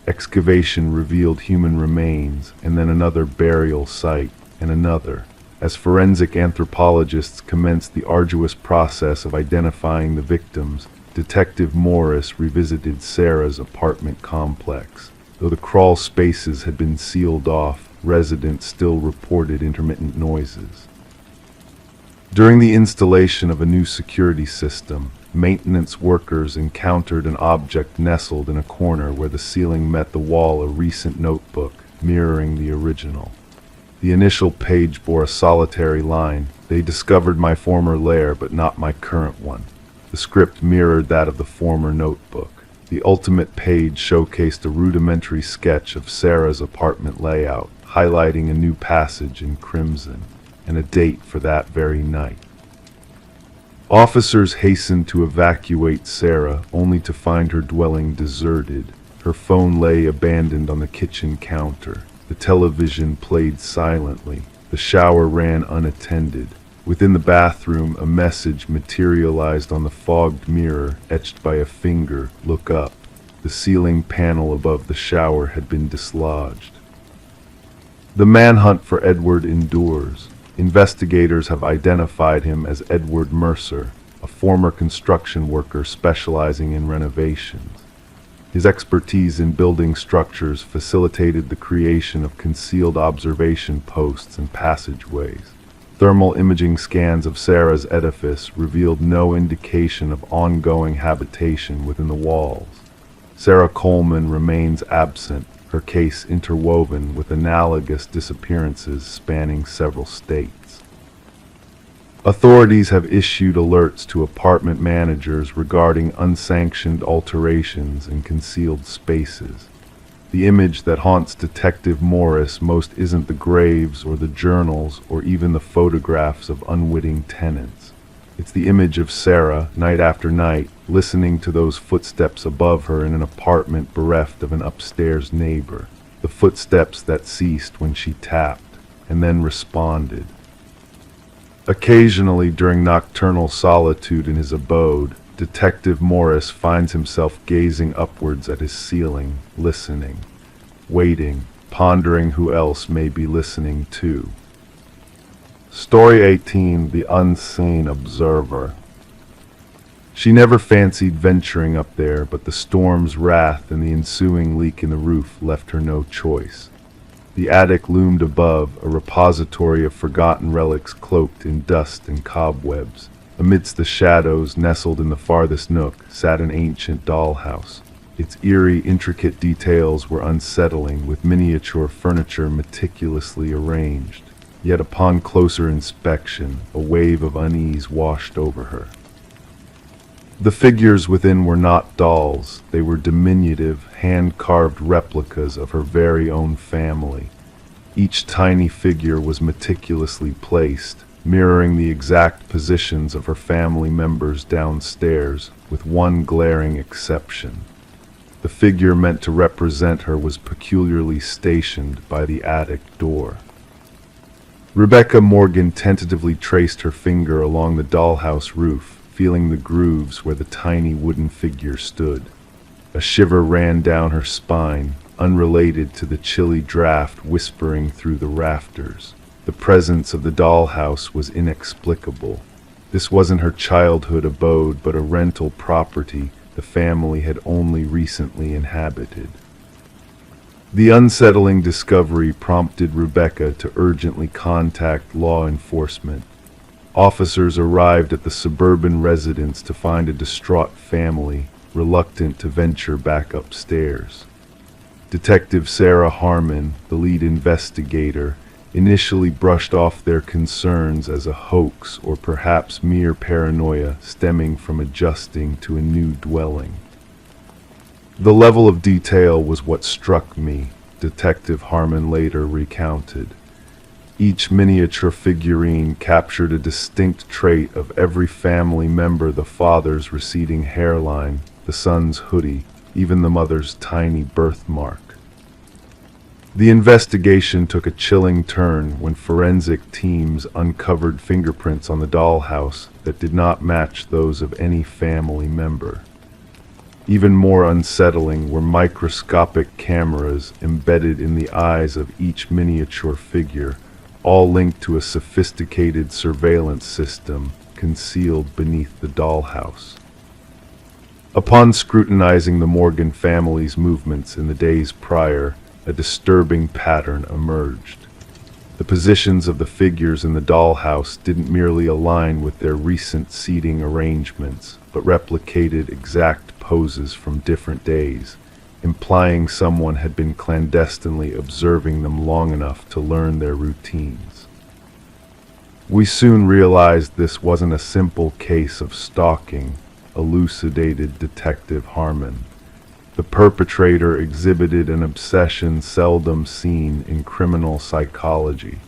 Excavation revealed human remains, and then another burial site, and another. As forensic anthropologists commenced the arduous process of identifying the victims, Detective Morris revisited Sarah's apartment complex. Though the crawl spaces had been sealed off, residents still reported intermittent noises. During the installation of a new security system, maintenance workers encountered an object nestled in a corner where the ceiling met the wall, a recent notebook, mirroring the original. The initial page bore a solitary line: "They discovered my former lair, but not my current one." The script mirrored that of the former notebook. The ultimate page showcased a rudimentary sketch of Sarah's apartment layout, highlighting a new passage in crimson, and a date for that very night. Officers hastened to evacuate Sarah, only to find her dwelling deserted. Her phone lay abandoned on the kitchen counter. The television played silently. The shower ran unattended. Within the bathroom, a message materialized on the fogged mirror, etched by a finger: "Look up." The ceiling panel above the shower had been dislodged. The manhunt for Edward endures. Investigators have identified him as Edward Mercer, a former construction worker specializing in renovations. His expertise in building structures facilitated the creation of concealed observation posts and passageways. Thermal imaging scans of Sarah's edifice revealed no indication of ongoing habitation within the walls. Sarah Coleman remains absent, her case interwoven with analogous disappearances spanning several states. Authorities have issued alerts to apartment managers regarding unsanctioned alterations in concealed spaces. The image that haunts Detective Morris most isn't the graves or the journals or even the photographs of unwitting tenants. It's the image of Sarah, night after night, listening to those footsteps above her in an apartment bereft of an upstairs neighbor. The footsteps that ceased when she tapped, and then responded. Occasionally, during nocturnal solitude in his abode, Detective Morris finds himself gazing upwards at his ceiling, listening, waiting, pondering who else may be listening too. Story 18, The Unseen Observer. She never fancied venturing up there, but the storm's wrath and the ensuing leak in the roof left her no choice. The attic loomed above, a repository of forgotten relics cloaked in dust and cobwebs. Amidst the shadows, nestled in the farthest nook, sat an ancient dollhouse. Its eerie, intricate details were unsettling, with miniature furniture meticulously arranged. Yet upon closer inspection, a wave of unease washed over her. The figures within were not dolls. They were diminutive, hand-carved replicas of her very own family. Each tiny figure was meticulously placed, mirroring the exact positions of her family members downstairs, with one glaring exception. The figure meant to represent her was peculiarly stationed by the attic door. Rebecca Morgan tentatively traced her finger along the dollhouse roof, feeling the grooves where the tiny wooden figure stood. A shiver ran down her spine, unrelated to the chilly draft whispering through the rafters. The presence of the dollhouse was inexplicable. This wasn't her childhood abode, but a rental property the family had only recently inhabited. The unsettling discovery prompted Rebecca to urgently contact law enforcement. Officers arrived at the suburban residence to find a distraught family, reluctant to venture back upstairs. Detective Sarah Harmon, the lead investigator, initially brushed off their concerns as a hoax or perhaps mere paranoia stemming from adjusting to a new dwelling. The level of detail was what struck me, Detective Harmon later recounted. Each miniature figurine captured a distinct trait of every family member: the father's receding hairline, the son's hoodie, even the mother's tiny birthmark. The investigation took a chilling turn when forensic teams uncovered fingerprints on the dollhouse that did not match those of any family member. Even more unsettling were microscopic cameras embedded in the eyes of each miniature figure, all linked to a sophisticated surveillance system concealed beneath the dollhouse. Upon scrutinizing the Morgan family's movements in the days prior, a disturbing pattern emerged. The positions of the figures in the dollhouse didn't merely align with their recent seating arrangements, but replicated exact poses from different days, implying someone had been clandestinely observing them long enough to learn their routines. We soon realized this wasn't a simple case of stalking, elucidated Detective Harmon. The perpetrator exhibited an obsession seldom seen in criminal psychology.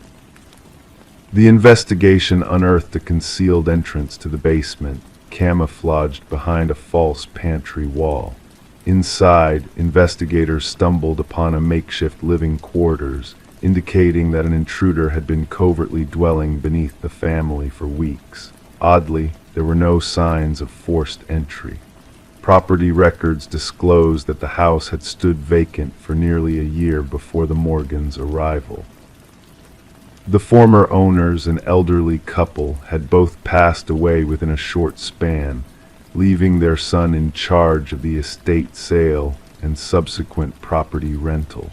The investigation unearthed a concealed entrance to the basement, camouflaged behind a false pantry wall. Inside, investigators stumbled upon a makeshift living quarters, indicating that an intruder had been covertly dwelling beneath the family for weeks. Oddly, there were no signs of forced entry. Property records disclosed that the house had stood vacant for nearly a year before the Morgans' arrival. The former owners, an elderly couple, had both passed away within a short span, leaving their son in charge of the estate sale and subsequent property rental.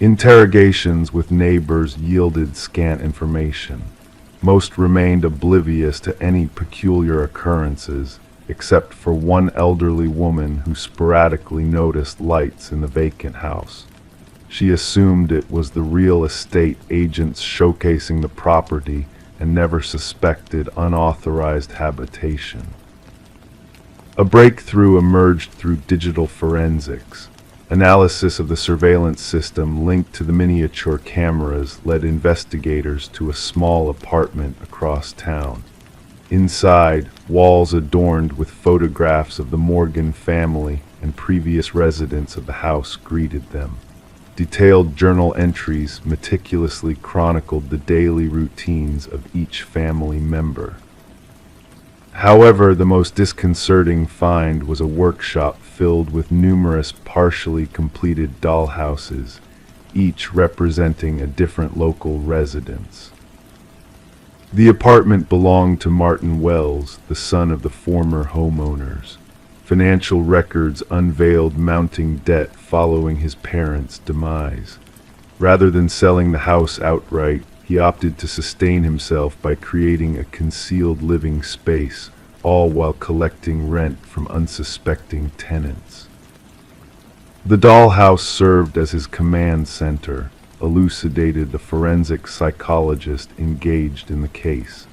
Interrogations with neighbors yielded scant information. Most remained oblivious to any peculiar occurrences, except for one elderly woman who sporadically noticed lights in the vacant house. She assumed it was the real estate agents showcasing the property and never suspected unauthorized habitation. A breakthrough emerged through digital forensics. Analysis of the surveillance system linked to the miniature cameras led investigators to a small apartment across town. Inside, walls adorned with photographs of the Morgan family and previous residents of the house greeted them. Detailed journal entries meticulously chronicled the daily routines of each family member. However, the most disconcerting find was a workshop filled with numerous partially completed dollhouses, each representing a different local residence. The apartment belonged to Martin Wells, the son of the former homeowners. Financial records unveiled mounting debt following his parents' demise. Rather than selling the house outright, he opted to sustain himself by creating a concealed living space, all while collecting rent from unsuspecting tenants. The dollhouse served as his command center, elucidated the forensic psychologist engaged in the case.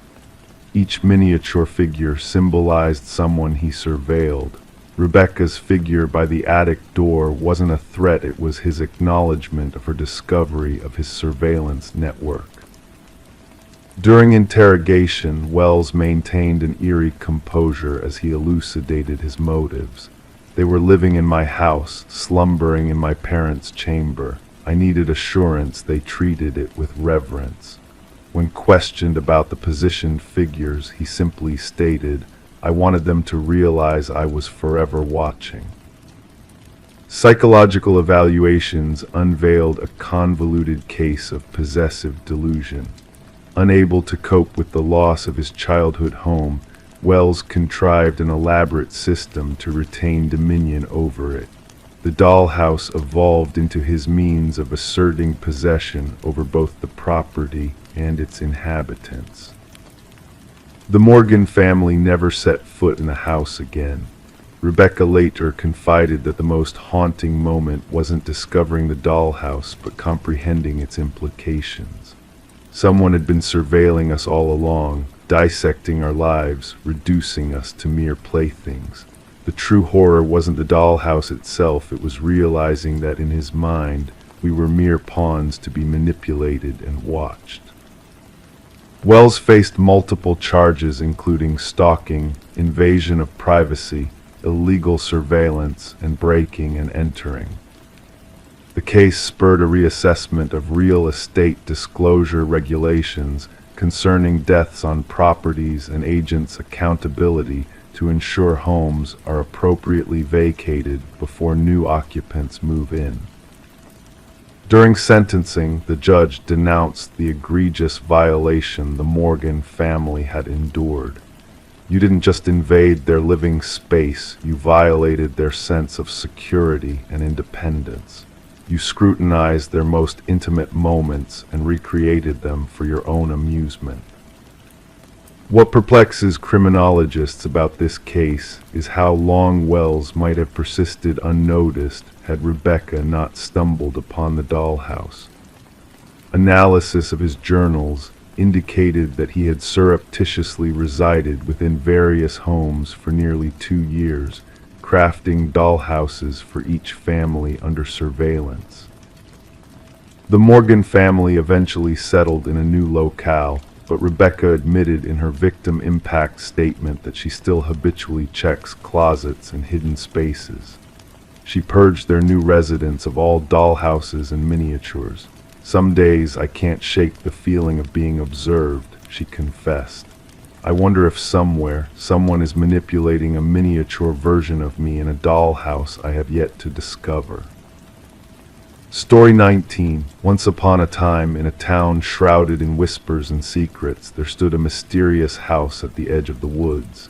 Each miniature figure symbolized someone he surveilled. Rebecca's figure by the attic door wasn't a threat, it was his acknowledgement of her discovery of his surveillance network. During interrogation, Wells maintained an eerie composure as he elucidated his motives. They were living in my house, slumbering in my parents' chamber. I needed assurance they treated it with reverence. When questioned about the positioned figures, he simply stated, I wanted them to realize I was forever watching. Psychological evaluations unveiled a convoluted case of possessive delusion. Unable to cope with the loss of his childhood home, Wells contrived an elaborate system to retain dominion over it. The dollhouse evolved into his means of asserting possession over both the property and its inhabitants. The Morgan family never set foot in the house again. Rebecca later confided that the most haunting moment wasn't discovering the dollhouse, but comprehending its implications. Someone had been surveilling us all along, dissecting our lives, reducing us to mere playthings. The true horror wasn't the dollhouse itself, it was realizing that in his mind, we were mere pawns to be manipulated and watched. Wells faced multiple charges including stalking, invasion of privacy, illegal surveillance, and breaking and entering. The case spurred a reassessment of real estate disclosure regulations concerning deaths on properties and agents' accountability to ensure homes are appropriately vacated before new occupants move in. During sentencing, the judge denounced the egregious violation the Morgan family had endured. You didn't just invade their living space, you violated their sense of security and independence. You scrutinized their most intimate moments and recreated them for your own amusement. What perplexes criminologists about this case is how long Wells might have persisted unnoticed had Rebecca not stumbled upon the dollhouse. Analysis of his journals indicated that he had surreptitiously resided within various homes for nearly 2 years, crafting dollhouses for each family under surveillance. The Morgan family eventually settled in a new locale, but Rebecca admitted in her victim impact statement that she still habitually checks closets and hidden spaces. She purged their new residence of all dollhouses and miniatures. Some days I can't shake the feeling of being observed, she confessed. I wonder if somewhere, someone is manipulating a miniature version of me in a dollhouse I have yet to discover. Story 19. Once upon a time, in a town shrouded in whispers and secrets, there stood a mysterious house at the edge of the woods.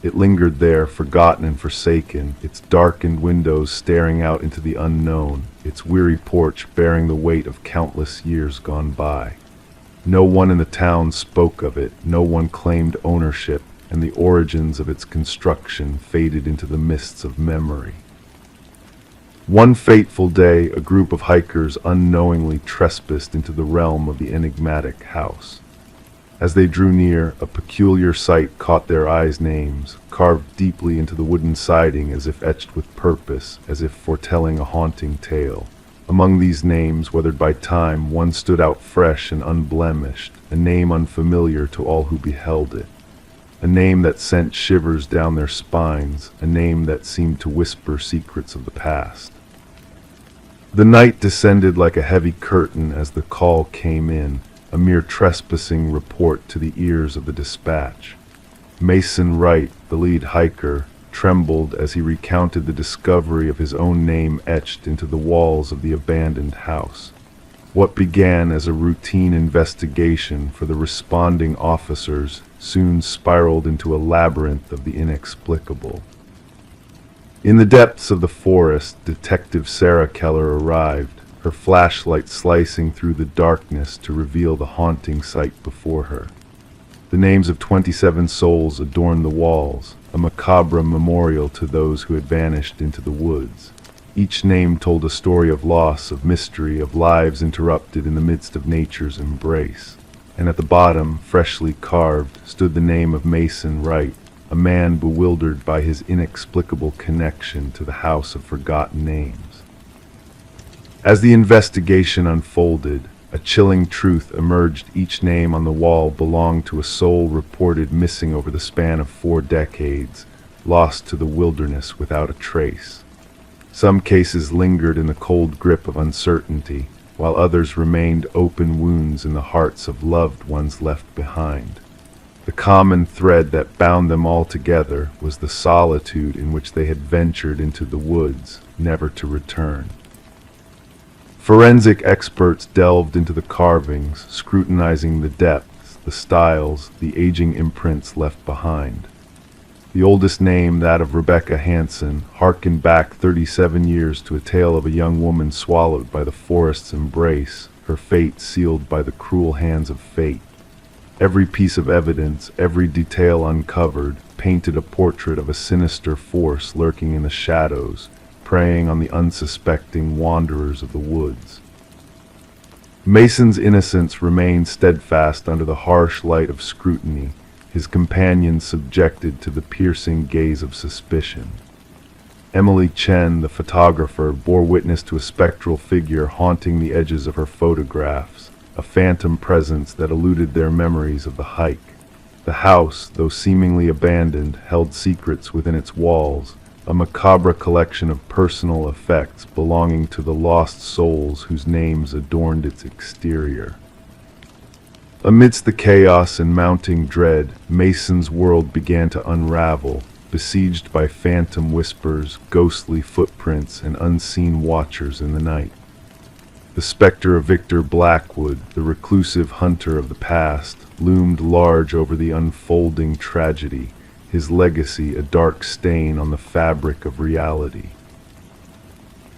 It lingered there, forgotten and forsaken, its darkened windows staring out into the unknown, its weary porch bearing the weight of countless years gone by. No one in the town spoke of it, no one claimed ownership, and the origins of its construction faded into the mists of memory. One fateful day, a group of hikers unknowingly trespassed into the realm of the enigmatic house. As they drew near, a peculiar sight caught their eyes: names, carved deeply into the wooden siding as if etched with purpose, as if foretelling a haunting tale. Among these names, weathered by time, one stood out fresh and unblemished, a name unfamiliar to all who beheld it. A name that sent shivers down their spines, a name that seemed to whisper secrets of the past. The night descended like a heavy curtain as the call came in, a mere trespassing report to the ears of the dispatch. Mason Wright, the lead hiker, trembled as he recounted the discovery of his own name etched into the walls of the abandoned house. What began as a routine investigation for the responding officers soon spiraled into a labyrinth of the inexplicable. In the depths of the forest, Detective Sarah Keller arrived, her flashlight slicing through the darkness to reveal the haunting sight before her. The names of 27 souls adorned the walls, a macabre memorial to those who had vanished into the woods. Each name told a story of loss, of mystery, of lives interrupted in the midst of nature's embrace. And at the bottom, freshly carved, stood the name of Mason Wright, a man bewildered by his inexplicable connection to the house of forgotten names. As the investigation unfolded, a chilling truth emerged: each name on the wall belonged to a soul reported missing over the span of 4 decades, lost to the wilderness without a trace. Some cases lingered in the cold grip of uncertainty, while others remained open wounds in the hearts of loved ones left behind. The common thread that bound them all together was the solitude in which they had ventured into the woods, never to return. Forensic experts delved into the carvings, scrutinizing the depths, the styles, the aging imprints left behind. The oldest name, that of Rebecca Hansen, harkened back 37 years to a tale of a young woman swallowed by the forest's embrace, her fate sealed by the cruel hands of fate. Every piece of evidence, every detail uncovered, painted a portrait of a sinister force lurking in the shadows, preying on the unsuspecting wanderers of the woods. Mason's innocence remained steadfast under the harsh light of scrutiny, his companions subjected to the piercing gaze of suspicion. Emily Chen, the photographer, bore witness to a spectral figure haunting the edges of her photographs, a phantom presence that eluded their memories of the hike. The house, though seemingly abandoned, held secrets within its walls, a macabre collection of personal effects belonging to the lost souls whose names adorned its exterior. Amidst the chaos and mounting dread, Mason's world began to unravel, besieged by phantom whispers, ghostly footprints, and unseen watchers in the night. The specter of Victor Blackwood, the reclusive hunter of the past, loomed large over the unfolding tragedy, his legacy a dark stain on the fabric of reality.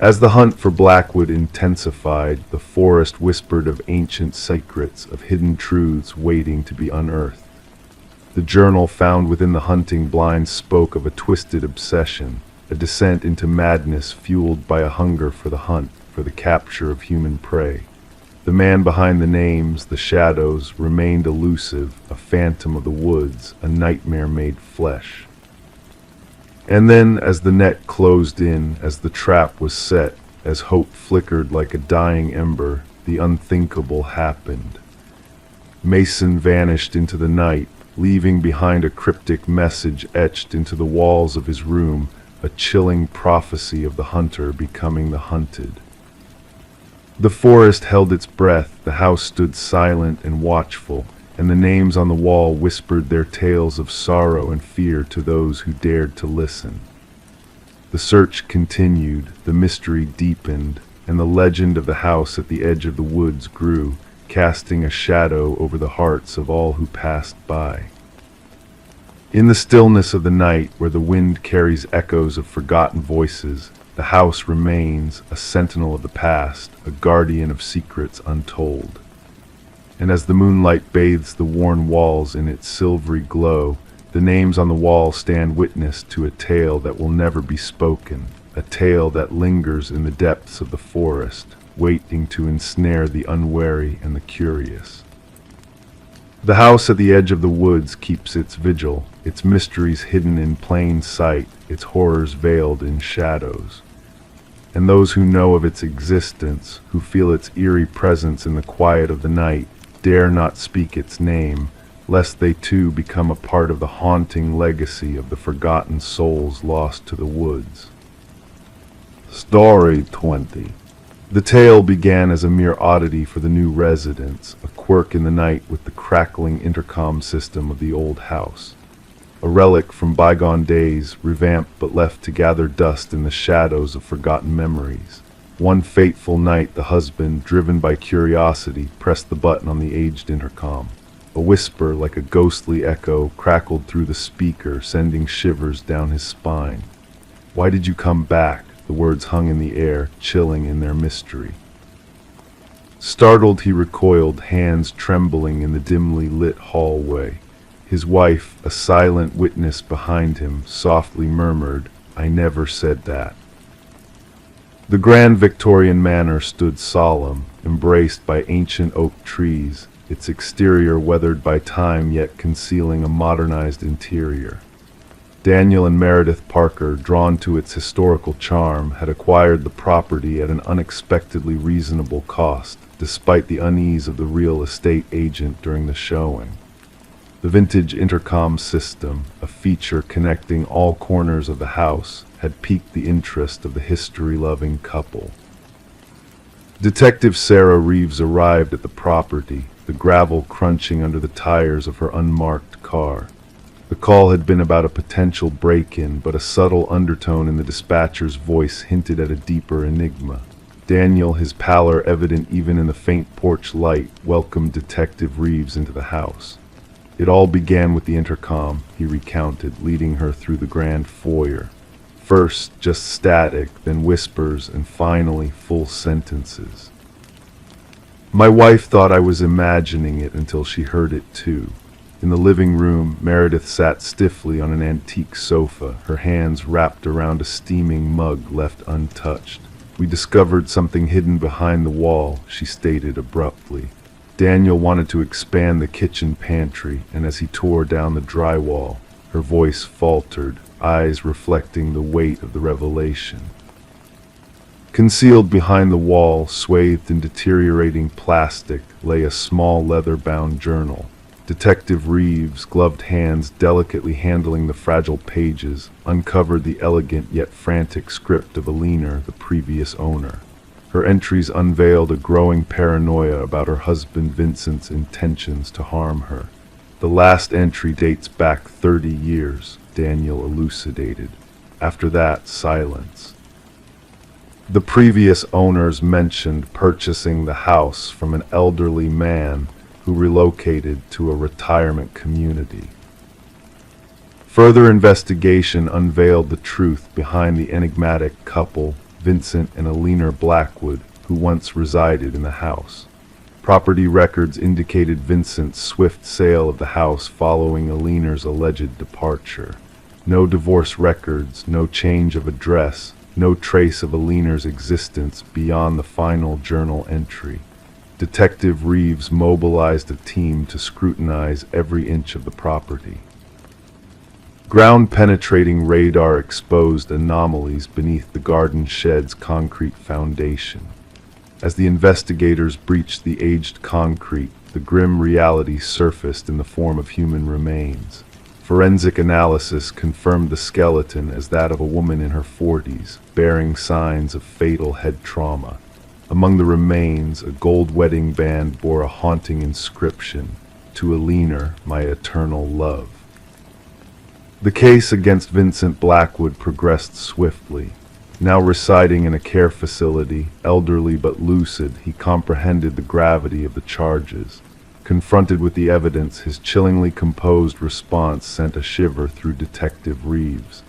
As the hunt for Blackwood intensified, the forest whispered of ancient secrets, of hidden truths waiting to be unearthed. The journal found within the hunting blind spoke of a twisted obsession, a descent into madness fueled by a hunger for the hunt, for the capture of human prey. The man behind the names, the shadows, remained elusive, a phantom of the woods, a nightmare made flesh. And then, as the net closed in, as the trap was set, as hope flickered like a dying ember, the unthinkable happened. Mason vanished into the night, leaving behind a cryptic message etched into the walls of his room, a chilling prophecy of the hunter becoming the hunted. The forest held its breath, the house stood silent and watchful, and the names on the wall whispered their tales of sorrow and fear to those who dared to listen. The search continued, the mystery deepened, and the legend of the house at the edge of the woods grew, casting a shadow over the hearts of all who passed by. In the stillness of the night, where the wind carries echoes of forgotten voices, the house remains a sentinel of the past, a guardian of secrets untold. And as the moonlight bathes the worn walls in its silvery glow, the names on the wall stand witness to a tale that will never be spoken, a tale that lingers in the depths of the forest, waiting to ensnare the unwary and the curious. The house at the edge of the woods keeps its vigil, its mysteries hidden in plain sight, its horrors veiled in shadows. And those who know of its existence, who feel its eerie presence in the quiet of the night, dare not speak its name, lest they too become a part of the haunting legacy of the forgotten souls lost to the woods. Story 20. The tale began as a mere oddity for the new residents, a quirk in the night with the crackling intercom system of the old house. A relic from bygone days, revamped but left to gather dust in the shadows of forgotten memories. One fateful night, the husband, driven by curiosity, pressed the button on the aged intercom. A whisper, like a ghostly echo, crackled through the speaker, sending shivers down his spine. "Why did you come back?" The words hung in the air, chilling in their mystery. Startled, he recoiled, hands trembling in the dimly lit hallway. His wife, a silent witness behind him, softly murmured, "I never said that." The grand Victorian manor stood solemn, embraced by ancient oak trees, its exterior weathered by time yet concealing a modernized interior. Daniel and Meredith Parker, drawn to its historical charm, had acquired the property at an unexpectedly reasonable cost, despite the unease of the real estate agent during the showing. The vintage intercom system, a feature connecting all corners of the house, had piqued the interest of the history-loving couple. Detective Sarah Reeves arrived at the property, the gravel crunching under the tires of her unmarked car. The call had been about a potential break-in, but a subtle undertone in the dispatcher's voice hinted at a deeper enigma. Daniel, his pallor evident even in the faint porch light, welcomed Detective Reeves into the house. "It all began with the intercom," he recounted, leading her through the grand foyer. First, just static, then whispers, and finally full sentences. My wife thought I was imagining it until she heard it too. In the living room, Meredith sat stiffly on an antique sofa, her hands wrapped around a steaming mug left untouched. "We discovered something hidden behind the wall," she stated abruptly. Daniel wanted to expand the kitchen pantry, and as he tore down the drywall, her voice faltered, eyes reflecting the weight of the revelation. Concealed behind the wall, swathed in deteriorating plastic, lay a small leather-bound journal. Detective Reeves, gloved hands delicately handling the fragile pages, uncovered the elegant yet frantic script of Alina, the previous owner. Her entries unveiled a growing paranoia about her husband Vincent's intentions to harm her. "The last entry dates back 30 years, Daniel elucidated. After that, silence. The previous owners mentioned purchasing the house from an elderly man who relocated to a retirement community. Further investigation unveiled the truth behind the enigmatic couple, Vincent and Alina Blackwood, who once resided in the house. Property records indicated Vincent's swift sale of the house following Alina's alleged departure. No divorce records, no change of address, no trace of Alina's existence beyond the final journal entry. Detective Reeves mobilized a team to scrutinize every inch of the property. Ground-penetrating radar exposed anomalies beneath the garden shed's concrete foundation. As the investigators breached the aged concrete, the grim reality surfaced in the form of human remains. Forensic analysis confirmed the skeleton as that of a woman in her 40s, bearing signs of fatal head trauma. Among the remains, a gold wedding band bore a haunting inscription, "To Alina, my eternal love." The case against Vincent Blackwood progressed swiftly. Now residing in a care facility, elderly but lucid, he comprehended the gravity of the charges. Confronted with the evidence, his chillingly composed response sent a shiver through Detective Reeves.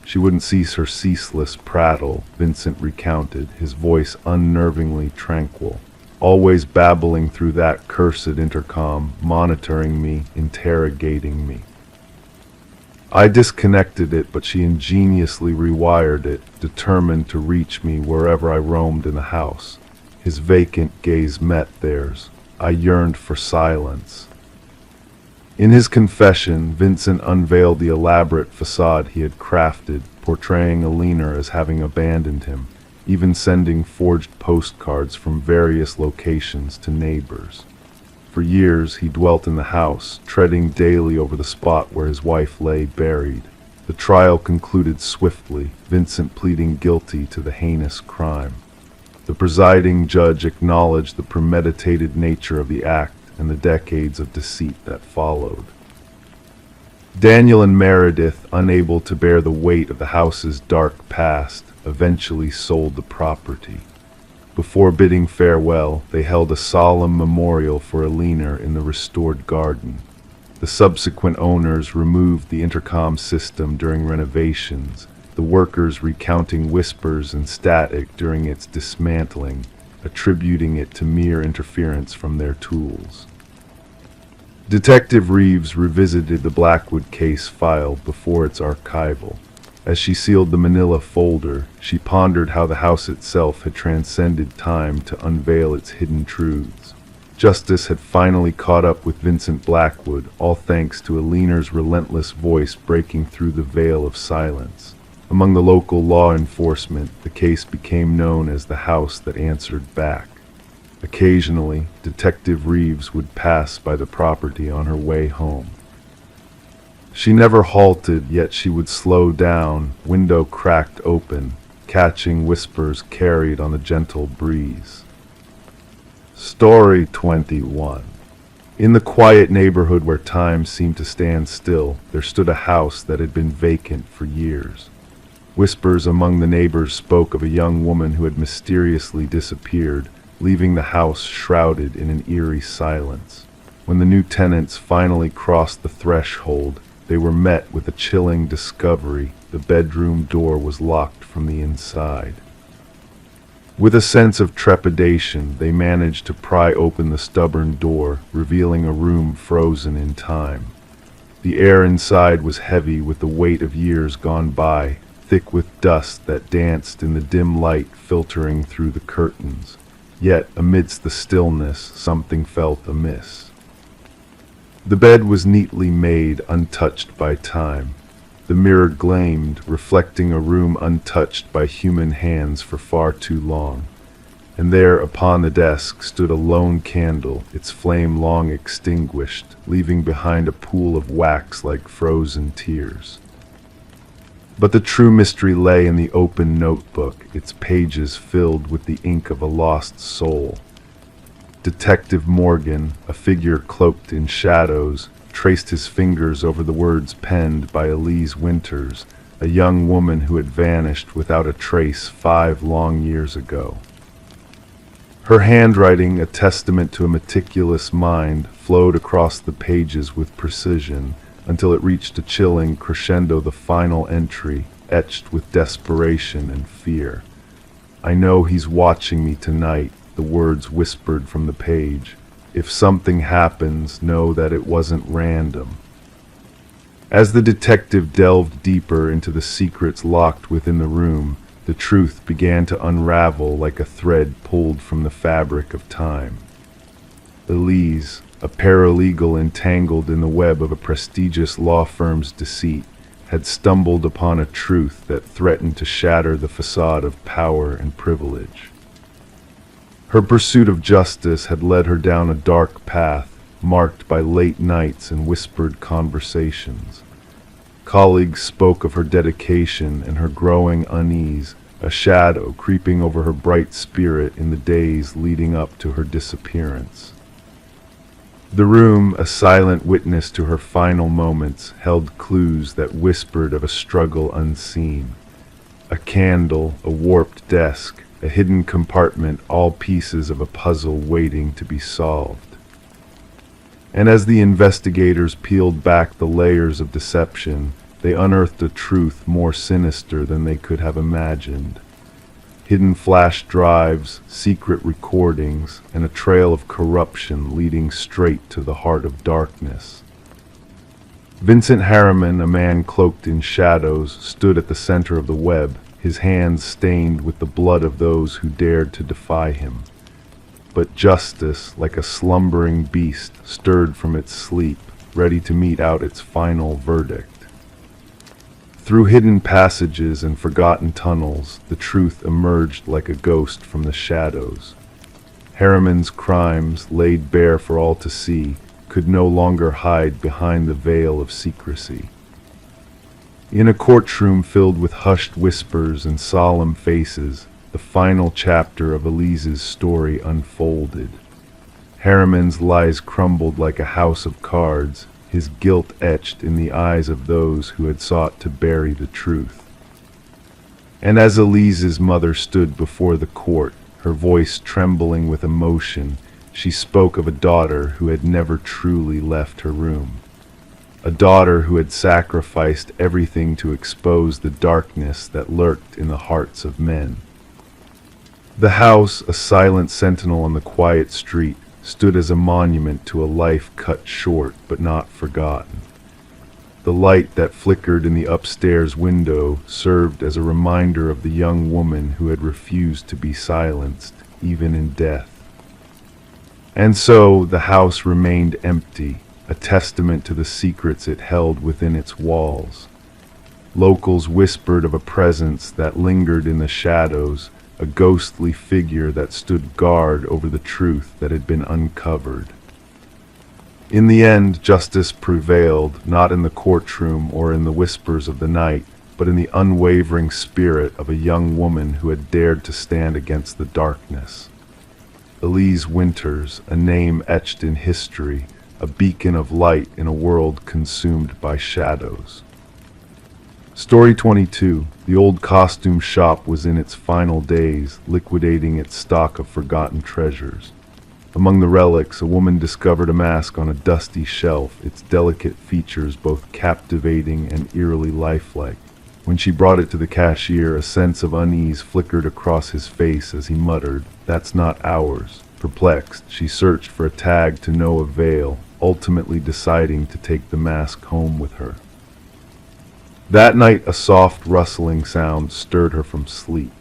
She wouldn't cease her ceaseless prattle, Vincent recounted, his voice unnervingly tranquil. Always babbling through that cursed intercom, monitoring me, interrogating me. I disconnected it, but she ingeniously rewired it, determined to reach me wherever I roamed in the house. His vacant gaze met theirs. I yearned for silence. In his confession, Vincent unveiled the elaborate facade he had crafted, portraying Alina as having abandoned him, even sending forged postcards from various locations to neighbors. For years he dwelt in the house, treading daily over the spot where his wife lay buried. The trial concluded swiftly, Vincent pleading guilty to the heinous crime. The presiding judge acknowledged the premeditated nature of the act and the decades of deceit that followed. Daniel and Meredith, unable to bear the weight of the house's dark past, eventually sold the property. Before bidding farewell, they held a solemn memorial for Alina in the restored garden. The subsequent owners removed the intercom system during renovations, the workers recounting whispers and static during its dismantling, attributing it to mere interference from their tools. Detective Reeves revisited the Blackwood case file before its archival. As she sealed the manila folder, she pondered how the house itself had transcended time to unveil its hidden truths. Justice had finally caught up with Vincent Blackwood, all thanks to Alina's relentless voice breaking through the veil of silence. Among the local law enforcement, the case became known as the house that answered back. Occasionally, Detective Reeves would pass by the property on her way home. She never halted, yet she would slow down, window cracked open, catching whispers carried on a gentle breeze. Story 21. In the quiet neighborhood where time seemed to stand still, there stood a house that had been vacant for years. Whispers among the neighbors spoke of a young woman who had mysteriously disappeared, leaving the house shrouded in an eerie silence. When the new tenants finally crossed the threshold, they were met with a chilling discovery: the bedroom door was locked from the inside. With a sense of trepidation, they managed to pry open the stubborn door, revealing a room frozen in time. The air inside was heavy with the weight of years gone by, thick with dust that danced in the dim light filtering through the curtains. Yet, amidst the stillness, something felt amiss. The bed was neatly made, untouched by time. The mirror gleamed, reflecting a room untouched by human hands for far too long. And there, upon the desk, stood a lone candle, its flame long extinguished, leaving behind a pool of wax like frozen tears. But the true mystery lay in the open notebook, its pages filled with the ink of a lost soul. Detective Morgan, a figure cloaked in shadows, traced his fingers over the words penned by Elise Winters, a young woman who had vanished without a trace 5 long years ago. Her handwriting, a testament to a meticulous mind, flowed across the pages with precision until it reached a chilling crescendo, the final entry, etched with desperation and fear. "I know he's watching me tonight," the words whispered from the page. "If something happens, know that it wasn't random." As the detective delved deeper into the secrets locked within the room, the truth began to unravel like a thread pulled from the fabric of time. Elise, a paralegal entangled in the web of a prestigious law firm's deceit, had stumbled upon a truth that threatened to shatter the facade of power and privilege. Her pursuit of justice had led her down a dark path, marked by late nights and whispered conversations. Colleagues spoke of her dedication and her growing unease, a shadow creeping over her bright spirit in the days leading up to her disappearance. The room, a silent witness to her final moments, held clues that whispered of a struggle unseen. A candle, a warped desk, a hidden compartment, all pieces of a puzzle waiting to be solved. And as the investigators peeled back the layers of deception, they unearthed a truth more sinister than they could have imagined. Hidden flash drives, secret recordings, and a trail of corruption leading straight to the heart of darkness. Vincent Harriman, a man cloaked in shadows, stood at the center of the web, his hands stained with the blood of those who dared to defy him. But justice, like a slumbering beast, stirred from its sleep, ready to mete out its final verdict. Through hidden passages and forgotten tunnels, the truth emerged like a ghost from the shadows. Harriman's crimes, laid bare for all to see, could no longer hide behind the veil of secrecy. In a courtroom filled with hushed whispers and solemn faces, the final chapter of Elise's story unfolded. Harriman's lies crumbled like a house of cards, his guilt etched in the eyes of those who had sought to bury the truth. And as Elise's mother stood before the court, her voice trembling with emotion, she spoke of a daughter who had never truly left her room. A daughter who had sacrificed everything to expose the darkness that lurked in the hearts of men. The house, a silent sentinel on the quiet street, stood as a monument to a life cut short but not forgotten. The light that flickered in the upstairs window served as a reminder of the young woman who had refused to be silenced, even in death. And so the house remained empty, a testament to the secrets it held within its walls. Locals whispered of a presence that lingered in the shadows, a ghostly figure that stood guard over the truth that had been uncovered. In the end, justice prevailed, not in the courtroom or in the whispers of the night, but in the unwavering spirit of a young woman who had dared to stand against the darkness. Elise Winters, a name etched in history, a beacon of light in a world consumed by shadows. Story 22. The old costume shop was in its final days, liquidating its stock of forgotten treasures. Among the relics, a woman discovered a mask on a dusty shelf, its delicate features both captivating and eerily lifelike. When she brought it to the cashier, a sense of unease flickered across his face as he muttered, "That's not ours." Perplexed, she searched for a tag to no avail, ultimately deciding to take the mask home with her. That night, a soft rustling sound stirred her from sleep.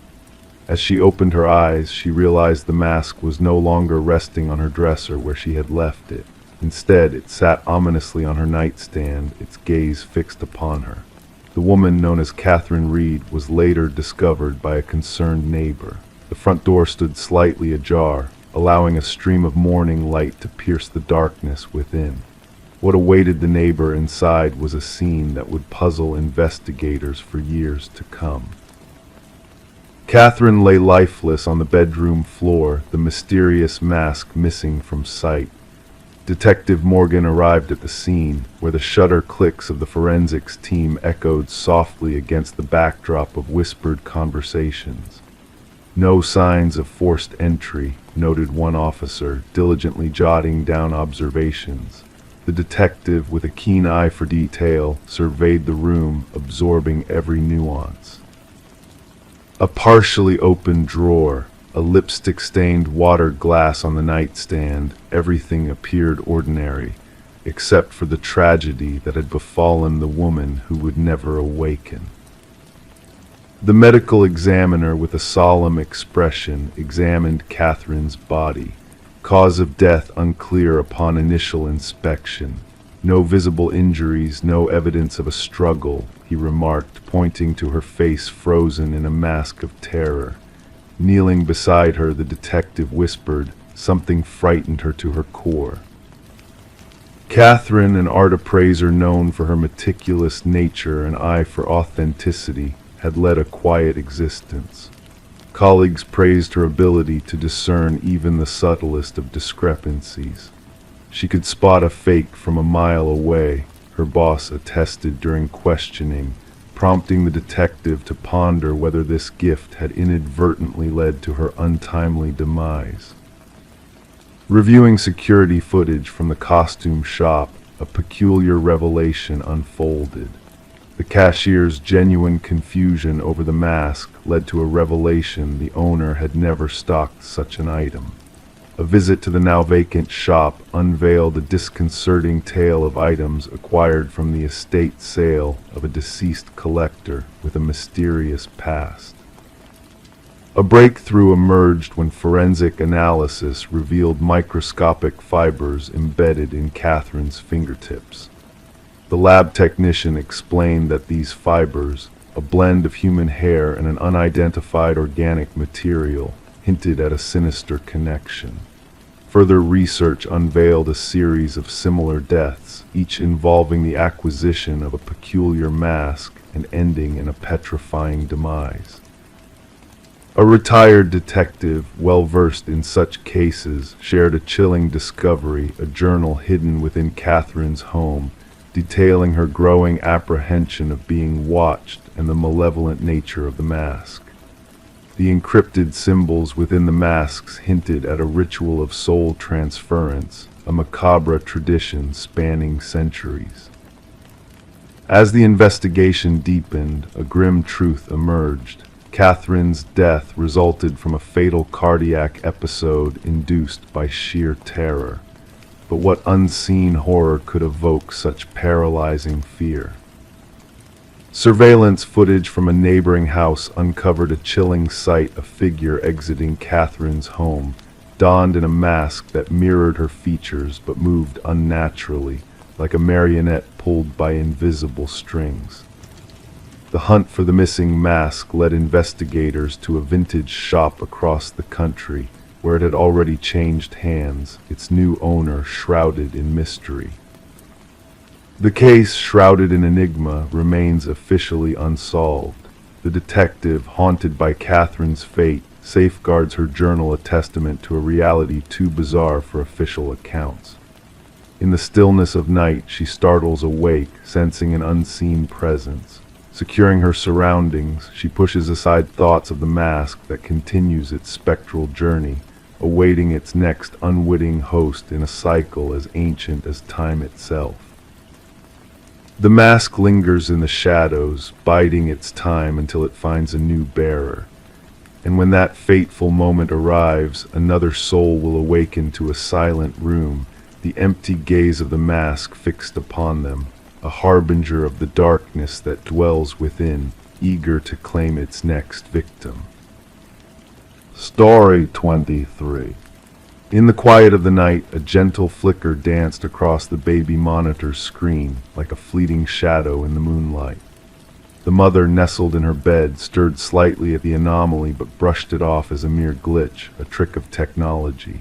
As she opened her eyes, she realized the mask was no longer resting on her dresser where she had left it. Instead, it sat ominously on her nightstand, its gaze fixed upon her. The woman known as Catherine Reed was later discovered by a concerned neighbor. The front door stood slightly ajar, allowing a stream of morning light to pierce the darkness within. What awaited the neighbor inside was a scene that would puzzle investigators for years to come. Catherine lay lifeless on the bedroom floor, the mysterious mask missing from sight. Detective Morgan arrived at the scene, where the shutter clicks of the forensics team echoed softly against the backdrop of whispered conversations. "No signs of forced entry," noted one officer, diligently jotting down observations. The detective, with a keen eye for detail, surveyed the room, absorbing every nuance. A partially open drawer, a lipstick-stained water glass on the nightstand, everything appeared ordinary, except for the tragedy that had befallen the woman who would never awaken. The medical examiner, with a solemn expression, examined Catherine's body. Cause of death unclear upon initial inspection. No visible injuries, no evidence of a struggle, he remarked, pointing to her face frozen in a mask of terror. Kneeling beside her, the detective whispered, something frightened her to her core. Catherine, an art appraiser known for her meticulous nature and eye for authenticity, had led a quiet existence. Colleagues praised her ability to discern even the subtlest of discrepancies. She could spot a fake from a mile away, her boss attested during questioning, prompting the detective to ponder whether this gift had inadvertently led to her untimely demise. Reviewing security footage from the costume shop, a peculiar revelation unfolded. The cashier's genuine confusion over the mask led to a revelation the owner had never stocked such an item. A visit to the now vacant shop unveiled a disconcerting tale of items acquired from the estate sale of a deceased collector with a mysterious past. A breakthrough emerged when forensic analysis revealed microscopic fibers embedded in Catherine's fingertips. The lab technician explained that these fibers, a blend of human hair and an unidentified organic material, hinted at a sinister connection. Further research unveiled a series of similar deaths, each involving the acquisition of a peculiar mask and ending in a petrifying demise. A retired detective, well versed in such cases, shared a chilling discovery, a journal hidden within Catherine's home, detailing her growing apprehension of being watched and the malevolent nature of the mask. The encrypted symbols within the masks hinted at a ritual of soul transference, a macabre tradition spanning centuries. As the investigation deepened, a grim truth emerged. Catherine's death resulted from a fatal cardiac episode induced by sheer terror. But what unseen horror could evoke such paralyzing fear? Surveillance footage from a neighboring house uncovered a chilling sight: a figure exiting Catherine's home, donned in a mask that mirrored her features but moved unnaturally, like a marionette pulled by invisible strings. The hunt for the missing mask led investigators to a vintage shop across the country, where it had already changed hands, its new owner shrouded in mystery. The case, shrouded in enigma, remains officially unsolved. The detective, haunted by Catherine's fate, safeguards her journal, a testament to a reality too bizarre for official accounts. In the stillness of night, she startles awake, sensing an unseen presence. Securing her surroundings, she pushes aside thoughts of the mask that continues its spectral journey, awaiting its next unwitting host in a cycle as ancient as time itself. The mask lingers in the shadows, biding its time until it finds a new bearer. And when that fateful moment arrives, another soul will awaken to a silent room, the empty gaze of the mask fixed upon them, a harbinger of the darkness that dwells within, eager to claim its next victim. Story 23. In the quiet of the night, a gentle flicker danced across the baby monitor's screen, like a fleeting shadow in the moonlight. The mother, nestled in her bed, stirred slightly at the anomaly but brushed it off as a mere glitch, a trick of technology.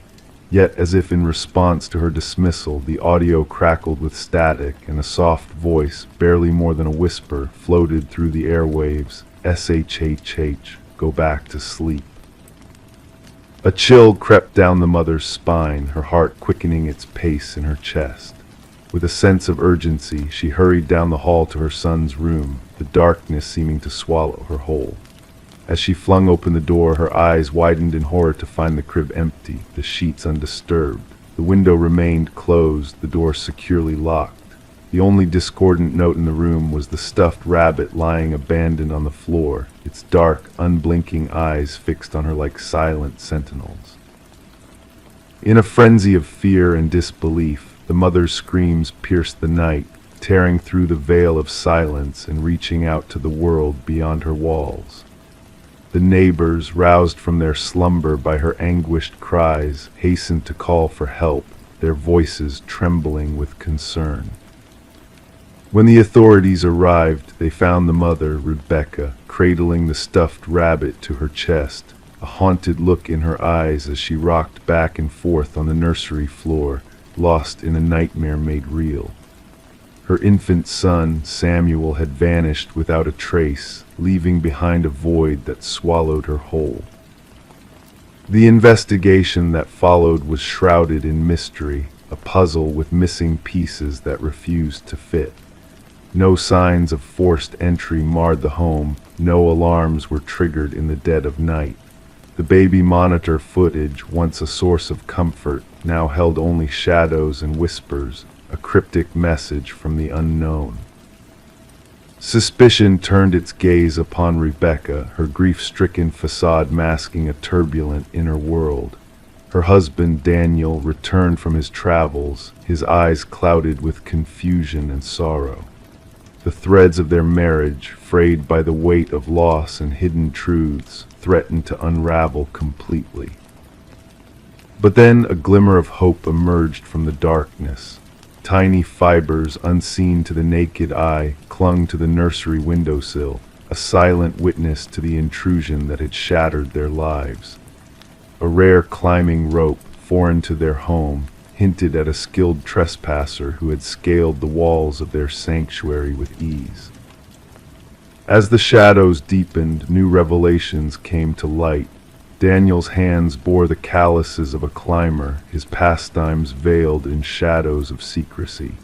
Yet, as if in response to her dismissal, the audio crackled with static, and a soft voice, barely more than a whisper, floated through the airwaves. "SHHH, go back to sleep." A chill crept down the mother's spine, her heart quickening its pace in her chest. With a sense of urgency, she hurried down the hall to her son's room, the darkness seeming to swallow her whole. As she flung open the door, her eyes widened in horror to find the crib empty, the sheets undisturbed. The window remained closed, the door securely locked. The only discordant note in the room was the stuffed rabbit lying abandoned on the floor, its dark, unblinking eyes fixed on her like silent sentinels. In a frenzy of fear and disbelief, the mother's screams pierced the night, tearing through the veil of silence and reaching out to the world beyond her walls. The neighbors, roused from their slumber by her anguished cries, hastened to call for help, their voices trembling with concern. When the authorities arrived, they found the mother, Rebecca, cradling the stuffed rabbit to her chest, a haunted look in her eyes as she rocked back and forth on the nursery floor, lost in a nightmare made real. Her infant son, Samuel, had vanished without a trace, leaving behind a void that swallowed her whole. The investigation that followed was shrouded in mystery, a puzzle with missing pieces that refused to fit. No signs of forced entry marred the home, no alarms were triggered in the dead of night. The baby monitor footage, once a source of comfort, now held only shadows and whispers, a cryptic message from the unknown. Suspicion turned its gaze upon Rebecca, her grief-stricken facade masking a turbulent inner world. Her husband, Daniel, returned from his travels, his eyes clouded with confusion and sorrow. The threads of their marriage, frayed by the weight of loss and hidden truths, threatened to unravel completely. But then a glimmer of hope emerged from the darkness. Tiny fibers, unseen to the naked eye, clung to the nursery windowsill, a silent witness to the intrusion that had shattered their lives. A rare climbing rope, foreign to their home, hinted at a skilled trespasser who had scaled the walls of their sanctuary with ease. As the shadows deepened, new revelations came to light. Daniel's hands bore the calluses of a climber, his pastimes veiled in shadows of secrecy.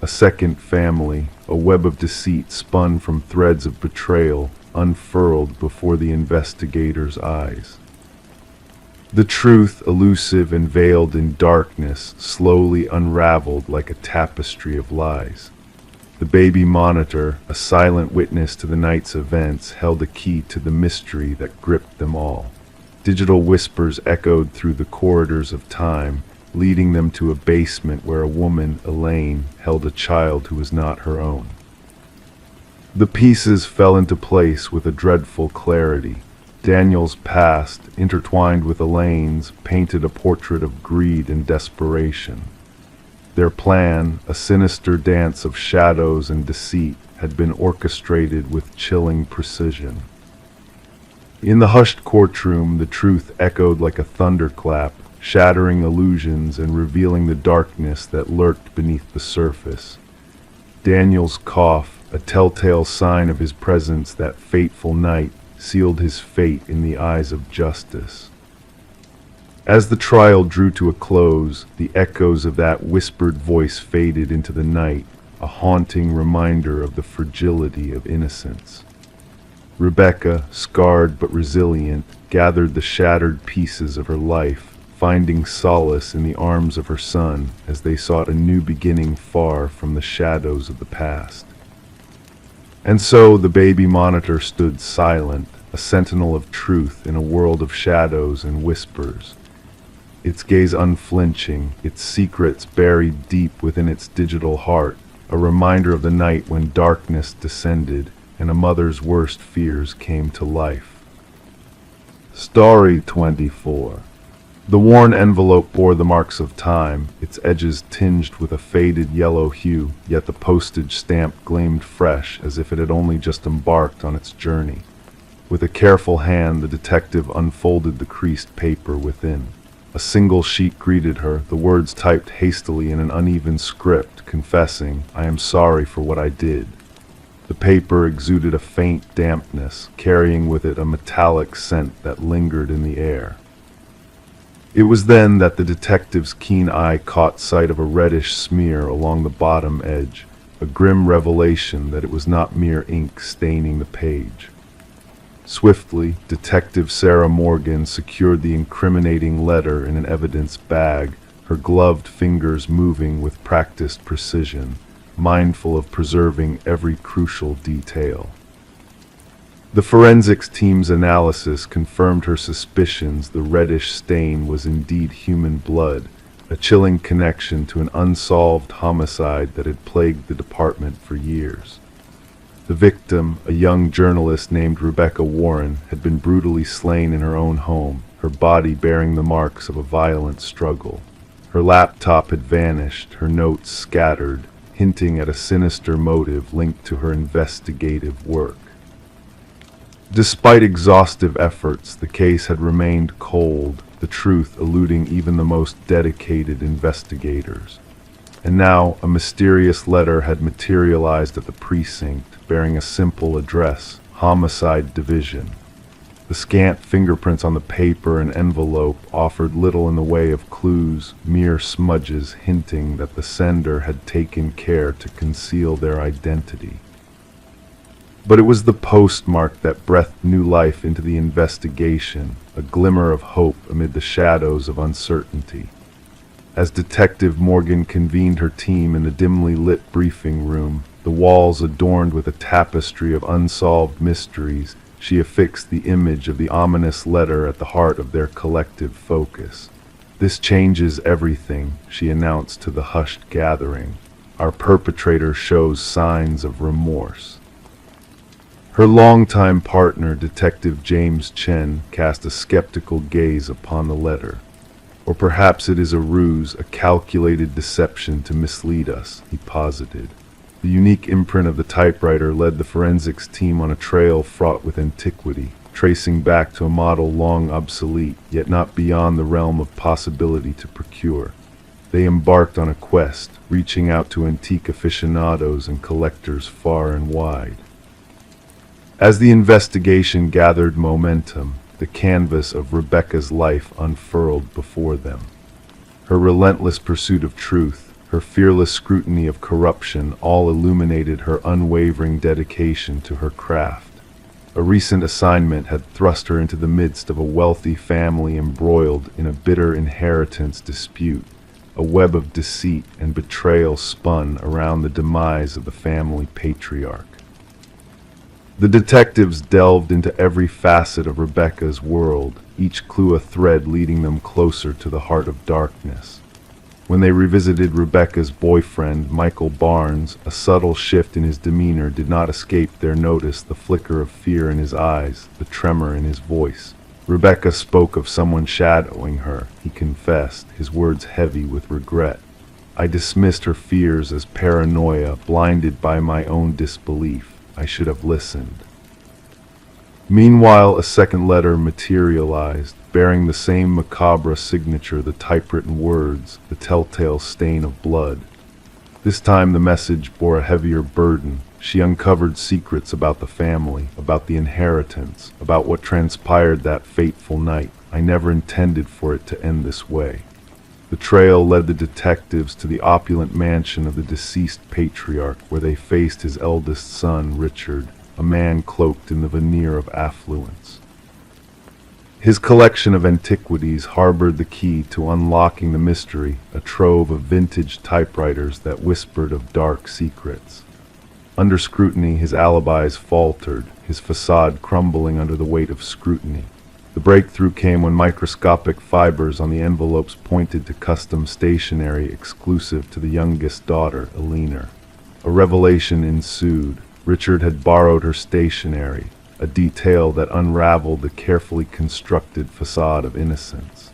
A second family, a web of deceit spun from threads of betrayal, unfurled before the investigator's eyes. The truth, elusive and veiled in darkness, slowly unraveled like a tapestry of lies. The baby monitor, a silent witness to the night's events, held a key to the mystery that gripped them all. Digital whispers echoed through the corridors of time, leading them to a basement where a woman, Elaine, held a child who was not her own. The pieces fell into place with a dreadful clarity. Daniel's past, intertwined with Elaine's, painted a portrait of greed and desperation. Their plan, a sinister dance of shadows and deceit, had been orchestrated with chilling precision. In the hushed courtroom, the truth echoed like a thunderclap, shattering illusions and revealing the darkness that lurked beneath the surface. Daniel's cough, a telltale sign of his presence that fateful night, sealed his fate in the eyes of justice. As the trial drew to a close, the echoes of that whispered voice faded into the night, a haunting reminder of the fragility of innocence. Rebecca, scarred but resilient, gathered the shattered pieces of her life, finding solace in the arms of her son as they sought a new beginning far from the shadows of the past. And so the baby monitor stood silent, a sentinel of truth in a world of shadows and whispers. Its gaze unflinching, its secrets buried deep within its digital heart, a reminder of the night when darkness descended and a mother's worst fears came to life. Story 24. The worn envelope bore the marks of time, its edges tinged with a faded yellow hue, yet the postage stamp gleamed fresh as if it had only just embarked on its journey. With a careful hand, the detective unfolded the creased paper within. A single sheet greeted her, the words typed hastily in an uneven script, confessing, "I am sorry for what I did." The paper exuded a faint dampness, carrying with it a metallic scent that lingered in the air. It was then that the detective's keen eye caught sight of a reddish smear along the bottom edge, a grim revelation that it was not mere ink staining the page. Swiftly, Detective Sarah Morgan secured the incriminating letter in an evidence bag, her gloved fingers moving with practiced precision, mindful of preserving every crucial detail. The forensics team's analysis confirmed her suspicions the reddish stain was indeed human blood, a chilling connection to an unsolved homicide that had plagued the department for years. The victim, a young journalist named Rebecca Warren, had been brutally slain in her own home, her body bearing the marks of a violent struggle. Her laptop had vanished, her notes scattered, hinting at a sinister motive linked to her investigative work. Despite exhaustive efforts, the case had remained cold, the truth eluding even the most dedicated investigators. And now a mysterious letter had materialized at the precinct, bearing a simple address, Homicide Division. The scant fingerprints on the paper and envelope offered little in the way of clues, mere smudges hinting that the sender had taken care to conceal their identity. But it was the postmark that breathed new life into the investigation, a glimmer of hope amid the shadows of uncertainty. As Detective Morgan convened her team in the dimly lit briefing room, the walls adorned with a tapestry of unsolved mysteries, she affixed the image of the ominous letter at the heart of their collective focus. "This changes everything," she announced to the hushed gathering. "Our perpetrator shows signs of remorse." Her longtime partner, Detective James Chen, cast a skeptical gaze upon the letter. "Or perhaps it is a ruse, a calculated deception to mislead us," he posited. The unique imprint of the typewriter led the forensics team on a trail fraught with antiquity, tracing back to a model long obsolete, yet not beyond the realm of possibility to procure. They embarked on a quest, reaching out to antique aficionados and collectors far and wide. As the investigation gathered momentum, the canvas of Rebecca's life unfurled before them. Her relentless pursuit of truth, her fearless scrutiny of corruption, all illuminated her unwavering dedication to her craft. A recent assignment had thrust her into the midst of a wealthy family embroiled in a bitter inheritance dispute. A web of deceit and betrayal spun around the demise of the family patriarch. The detectives delved into every facet of Rebecca's world, each clue a thread leading them closer to the heart of darkness. When they revisited Rebecca's boyfriend, Michael Barnes, a subtle shift in his demeanor did not escape their notice, the flicker of fear in his eyes, the tremor in his voice. Rebecca spoke of someone shadowing her, he confessed, his words heavy with regret. "I dismissed her fears as paranoia, blinded by my own disbelief. I should have listened." Meanwhile, a second letter materialized, bearing the same macabre signature, the typewritten words, the telltale stain of blood. This time the message bore a heavier burden. She uncovered secrets about the family, about the inheritance, about what transpired that fateful night. "I never intended for it to end this way." The trail led the detectives to the opulent mansion of the deceased patriarch, where they faced his eldest son, Richard, a man cloaked in the veneer of affluence. His collection of antiquities harbored the key to unlocking the mystery, a trove of vintage typewriters that whispered of dark secrets. Under scrutiny, his alibis faltered, his facade crumbling under the weight of scrutiny. The breakthrough came when microscopic fibers on the envelopes pointed to custom stationery exclusive to the youngest daughter, Elena. A revelation ensued. Richard had borrowed her stationery, a detail that unraveled the carefully constructed facade of innocence.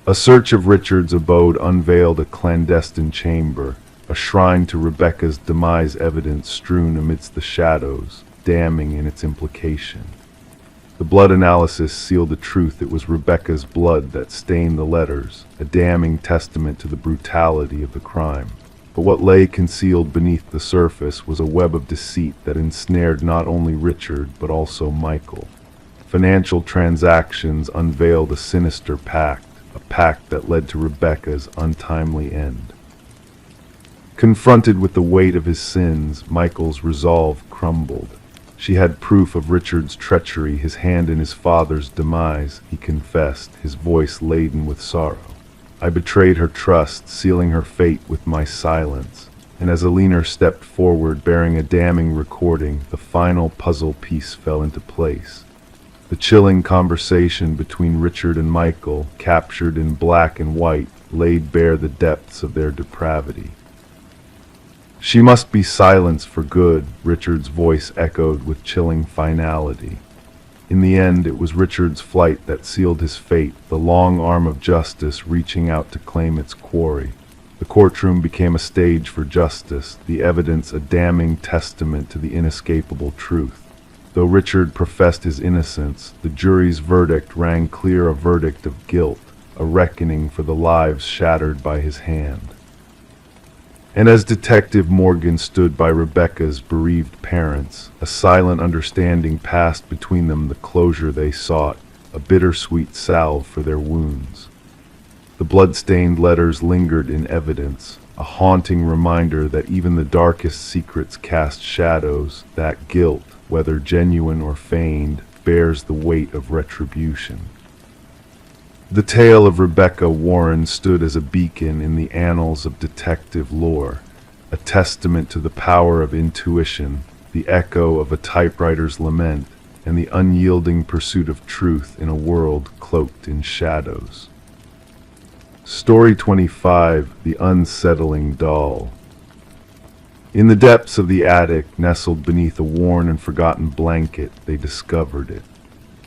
A search of Richard's abode unveiled a clandestine chamber, a shrine to Rebecca's demise, evidence strewn amidst the shadows, damning in its implication. The blood analysis sealed the truth. It was Rebecca's blood that stained the letters, a damning testament to the brutality of the crime. But what lay concealed beneath the surface was a web of deceit that ensnared not only Richard, but also Michael. Financial transactions unveiled a sinister pact, a pact that led to Rebecca's untimely end. Confronted with the weight of his sins, Michael's resolve crumbled. She had proof of Richard's treachery, his hand in his father's demise, he confessed, his voice laden with sorrow. "I betrayed her trust, sealing her fate with my silence." And as Elena stepped forward, bearing a damning recording, the final puzzle piece fell into place. The chilling conversation between Richard and Michael, captured in black and white, laid bare the depths of their depravity. "She must be silenced for good," Richard's voice echoed with chilling finality. In the end, it was Richard's flight that sealed his fate, the long arm of justice reaching out to claim its quarry. The courtroom became a stage for justice, the evidence a damning testament to the inescapable truth. Though Richard professed his innocence, the jury's verdict rang clear, a verdict of guilt, a reckoning for the lives shattered by his hand. And as Detective Morgan stood by Rebecca's bereaved parents, a silent understanding passed between them, the closure they sought, a bittersweet salve for their wounds. The blood-stained letters lingered in evidence, a haunting reminder that even the darkest secrets cast shadows, that guilt, whether genuine or feigned, bears the weight of retribution. The tale of Rebecca Warren stood as a beacon in the annals of detective lore, a testament to the power of intuition, the echo of a typewriter's lament, and the unyielding pursuit of truth in a world cloaked in shadows. Story 25: The Unsettling Doll. In the depths of the attic, nestled beneath a worn and forgotten blanket, they discovered it.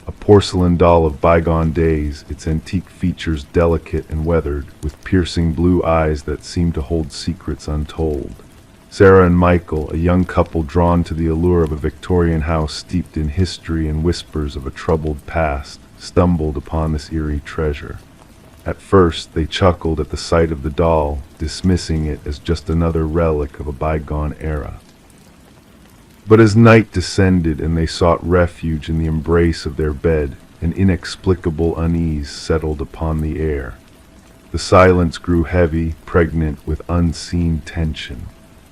A porcelain doll of bygone days, its antique features delicate and weathered, with piercing blue eyes that seemed to hold secrets untold. Sarah and Michael, a young couple drawn to the allure of a Victorian house steeped in history and whispers of a troubled past, stumbled upon this eerie treasure. At first, they chuckled at the sight of the doll, dismissing it as just another relic of a bygone era. But as night descended and they sought refuge in the embrace of their bed, an inexplicable unease settled upon the air. The silence grew heavy, pregnant with unseen tension.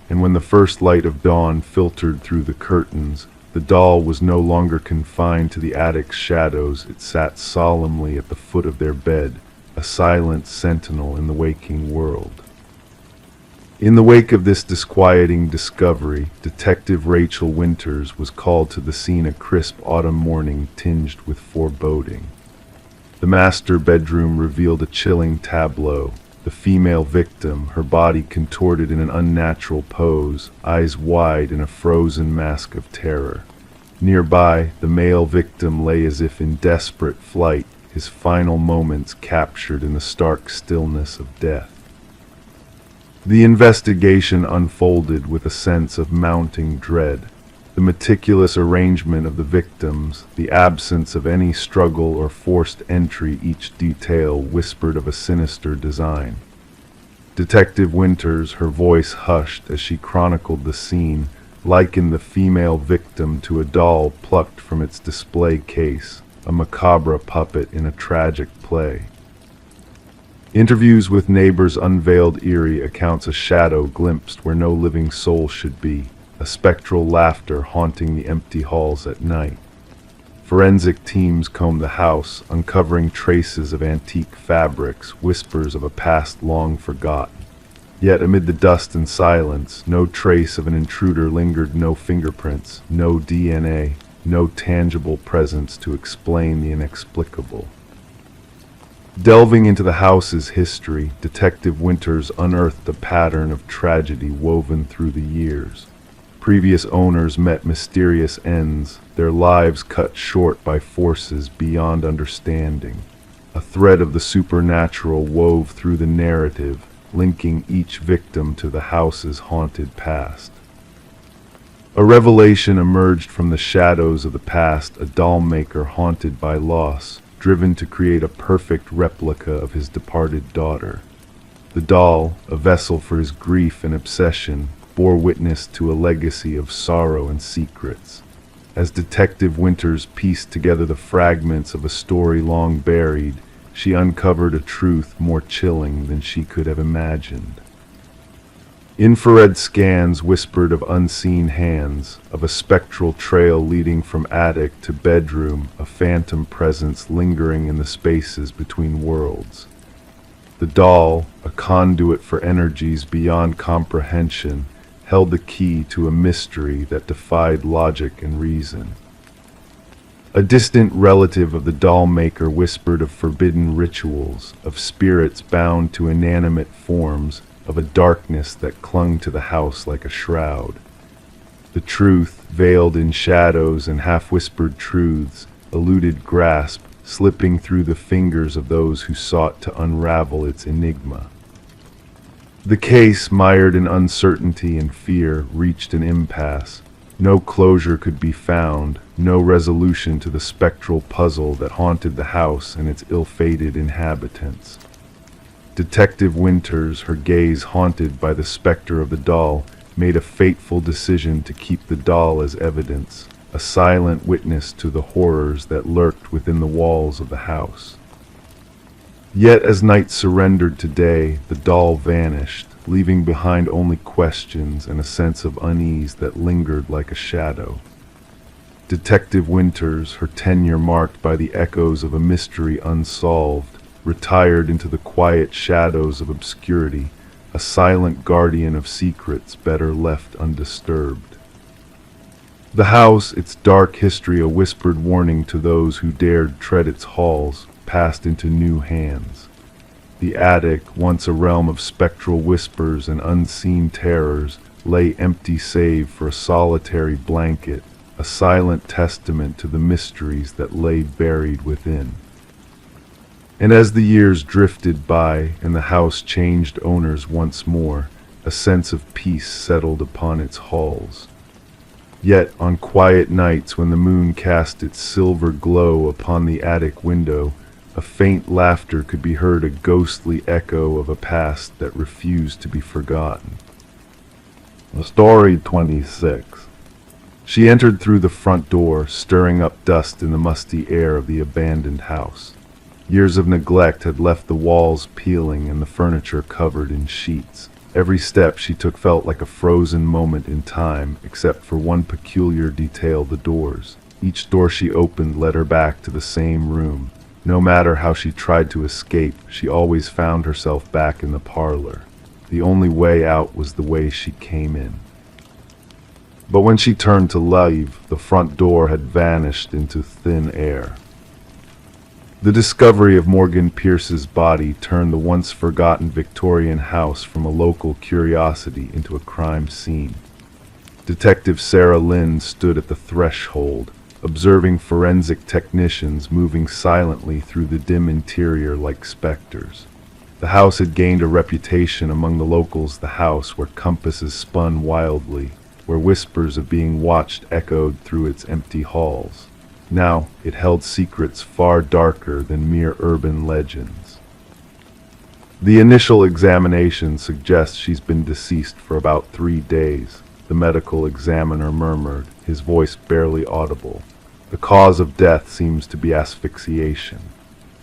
And when the first light of dawn filtered through the curtains, the doll was no longer confined to the attic's shadows. It sat solemnly at the foot of their bed, a silent sentinel in the waking world. In the wake of this disquieting discovery, Detective Rachel Winters was called to the scene, a crisp autumn morning tinged with foreboding. The master bedroom revealed a chilling tableau. The female victim, her body contorted in an unnatural pose, eyes wide in a frozen mask of terror. Nearby, the male victim lay as if in desperate flight, his final moments captured in the stark stillness of death. The investigation unfolded with a sense of mounting dread. The meticulous arrangement of the victims, the absence of any struggle or forced entry, each detail whispered of a sinister design. Detective Winters, her voice hushed as she chronicled the scene, likened the female victim to a doll plucked from its display case, a macabre puppet in a tragic play. Interviews with neighbors unveiled eerie accounts, a shadow glimpsed where no living soul should be, a spectral laughter haunting the empty halls at night. Forensic teams combed the house, uncovering traces of antique fabrics, whispers of a past long forgotten. Yet amid the dust and silence, no trace of an intruder lingered, no fingerprints, no DNA, no tangible presence to explain the inexplicable. Delving into the house's history, Detective Winters unearthed a pattern of tragedy woven through the years. Previous owners met mysterious ends, their lives cut short by forces beyond understanding. A thread of the supernatural wove through the narrative, linking each victim to the house's haunted past. A revelation emerged from the shadows of the past, a doll maker haunted by loss, driven to create a perfect replica of his departed daughter. The doll, a vessel for his grief and obsession, bore witness to a legacy of sorrow and secrets. As Detective Winters pieced together the fragments of a story long buried, she uncovered a truth more chilling than she could have imagined. Infrared scans whispered of unseen hands, of a spectral trail leading from attic to bedroom, a phantom presence lingering in the spaces between worlds. The doll, a conduit for energies beyond comprehension, held the key to a mystery that defied logic and reason. A distant relative of the doll maker whispered of forbidden rituals, of spirits bound to inanimate forms, of a darkness that clung to the house like a shroud. The truth, veiled in shadows and half-whispered truths, eluded grasp, slipping through the fingers of those who sought to unravel its enigma. The case, mired in uncertainty and fear, reached an impasse. No closure could be found, no resolution to the spectral puzzle that haunted the house and its ill-fated inhabitants. Detective Winters, her gaze haunted by the specter of the doll, made a fateful decision to keep the doll as evidence, a silent witness to the horrors that lurked within the walls of the house. Yet as night surrendered to day, the doll vanished, leaving behind only questions and a sense of unease that lingered like a shadow. Detective Winters, her tenure marked by the echoes of a mystery unsolved, retired into the quiet shadows of obscurity, a silent guardian of secrets better left undisturbed. The house, its dark history a whispered warning to those who dared tread its halls, passed into new hands. The attic, once a realm of spectral whispers and unseen terrors, lay empty save for a solitary blanket, a silent testament to the mysteries that lay buried within. And as the years drifted by and the house changed owners once more, a sense of peace settled upon its halls. Yet on quiet nights when the moon cast its silver glow upon the attic window, a faint laughter could be heard, a ghostly echo of a past that refused to be forgotten. Story 26. She entered through the front door, stirring up dust in the musty air of the abandoned house. Years of neglect had left the walls peeling and the furniture covered in sheets. Every step she took felt like a frozen moment in time, except for one peculiar detail: the doors. Each door she opened led her back to the same room. No matter how she tried to escape, she always found herself back in the parlor. The only way out was the way she came in. But when she turned to leave, the front door had vanished into thin air. The discovery of Morgan Pierce's body turned the once forgotten Victorian house from a local curiosity into a crime scene. Detective Sarah Lynn stood at the threshold, observing forensic technicians moving silently through the dim interior like specters. The house had gained a reputation among the locals, the house where compasses spun wildly, where whispers of being watched echoed through its empty halls. Now it held secrets far darker than mere urban legends. The initial examination suggests she's been deceased for about 3 days, the medical examiner murmured, his voice barely audible. The cause of death seems to be asphyxiation.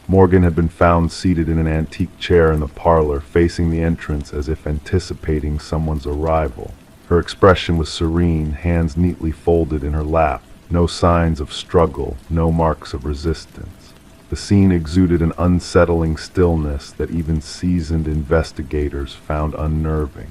Morgan had been found seated in an antique chair in the parlor, facing the entrance as if anticipating someone's arrival. Her expression was serene, hands neatly folded in her lap. No signs of struggle, no marks of resistance. The scene exuded an unsettling stillness that even seasoned investigators found unnerving.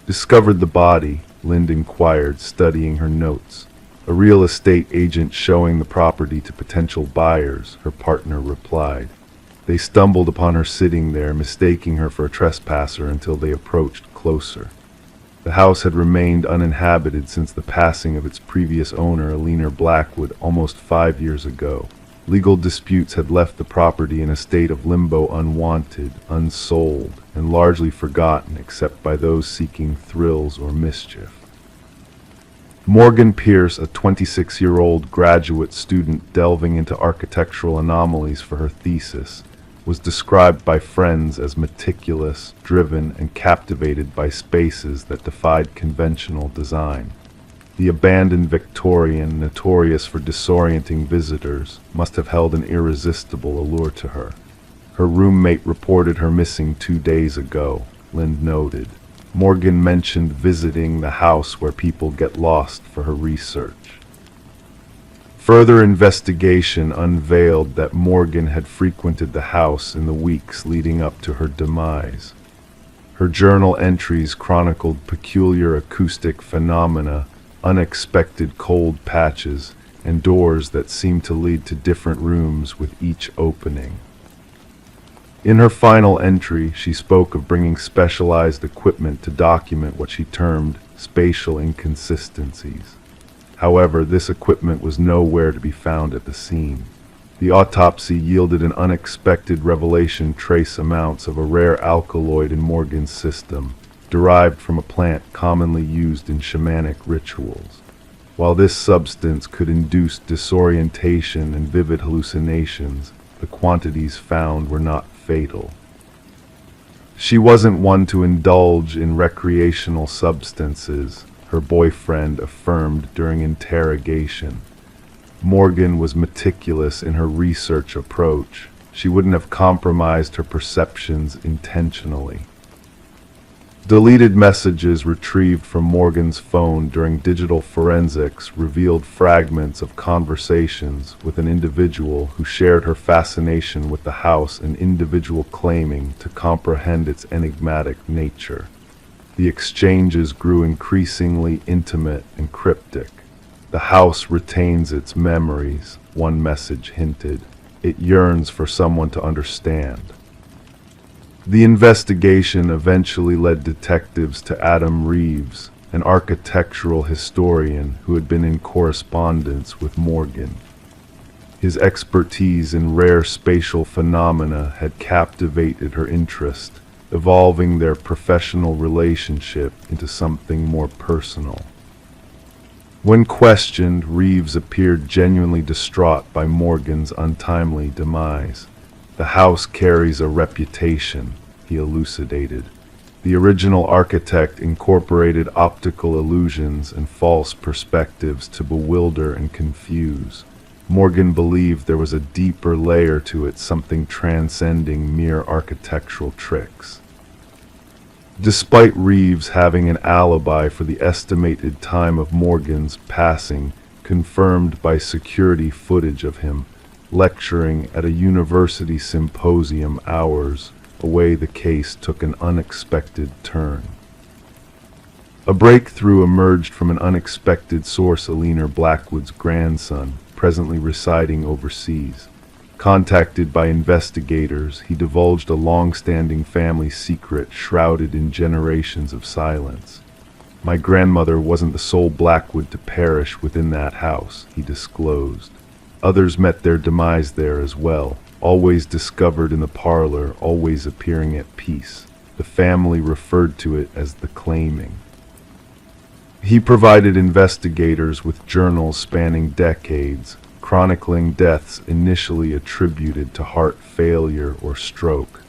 "Discovered the body?" Lind inquired, studying her notes. "A real estate agent showing the property to potential buyers," her partner replied. They stumbled upon her sitting there, mistaking her for a trespasser until they approached closer. The house had remained uninhabited since the passing of its previous owner, Alina Blackwood, almost 5 years ago. Legal disputes had left the property in a state of limbo, unwanted, unsold, and largely forgotten except by those seeking thrills or mischief. Morgan Pierce, a 26-year-old graduate student delving into architectural anomalies for her thesis, was described by friends as meticulous, driven, and captivated by spaces that defied conventional design. The abandoned Victorian, notorious for disorienting visitors, must have held an irresistible allure to her. Her roommate reported her missing 2 days ago, Lind noted. Morgan mentioned visiting the house where people get lost for her research. Further investigation unveiled that Morgan had frequented the house in the weeks leading up to her demise. Her journal entries chronicled peculiar acoustic phenomena, unexpected cold patches, and doors that seemed to lead to different rooms with each opening. In her final entry, she spoke of bringing specialized equipment to document what she termed spatial inconsistencies. However, this equipment was nowhere to be found at the scene. The autopsy yielded an unexpected revelation: trace amounts of a rare alkaloid in Morgan's system, derived from a plant commonly used in shamanic rituals. While this substance could induce disorientation and vivid hallucinations, the quantities found were not fatal. She wasn't one to indulge in recreational substances, her boyfriend affirmed during interrogation. Morgan was meticulous in her research approach. She wouldn't have compromised her perceptions intentionally. Deleted messages retrieved from Morgan's phone during digital forensics revealed fragments of conversations with an individual who shared her fascination with the house, an individual claiming to comprehend its enigmatic nature. The exchanges grew increasingly intimate and cryptic. The house retains its memories, one message hinted. It yearns for someone to understand. The investigation eventually led detectives to Adam Reeves, an architectural historian who had been in correspondence with Morgan. His expertise in rare spatial phenomena had captivated her interest, evolving their professional relationship into something more personal. When questioned, Reeves appeared genuinely distraught by Morgan's untimely demise. "The house carries a reputation," he elucidated. "The original architect incorporated optical illusions and false perspectives to bewilder and confuse. Morgan believed there was a deeper layer to it, something transcending mere architectural tricks." Despite Reeves having an alibi for the estimated time of Morgan's passing, confirmed by security footage of him lecturing at a university symposium hours away, the case took an unexpected turn. A breakthrough emerged from an unexpected source: Eleanor Blackwood's grandson, presently residing overseas. Contacted by investigators, he divulged a long-standing family secret shrouded in generations of silence. "My grandmother wasn't the sole Blackwood to perish within that house," he disclosed. "Others met their demise there as well, always discovered in the parlor, always appearing at peace. The family referred to it as the claiming." He provided investigators with journals spanning decades, chronicling deaths initially attributed to heart failure or stroke.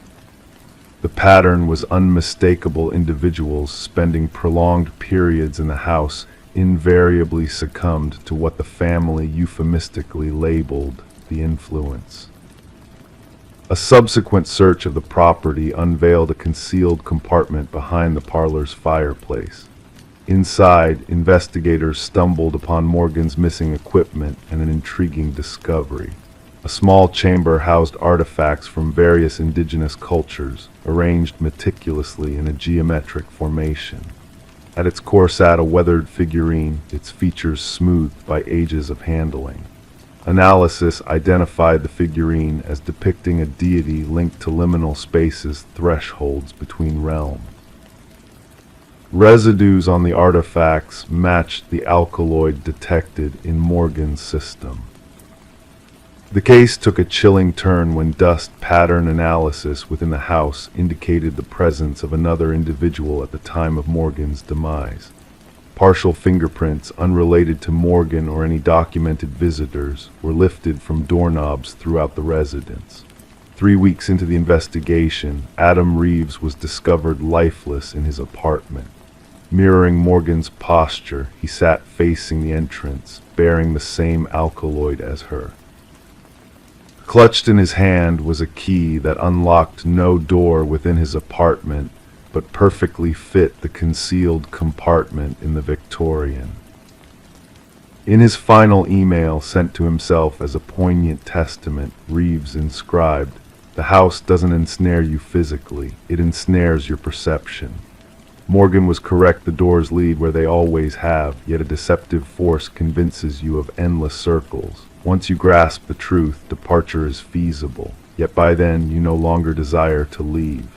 The pattern was unmistakable: individuals spending prolonged periods in the house invariably succumbed to what the family euphemistically labeled the influence. A subsequent search of the property unveiled a concealed compartment behind the parlor's fireplace. Inside, investigators stumbled upon Morgan's missing equipment and an intriguing discovery. A small chamber housed artifacts from various indigenous cultures, arranged meticulously in a geometric formation. At its core sat a weathered figurine, its features smoothed by ages of handling. Analysis identified the figurine as depicting a deity linked to liminal spaces, thresholds between realms. Residues on the artifacts matched the alkaloid detected in Morgan's system. The case took a chilling turn when dust pattern analysis within the house indicated the presence of another individual at the time of Morgan's demise. Partial fingerprints unrelated to Morgan or any documented visitors were lifted from doorknobs throughout the residence. 3 weeks into the investigation, Adam Reeves was discovered lifeless in his apartment. Mirroring Morgan's posture, he sat facing the entrance, bearing the same alkaloid as her. Clutched in his hand was a key that unlocked no door within his apartment, but perfectly fit the concealed compartment in the Victorian. In his final email sent to himself as a poignant testament, Reeves inscribed, "The house doesn't ensnare you physically, it ensnares your perception." Morgan was correct: the doors lead where they always have, yet a deceptive force convinces you of endless circles. Once you grasp the truth, departure is feasible, yet by then you no longer desire to leave.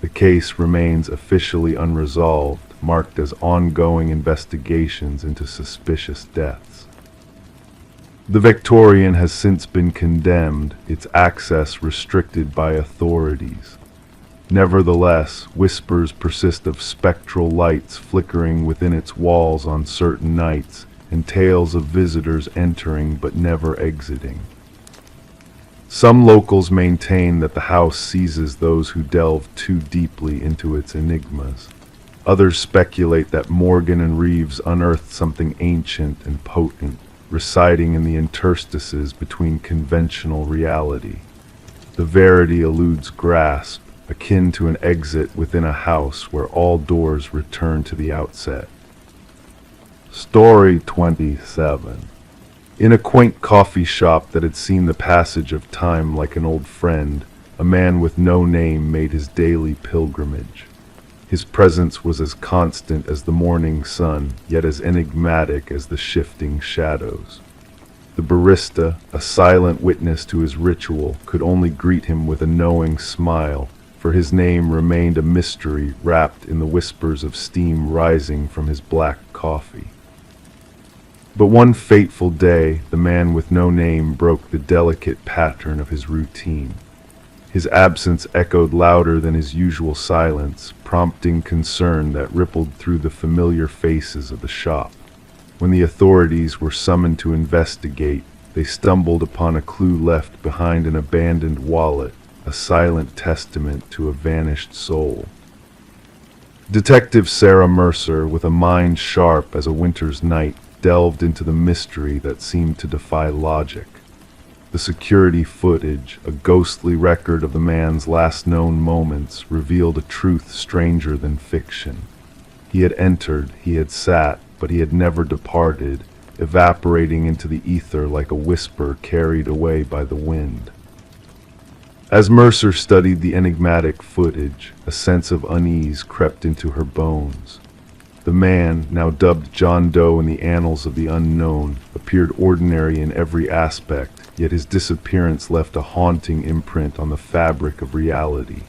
The case remains officially unresolved, marked as ongoing investigations into suspicious deaths. The Victorian has since been condemned, its access restricted by authorities. Nevertheless, whispers persist of spectral lights flickering within its walls on certain nights, and tales of visitors entering but never exiting. Some locals maintain that the house seizes those who delve too deeply into its enigmas. Others speculate that Morgan and Reeves unearthed something ancient and potent, residing in the interstices between conventional reality. The verity eludes grasp, akin to an exit within a house where all doors return to the outset. Story 27. In a quaint coffee shop that had seen the passage of time like an old friend, a man with no name made his daily pilgrimage. His presence was as constant as the morning sun, yet as enigmatic as the shifting shadows. The barista, a silent witness to his ritual, could only greet him with a knowing smile, for his name remained a mystery wrapped in the whispers of steam rising from his black coffee. But one fateful day, the man with no name broke the delicate pattern of his routine. His absence echoed louder than his usual silence, prompting concern that rippled through the familiar faces of the shop. When the authorities were summoned to investigate, they stumbled upon a clue left behind an abandoned wallet, a silent testament to a vanished soul. Detective Sarah Mercer, with a mind sharp as a winter's night, delved into the mystery that seemed to defy logic. The security footage, a ghostly record of the man's last known moments, revealed a truth stranger than fiction. He had entered, he had sat, but he had never departed, evaporating into the ether like a whisper carried away by the wind. As Mercer studied the enigmatic footage, a sense of unease crept into her bones. The man, now dubbed John Doe in the annals of the unknown, appeared ordinary in every aspect, yet his disappearance left a haunting imprint on the fabric of reality.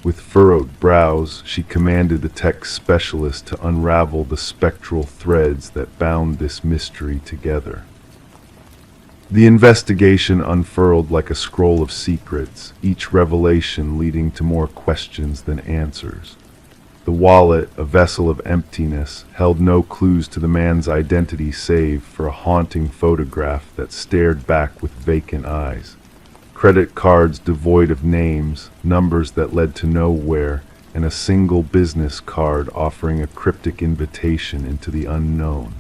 With furrowed brows, she commanded the tech specialist to unravel the spectral threads that bound this mystery together. The investigation unfurled like a scroll of secrets, each revelation leading to more questions than answers. The wallet, a vessel of emptiness, held no clues to the man's identity save for a haunting photograph that stared back with vacant eyes. Credit cards devoid of names, numbers that led to nowhere, and a single business card offering a cryptic invitation into the unknown.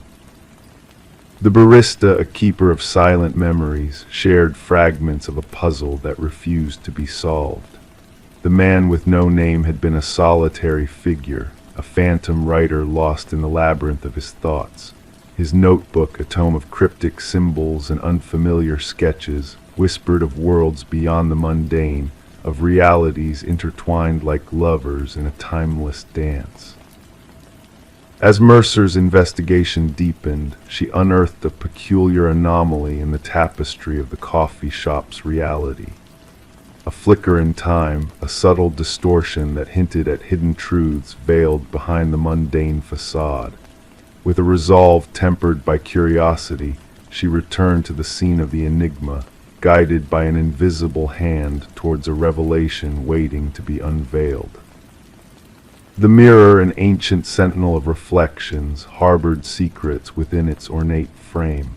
The barista, a keeper of silent memories, shared fragments of a puzzle that refused to be solved. The man with no name had been a solitary figure, a phantom writer lost in the labyrinth of his thoughts. His notebook, a tome of cryptic symbols and unfamiliar sketches, whispered of worlds beyond the mundane, of realities intertwined like lovers in a timeless dance. As Mercer's investigation deepened, she unearthed a peculiar anomaly in the tapestry of the coffee shop's reality. A flicker in time, a subtle distortion that hinted at hidden truths veiled behind the mundane facade. With a resolve tempered by curiosity, she returned to the scene of the enigma, guided by an invisible hand towards a revelation waiting to be unveiled. The mirror, an ancient sentinel of reflections, harbored secrets within its ornate frame.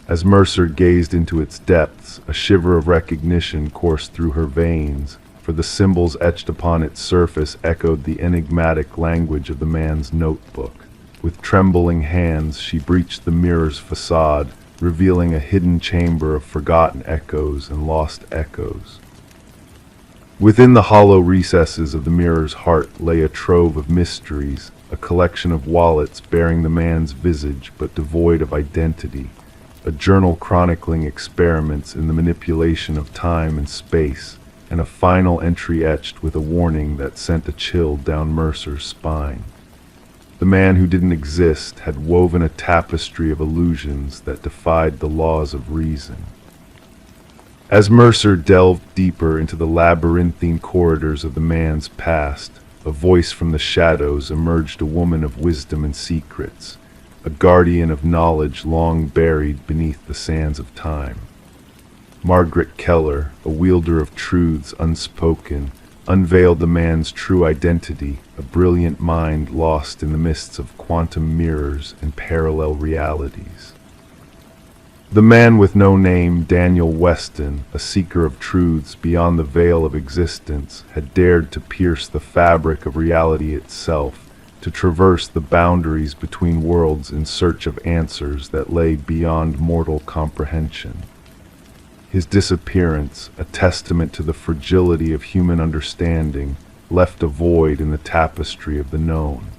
As Mercer gazed into its depths, a shiver of recognition coursed through her veins, for the symbols etched upon its surface echoed the enigmatic language of the man's notebook. With trembling hands, she breached the mirror's facade, revealing a hidden chamber of forgotten echoes and lost echoes. Within the hollow recesses of the mirror's heart lay a trove of mysteries, a collection of wallets bearing the man's visage but devoid of identity, a journal chronicling experiments in the manipulation of time and space, and a final entry etched with a warning that sent a chill down Mercer's spine. The man who didn't exist had woven a tapestry of illusions that defied the laws of reason. As Mercer delved deeper into the labyrinthine corridors of the man's past, a voice from the shadows emerged, a woman of wisdom and secrets, a guardian of knowledge long buried beneath the sands of time. Margaret Keller, a wielder of truths unspoken, unveiled the man's true identity, a brilliant mind lost in the mists of quantum mirrors and parallel realities. The man with no name, Daniel Weston, a seeker of truths beyond the veil of existence, had dared to pierce the fabric of reality itself, to traverse the boundaries between worlds in search of answers that lay beyond mortal comprehension. His disappearance, a testament to the fragility of human understanding, left a void in the tapestry of the known.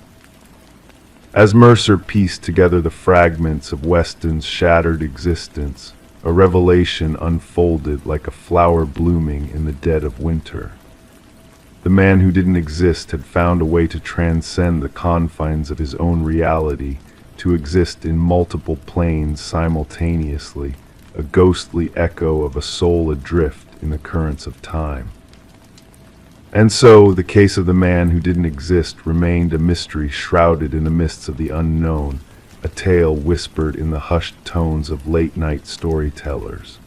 As Mercer pieced together the fragments of Weston's shattered existence, a revelation unfolded like a flower blooming in the dead of winter. The man who didn't exist had found a way to transcend the confines of his own reality, to exist in multiple planes simultaneously, a ghostly echo of a soul adrift in the currents of time. And so, the case of the man who didn't exist remained a mystery shrouded in the mists of the unknown, a tale whispered in the hushed tones of late-night storytellers.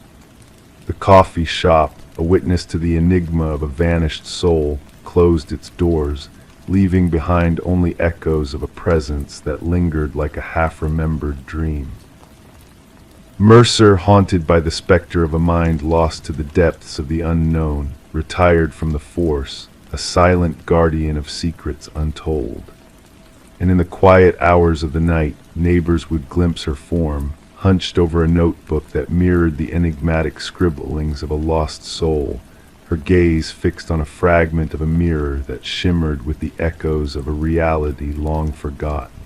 The coffee shop, a witness to the enigma of a vanished soul, closed its doors, leaving behind only echoes of a presence that lingered like a half-remembered dream. Mercer, haunted by the specter of a mind lost to the depths of the unknown, retired from the force, a silent guardian of secrets untold. And in the quiet hours of the night, neighbors would glimpse her form, hunched over a notebook that mirrored the enigmatic scribblings of a lost soul, her gaze fixed on a fragment of a mirror that shimmered with the echoes of a reality long forgotten.